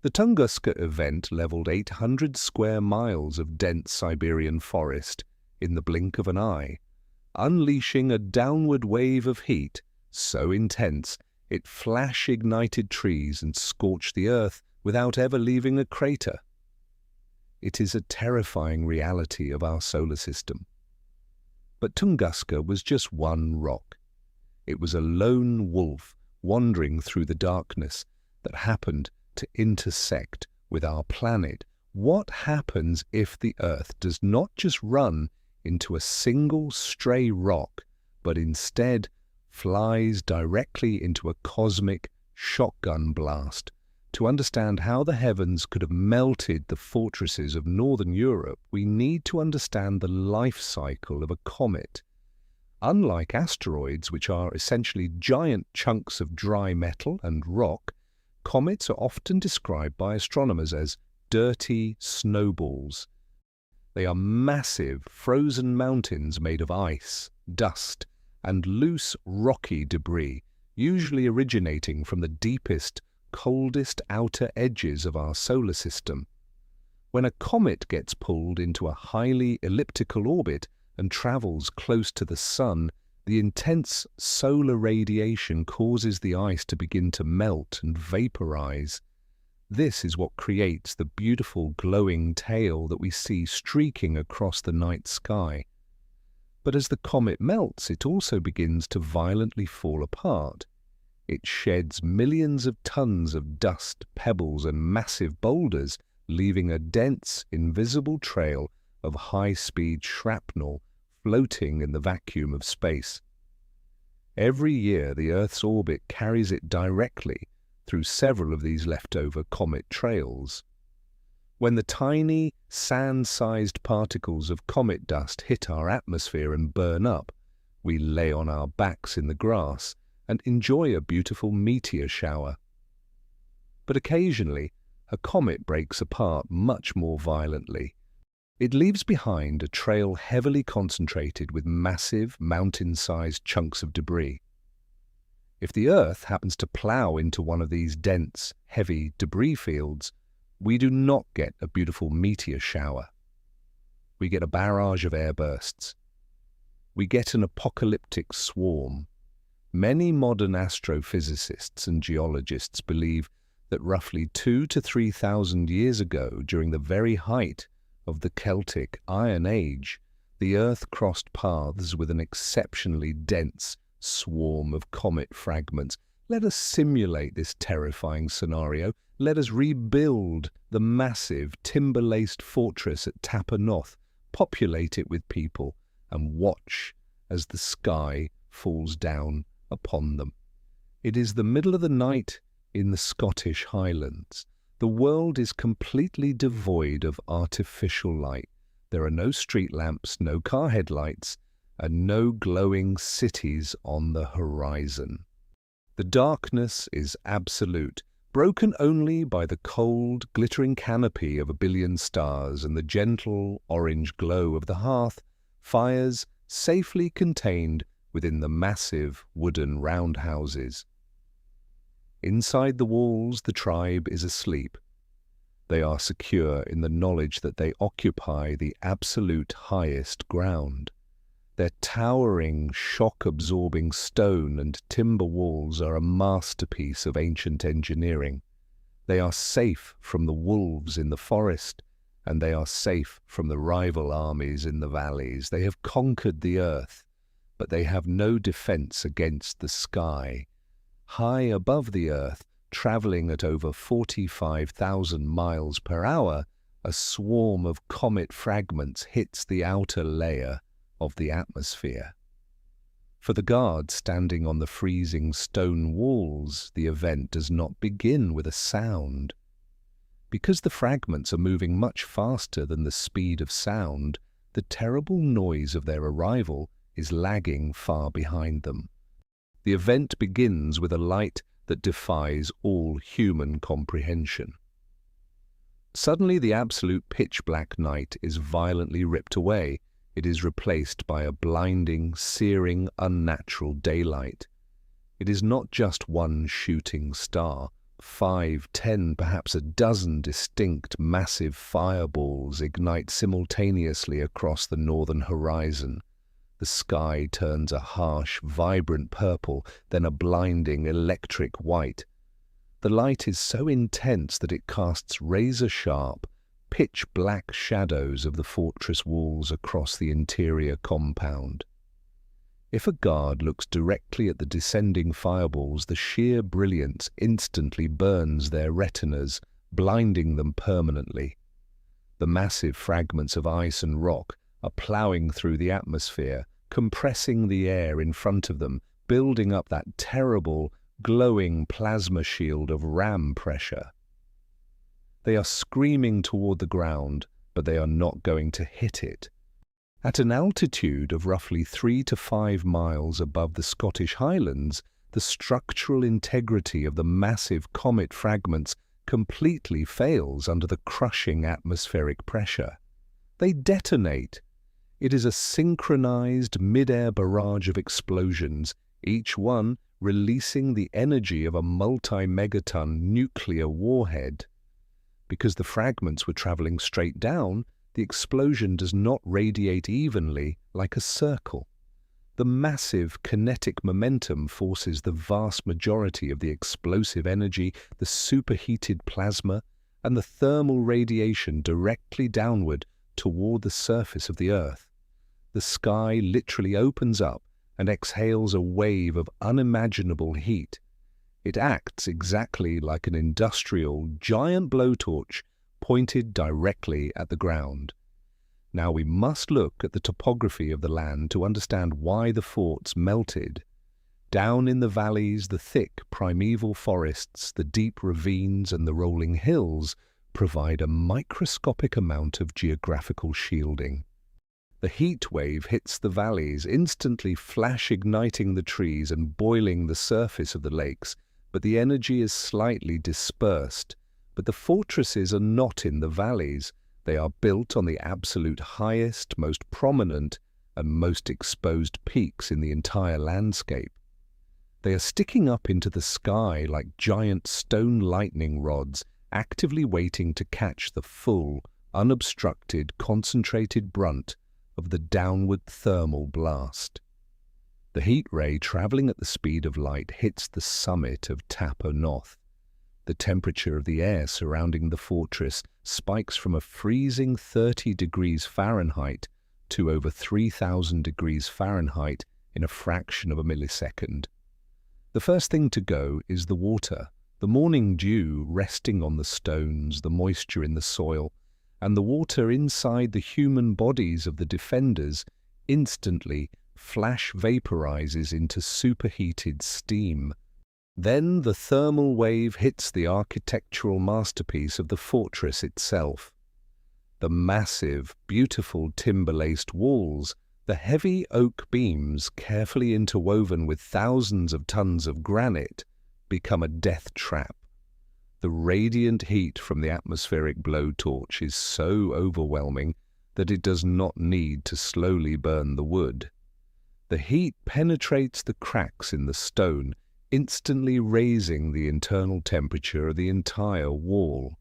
The Tunguska event leveled 800 square miles of dense Siberian forest in the blink of an eye, unleashing a downward wave of heat so intense it flash-ignited trees and scorched the earth without ever leaving a crater. It is a terrifying reality of our solar system. But Tunguska was just one rock. It was a lone wolf wandering through the darkness that happened to intersect with our planet. What happens if the Earth does not just run into a single stray rock, but instead flies directly into a cosmic shotgun blast? To understand how the heavens could have melted the fortresses of northern Europe, we need to understand the life cycle of a comet. Unlike asteroids, which are essentially giant chunks of dry metal and rock, comets are often described by astronomers as dirty snowballs. They are massive, frozen mountains made of ice, dust, and loose, rocky debris, usually originating from the deepest, coldest outer edges of our solar system. When a comet gets pulled into a highly elliptical orbit and travels close to the Sun, the intense solar radiation causes the ice to begin to melt and vaporize. This is what creates the beautiful glowing tail that we see streaking across the night sky. But as the comet melts, it also begins to violently fall apart. It sheds millions of tons of dust, pebbles, and massive boulders, leaving a dense, invisible trail of high-speed shrapnel floating in the vacuum of space. Every year, the Earth's orbit carries it directly through several of these leftover comet trails. When the tiny, sand-sized particles of comet dust hit our atmosphere and burn up, we lay on our backs in the grass and enjoy a beautiful meteor shower. But occasionally, a comet breaks apart much more violently. It leaves behind a trail heavily concentrated with massive, mountain-sized chunks of debris. If the Earth happens to plow into one of these dense, heavy debris fields, we do not get a beautiful meteor shower. We get a barrage of airbursts. We get an apocalyptic swarm. Many modern astrophysicists and geologists believe that roughly 2,000 to 3,000 years ago, during the very height of the Celtic Iron Age, the Earth crossed paths with an exceptionally dense swarm of comet fragments. Let us simulate this terrifying scenario. Let us rebuild the massive, timber-laced fortress at Noth, populate it with people, and watch as the sky falls down upon them. It is the middle of the night In the Scottish Highlands, the world is completely devoid of artificial light. There are no street lamps, no car headlights, and no glowing cities on the horizon. The darkness is absolute, broken only by the cold, glittering canopy of a billion stars and the gentle, orange glow of the hearth fires safely contained within the massive wooden roundhouses. Inside the walls, the tribe is asleep. They are secure in the knowledge that they occupy the absolute highest ground. Their towering, shock-absorbing stone and timber walls are a masterpiece of ancient engineering. They are safe from the wolves in the forest, and they are safe from the rival armies in the valleys. They have conquered the earth, but they have no defense against the sky. High above the earth, traveling at over 45,000 miles per hour, a swarm of comet fragments hits the outer layer of the atmosphere. For the guard standing on the freezing stone walls, the event does not begin with a sound. Because the fragments are moving much faster than the speed of sound, the terrible noise of their arrival is lagging far behind them. The event begins with a light that defies all human comprehension. Suddenly, the absolute pitch-black night is violently ripped away. It is replaced by a blinding, searing, unnatural daylight. It is not just one shooting star. 5, 10, perhaps a dozen distinct, massive fireballs ignite simultaneously across the northern horizon. The sky turns a harsh, vibrant purple, then a blinding, electric white. The light is so intense that it casts razor-sharp, pitch-black shadows of the fortress walls across the interior compound. If a guard looks directly at the descending fireballs, the sheer brilliance instantly burns their retinas, blinding them permanently. The massive fragments of ice and rock are ploughing through the atmosphere, compressing the air in front of them, building up that terrible, glowing plasma shield of ram pressure. They are screaming toward the ground, but they are not going to hit it. At an altitude of roughly 3 to 5 miles above the Scottish Highlands, the structural integrity of the massive comet fragments completely fails under the crushing atmospheric pressure. They detonate. It is a synchronized mid-air barrage of explosions, each one releasing the energy of a multi-megaton nuclear warhead. Because the fragments were traveling straight down, the explosion does not radiate evenly like a circle. The massive kinetic momentum forces the vast majority of the explosive energy, the superheated plasma, and the thermal radiation directly downward toward the surface of the Earth. The sky literally opens up and exhales a wave of unimaginable heat. It acts exactly like an industrial giant blowtorch pointed directly at the ground. Now we must look at the topography of the land to understand why the forts melted. Down in the valleys, the thick primeval forests, the deep ravines and the rolling hills provide a microscopic amount of geographical shielding. The heat wave hits the valleys, instantly flash-igniting the trees and boiling the surface of the lakes, but the energy is slightly dispersed. But the fortresses are not in the valleys. They are built on the absolute highest, most prominent, and most exposed peaks in the entire landscape. They are sticking up into the sky like giant stone lightning rods, actively waiting to catch the full, unobstructed, concentrated brunt of the downward thermal blast. The heat ray, traveling at the speed of light, hits the summit of Noth. The temperature of the air surrounding the fortress spikes from a freezing 30 degrees Fahrenheit to over 3,000 degrees Fahrenheit in a fraction of a millisecond. The first thing to go is the water, the morning dew resting on the stones, the moisture in the soil, and the water inside the human bodies of the defenders instantly flash vaporizes into superheated steam. Then the thermal wave hits the architectural masterpiece of the fortress itself. The massive, beautiful timber-laced walls, the heavy oak beams carefully interwoven with thousands of tons of granite, become a death trap. The radiant heat from the atmospheric blowtorch is so overwhelming that it does not need to slowly burn the wood. The heat penetrates the cracks in the stone, instantly raising the internal temperature of the entire wall.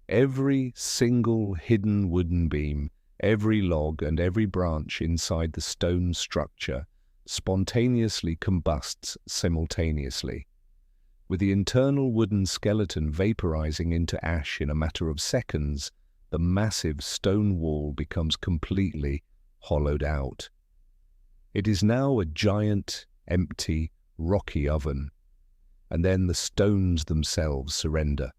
Every single hidden wooden beam, every log and every branch inside the stone structure spontaneously combusts simultaneously. With the internal wooden skeleton vaporizing into ash in a matter of seconds, the massive stone wall becomes completely hollowed out. It is now a giant, empty, rocky oven. And then the stones themselves surrender.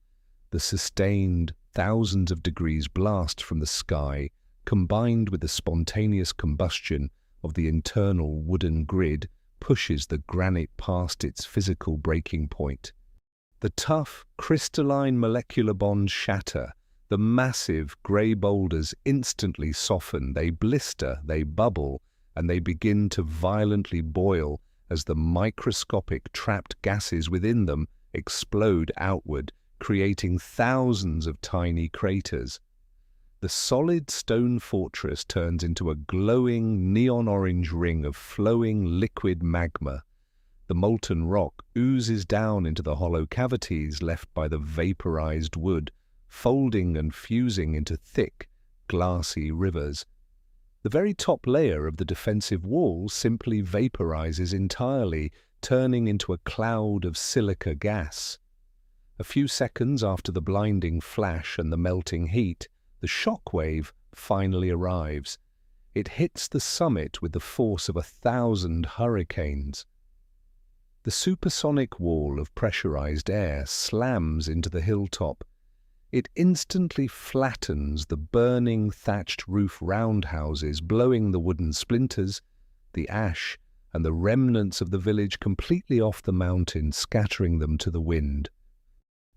The sustained, thousands of degrees blast from the sky, combined with the spontaneous combustion of the internal wooden grid, pushes the granite past its physical breaking point. The tough, crystalline molecular bonds shatter. The massive grey boulders instantly soften, they blister, they bubble, and they begin to violently boil as the microscopic trapped gases within them explode outward, creating thousands of tiny craters. The solid stone fortress turns into a glowing neon-orange ring of flowing liquid magma. The molten rock oozes down into the hollow cavities left by the vaporized wood, folding and fusing into thick, glassy rivers. The very top layer of the defensive wall simply vaporizes entirely, turning into a cloud of silica gas. A few seconds after the blinding flash and the melting heat, the shock wave finally arrives. It hits the summit with the force of 1,000 hurricanes. The supersonic wall of pressurized air slams into the hilltop. It instantly flattens the burning thatched roof roundhouses, blowing the wooden splinters, the ash, and the remnants of the village completely off the mountain, scattering them to the wind.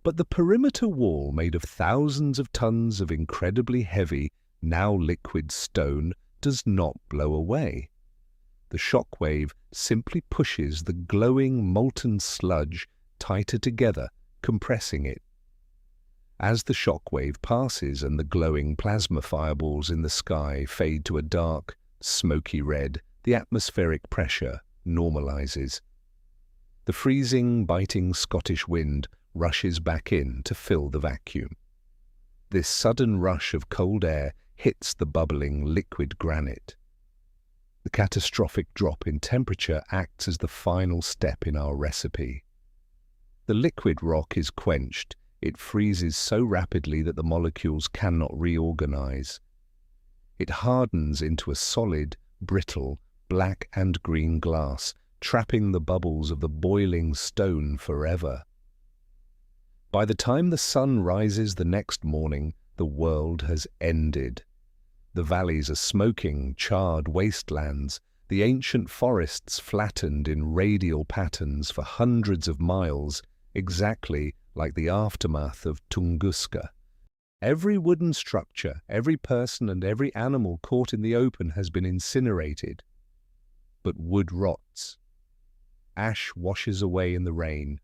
But the perimeter wall, made of thousands of tons of incredibly heavy, now liquid stone, does not blow away. The shock wave simply pushes the glowing molten sludge tighter together, compressing it. As the shock wave passes and the glowing plasma fireballs in the sky fade to a dark, smoky red, the atmospheric pressure normalizes. The freezing, biting Scottish wind rushes back in to fill the vacuum. This sudden rush of cold air hits the bubbling liquid granite. The catastrophic drop in temperature acts as the final step in our recipe. The liquid rock is quenched. It freezes so rapidly that the molecules cannot reorganize. It hardens into a solid, brittle, black and green glass, trapping the bubbles of the boiling stone forever. By the time the sun rises the next morning, the world has ended. The valleys are smoking, charred wastelands, the ancient forests flattened in radial patterns for hundreds of miles, exactly like the aftermath of Tunguska. Every wooden structure, every person and every animal caught in the open has been incinerated. But wood rots. Ash washes away in the rain.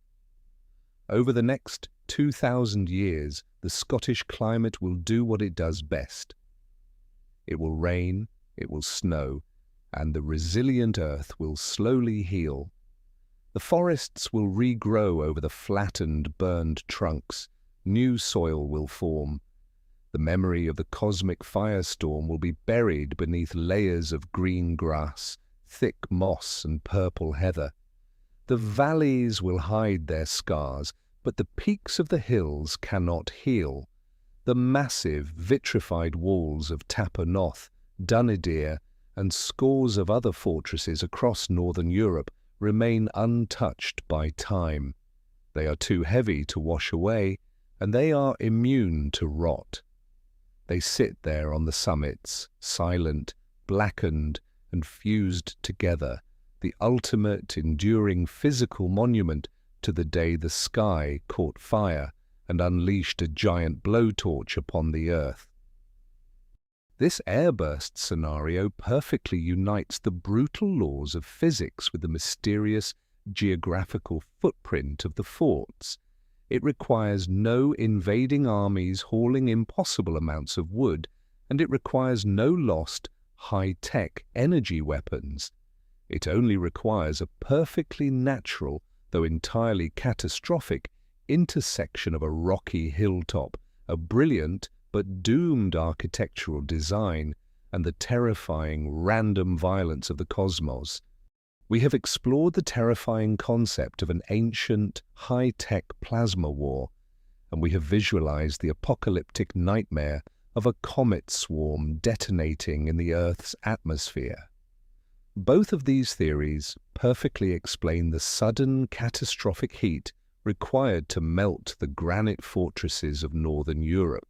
Over the next 2,000 years, the Scottish climate will do what it does best. It will rain, it will snow, and the resilient earth will slowly heal. The forests will regrow over the flattened, burned trunks. New soil will form. The memory of the cosmic firestorm will be buried beneath layers of green grass, thick moss and purple heather. The valleys will hide their scars, but the peaks of the hills cannot heal. The massive, vitrified walls of Noth, Dunnideer, and scores of other fortresses across northern Europe remain untouched by time. They are too heavy to wash away, and they are immune to rot. They sit there on the summits, silent, blackened, and fused together, the ultimate enduring physical monument to the day the sky caught fire and unleashed a giant blowtorch upon the Earth. This airburst scenario perfectly unites the brutal laws of physics with the mysterious geographical footprint of the forts. It requires no invading armies hauling impossible amounts of wood, and it requires no lost, high-tech energy weapons. It only requires a perfectly natural, though entirely catastrophic, intersection of a rocky hilltop, a brilliant but doomed architectural design, and the terrifying random violence of the cosmos. We have explored the terrifying concept of an ancient, high-tech plasma war, and we have visualized the apocalyptic nightmare of a comet swarm detonating in the Earth's atmosphere. Both of these theories perfectly explain the sudden catastrophic heat required to melt the granite fortresses of northern Europe.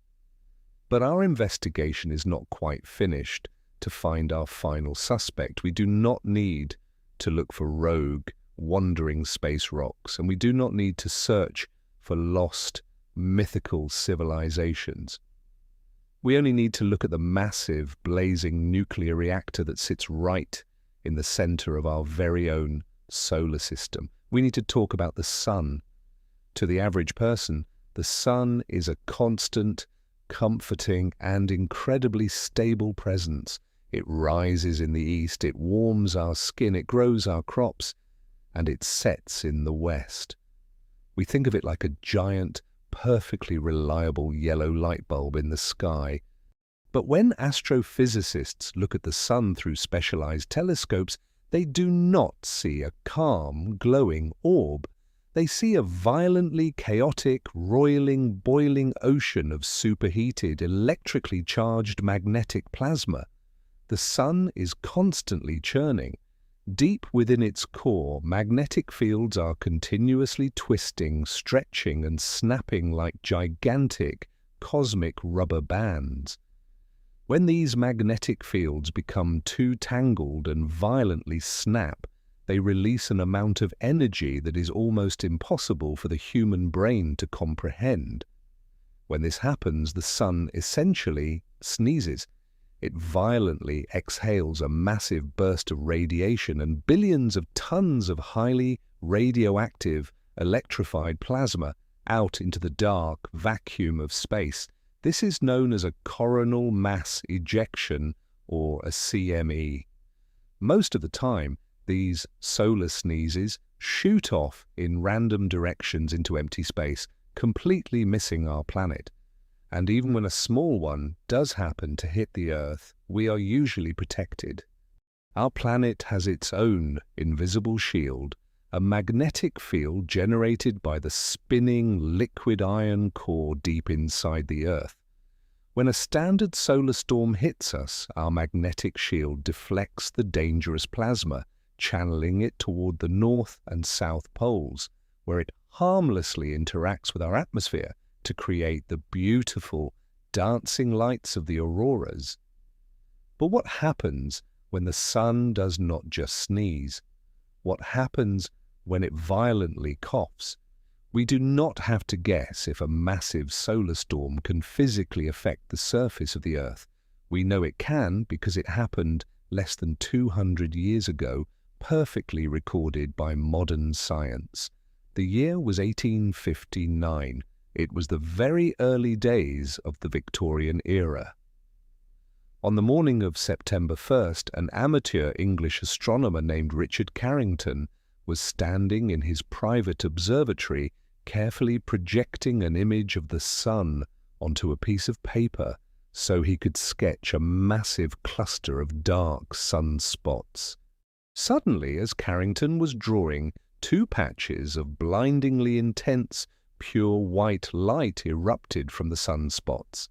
But our investigation is not quite finished. To find our final suspect, we do not need to look for rogue, wandering space rocks, and we do not need to search for lost, mythical civilizations. We only need to look at the massive, blazing nuclear reactor that sits right in the center of our very own solar system. We need to talk about the sun. To the average person, the sun is a constant, comforting, and incredibly stable presence. It rises in the east, it warms our skin, it grows our crops, and it sets in the west. We think of it like a giant, perfectly reliable yellow light bulb in the sky. But when astrophysicists look at the sun through specialized telescopes, they do not see a calm, glowing orb. They see a violently chaotic, roiling, boiling ocean of superheated, electrically charged magnetic plasma. The sun is constantly churning. Deep within its core, magnetic fields are continuously twisting, stretching, and snapping like gigantic, cosmic rubber bands. When these magnetic fields become too tangled and violently snap, they release an amount of energy that is almost impossible for the human brain to comprehend. When this happens, the sun essentially sneezes. It violently exhales a massive burst of radiation and billions of tons of highly radioactive, electrified plasma out into the dark vacuum of space. This is known as a coronal mass ejection, or a CME. Most of the time, these solar sneezes shoot off in random directions into empty space, completely missing our planet. And even when a small one does happen to hit the Earth, we are usually protected. Our planet has its own invisible shield, a magnetic field generated by the spinning liquid iron core deep inside the Earth. When a standard solar storm hits us, our magnetic shield deflects the dangerous plasma, channeling it toward the north and south poles, where it harmlessly interacts with our atmosphere to create the beautiful, dancing lights of the auroras. But what happens when the sun does not just sneeze? What happens when it violently coughs? We do not have to guess if a massive solar storm can physically affect the surface of the Earth. We know it can because it happened less than 200 years ago, perfectly recorded by modern science. The year was 1859. It was the very early days of the Victorian era. On the morning of September 1st, an amateur English astronomer named Richard Carrington was standing in his private observatory, carefully projecting an image of the sun onto a piece of paper so he could sketch a massive cluster of dark sunspots. Suddenly, as Carrington was drawing, two patches of blindingly intense, pure white light erupted from the sunspots.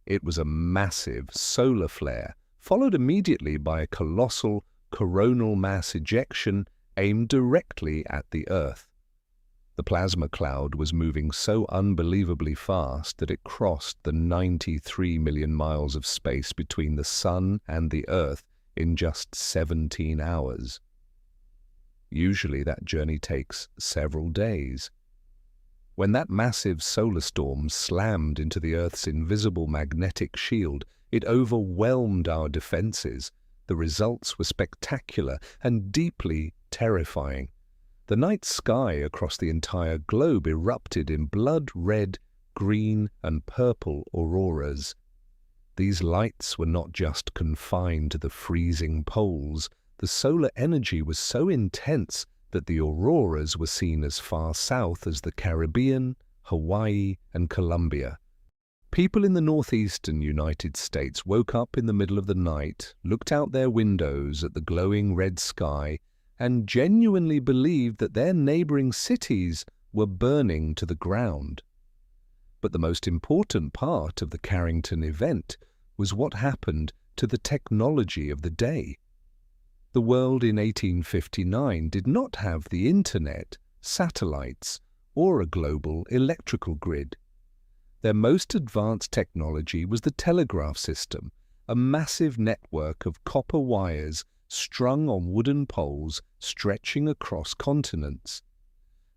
It was a massive solar flare, followed immediately by a colossal coronal mass ejection aimed directly at the Earth. The plasma cloud was moving so unbelievably fast that it crossed the 93 million miles of space between the Sun and the Earth in just 17 hours. Usually that journey takes several days. When that massive solar storm slammed into the Earth's invisible magnetic shield, it overwhelmed our defenses. The results were spectacular and deeply terrifying. The night sky across the entire globe erupted in blood-red, green, and purple auroras. These lights were not just confined to the freezing poles. The solar energy was so intense that the auroras were seen as far south as the Caribbean, Hawaii, and Colombia. People in the northeastern United States woke up in the middle of the night, looked out their windows at the glowing red sky, and genuinely believed that their neighboring cities were burning to the ground. But the most important part of the Carrington event was what happened to the technology of the day. The world in 1859 did not have the internet, satellites, or a global electrical grid. Their most advanced technology was the telegraph system, a massive network of copper wires strung on wooden poles stretching across continents.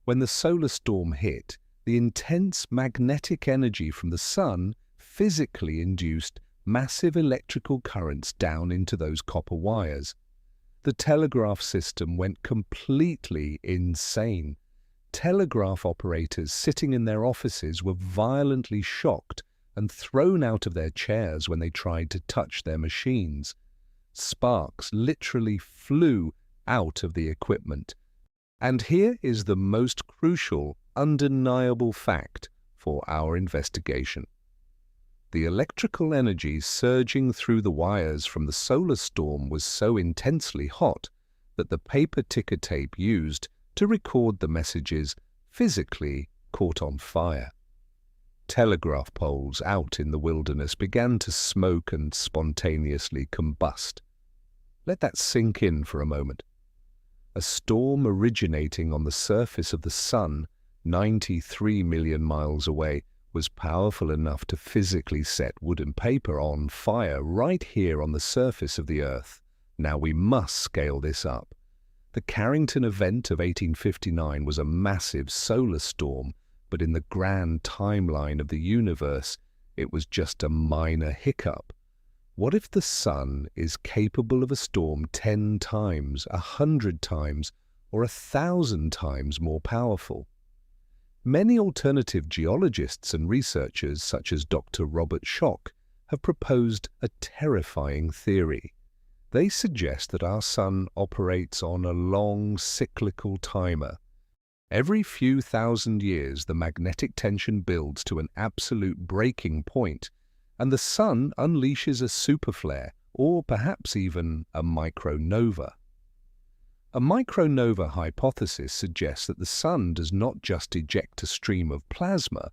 When the solar storm hit, the intense magnetic energy from the sun physically induced massive electrical currents down into those copper wires. The telegraph system went completely insane. Telegraph operators sitting in their offices were violently shocked and thrown out of their chairs when they tried to touch their machines. Sparks literally flew out of the equipment. And here is the most crucial, undeniable fact for our investigation. The electrical energy surging through the wires from the solar storm was so intensely hot that the paper ticker tape used to record the messages physically caught on fire. Telegraph poles out in the wilderness began to smoke and spontaneously combust. Let that sink in for a moment. A storm originating on the surface of the sun, 93 million miles away, was powerful enough to physically set wood and paper on fire right here on the surface of the Earth. Now we must scale this up. The Carrington event of 1859 was a massive solar storm, but in the grand timeline of the universe, it was just a minor hiccup. What if the sun is capable of a storm 10 times, 100 times, or 1,000 times more powerful? Many alternative geologists and researchers, such as Dr. Robert Schoch, have proposed a terrifying theory. They suggest that our sun operates on a long cyclical timer. Every few thousand years, the magnetic tension builds to an absolute breaking point, and the sun unleashes a superflare, or perhaps even a micronova. A micronova hypothesis suggests that the sun does not just eject a stream of plasma,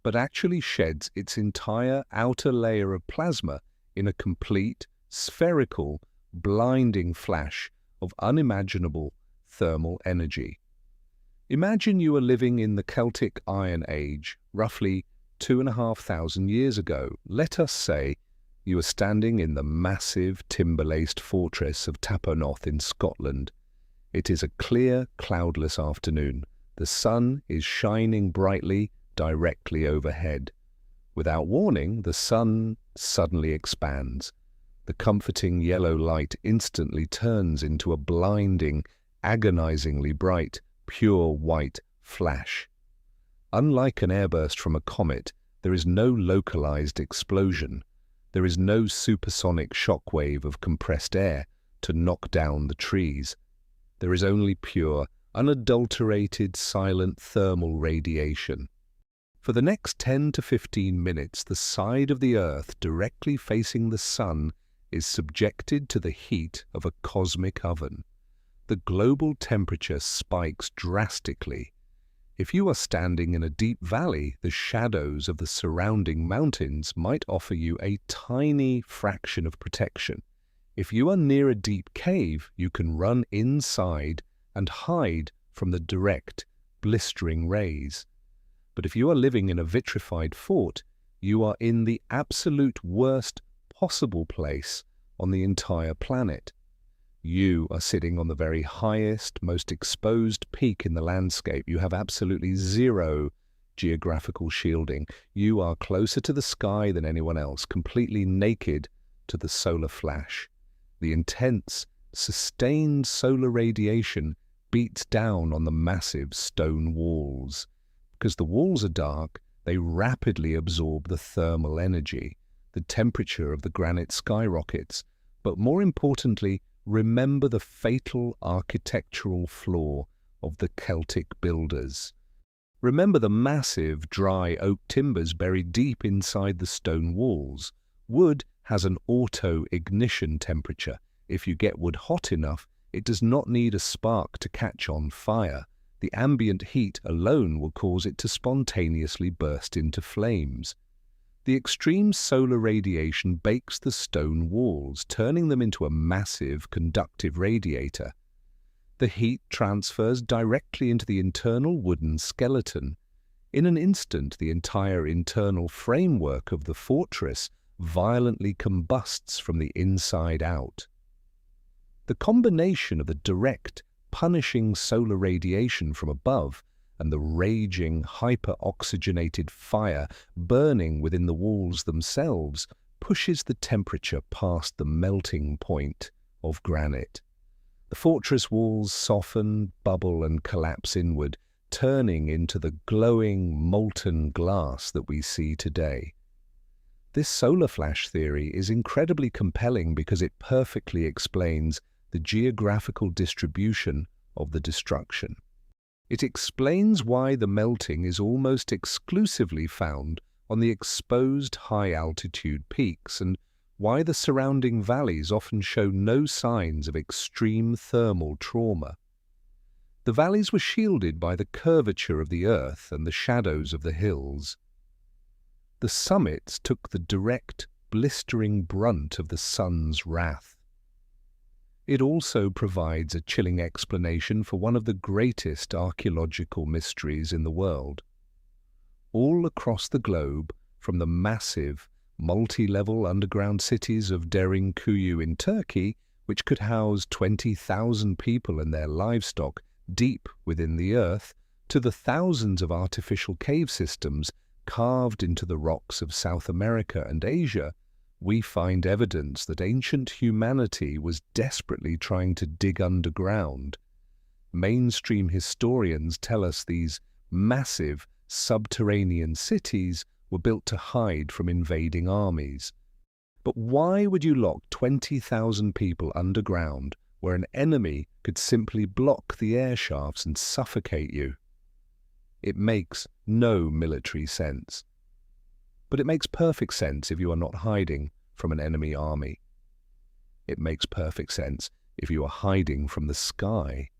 but actually sheds its entire outer layer of plasma in a complete, spherical, blinding flash of unimaginable thermal energy. Imagine you are living in the Celtic Iron Age, roughly 2,500 years ago. Let us say you are standing in the massive timber-laced fortress of Noth in Scotland. It is a clear, cloudless afternoon. The sun is shining brightly directly overhead. Without warning, the sun suddenly expands. The comforting yellow light instantly turns into a blinding, agonizingly bright, pure white flash. Unlike an airburst from a comet, there is no localized explosion. There is no supersonic shockwave of compressed air to knock down the trees. There is only pure, unadulterated, silent thermal radiation. For the next 10 to 15 minutes, the side of the Earth directly facing the sun is subjected to the heat of a cosmic oven. The global temperature spikes drastically. If you are standing in a deep valley, the shadows of the surrounding mountains might offer you a tiny fraction of protection. If you are near a deep cave, you can run inside and hide from the direct, blistering rays. But if you are living in a vitrified fort, you are in the absolute worst possible place on the entire planet. You are sitting on the very highest, most exposed peak in the landscape. You have absolutely zero geographical shielding. You are closer to the sky than anyone else, completely naked to the solar flash. The intense, sustained solar radiation beats down on the massive stone walls. Because the walls are dark, they rapidly absorb the thermal energy. The temperature of the granite skyrockets. But more importantly, remember the fatal architectural flaw of the Celtic builders. Remember the massive, dry oak timbers buried deep inside the stone walls. Wood has an auto-ignition temperature. If you get wood hot enough, it does not need a spark to catch on fire. The ambient heat alone will cause it to spontaneously burst into flames. The extreme solar radiation bakes the stone walls, turning them into a massive conductive radiator. The heat transfers directly into the internal wooden skeleton. In an instant, the entire internal framework of the fortress violently combusts from the inside out. The combination of the direct, punishing solar radiation from above and the raging, hyper-oxygenated fire burning within the walls themselves pushes the temperature past the melting point of granite. The fortress walls soften, bubble, and collapse inward, turning into the glowing, molten glass that we see today. This solar flash theory is incredibly compelling because it perfectly explains the geographical distribution of the destruction. It explains why the melting is almost exclusively found on the exposed high-altitude peaks and why the surrounding valleys often show no signs of extreme thermal trauma. The valleys were shielded by the curvature of the earth and the shadows of the hills. The summits took the direct, blistering brunt of the sun's wrath. It also provides a chilling explanation for one of the greatest archaeological mysteries in the world. All across the globe, from the massive, multi-level underground cities of Derinkuyu in Turkey, which could house 20,000 people and their livestock deep within the earth, to the thousands of artificial cave systems carved into the rocks of South America and Asia, we find evidence that ancient humanity was desperately trying to dig underground. Mainstream historians tell us these massive subterranean cities were built to hide from invading armies. But why would you lock 20,000 people underground where an enemy could simply block the air shafts and suffocate you? It makes no military sense. But it makes perfect sense if you are not hiding from an enemy army. It makes perfect sense if you are hiding from the sky.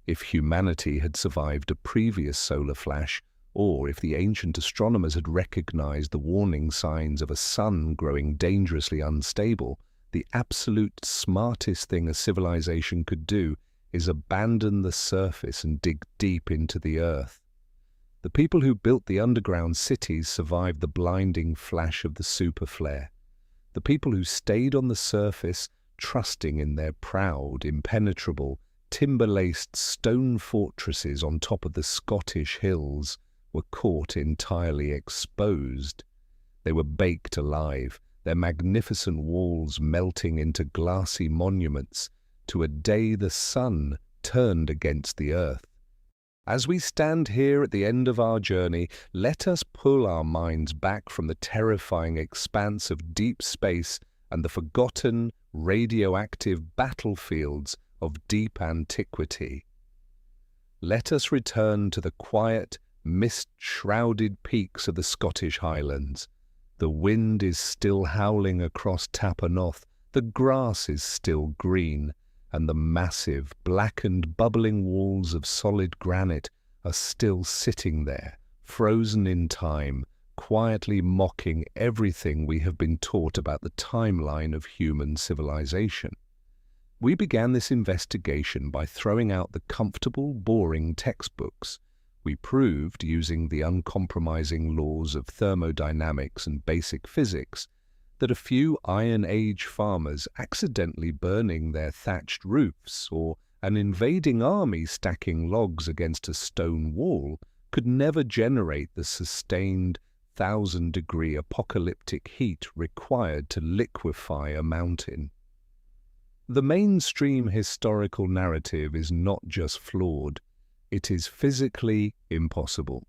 If humanity had survived a previous solar flash, or if the ancient astronomers had recognized the warning signs of a sun growing dangerously unstable, the absolute smartest thing a civilization could do is abandon the surface and dig deep into the earth. The people who built the underground cities survived the blinding flash of the super flare. The people who stayed on the surface, trusting in their proud, impenetrable, timber-laced stone fortresses on top of the Scottish hills, were caught entirely exposed. They were baked alive, their magnificent walls melting into glassy monuments to a day the sun turned against the earth. As we stand here at the end of our journey, let us pull our minds back from the terrifying expanse of deep space and the forgotten, radioactive battlefields of deep antiquity. Let us return to the quiet, mist-shrouded peaks of the Scottish Highlands. The wind is still howling across Noth, the grass is still green, and the massive, blackened, bubbling walls of solid granite are still sitting there, frozen in time, quietly mocking everything we have been taught about the timeline of human civilization. We began this investigation by throwing out the comfortable, boring textbooks. We proved, using the uncompromising laws of thermodynamics and basic physics, that a few Iron Age farmers accidentally burning their thatched roofs or an invading army stacking logs against a stone wall could never generate the sustained 1,000-degree apocalyptic heat required to liquefy a mountain. The mainstream historical narrative is not just flawed, it is physically impossible.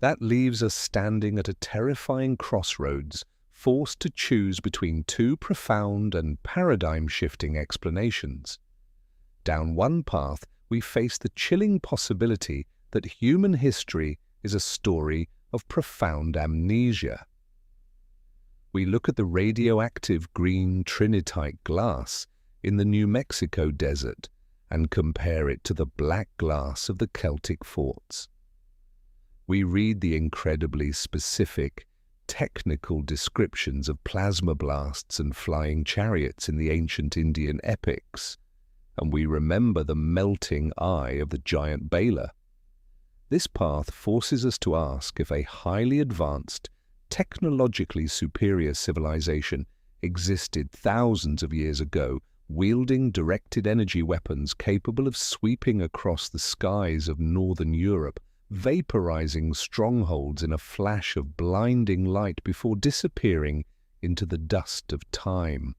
That leaves us standing at a terrifying crossroads, forced to choose between two profound and paradigm-shifting explanations. Down one path, we face the chilling possibility that human history is a story of profound amnesia. We look at the radioactive green Trinitite glass in the New Mexico desert and compare it to the black glass of the Celtic forts. We read the incredibly specific, technical descriptions of plasma blasts and flying chariots in the ancient Indian epics, and we remember the melting eye of the giant Balor. This path forces us to ask if a highly advanced, technologically superior civilization existed thousands of years ago, wielding directed energy weapons capable of sweeping across the skies of northern Europe, vaporizing strongholds in a flash of blinding light before disappearing into the dust of time.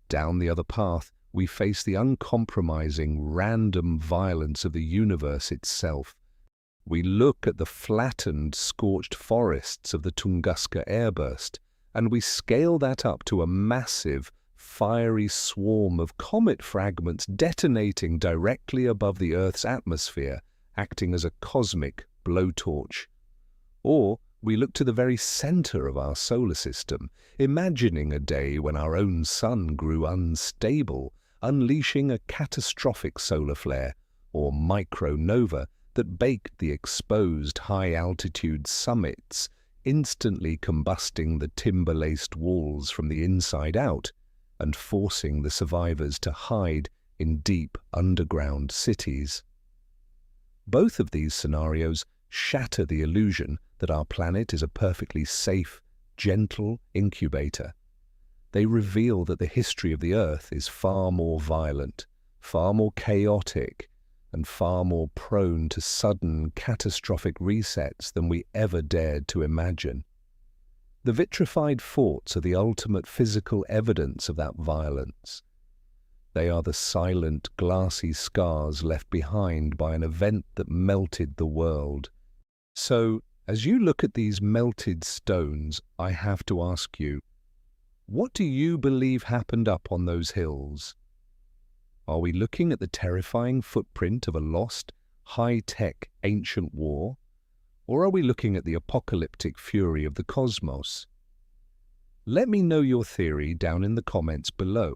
Down the other path, we face the uncompromising, random violence of the universe itself. We look at the flattened, scorched forests of the Tunguska Airburst, and we scale that up to a massive, fiery swarm of comet fragments detonating directly above the Earth's atmosphere, acting as a cosmic blowtorch. Or we look to the very center of our solar system, imagining a day when our own sun grew unstable, unleashing a catastrophic solar flare, or micronova, that baked the exposed high-altitude summits, instantly combusting the timber-laced walls from the inside out and forcing the survivors to hide in deep underground cities. Both of these scenarios shatter the illusion that our planet is a perfectly safe, gentle incubator. They reveal that the history of the Earth is far more violent, far more chaotic, and far more prone to sudden, catastrophic resets than we ever dared to imagine. The vitrified forts are the ultimate physical evidence of that violence. They are the silent, glassy scars left behind by an event that melted the world. So, as you look at these melted stones, I have to ask you, what do you believe happened up on those hills? Are we looking at the terrifying footprint of a lost, high-tech ancient war? Or are we looking at the apocalyptic fury of the cosmos? Let me know your theory down in the comments below.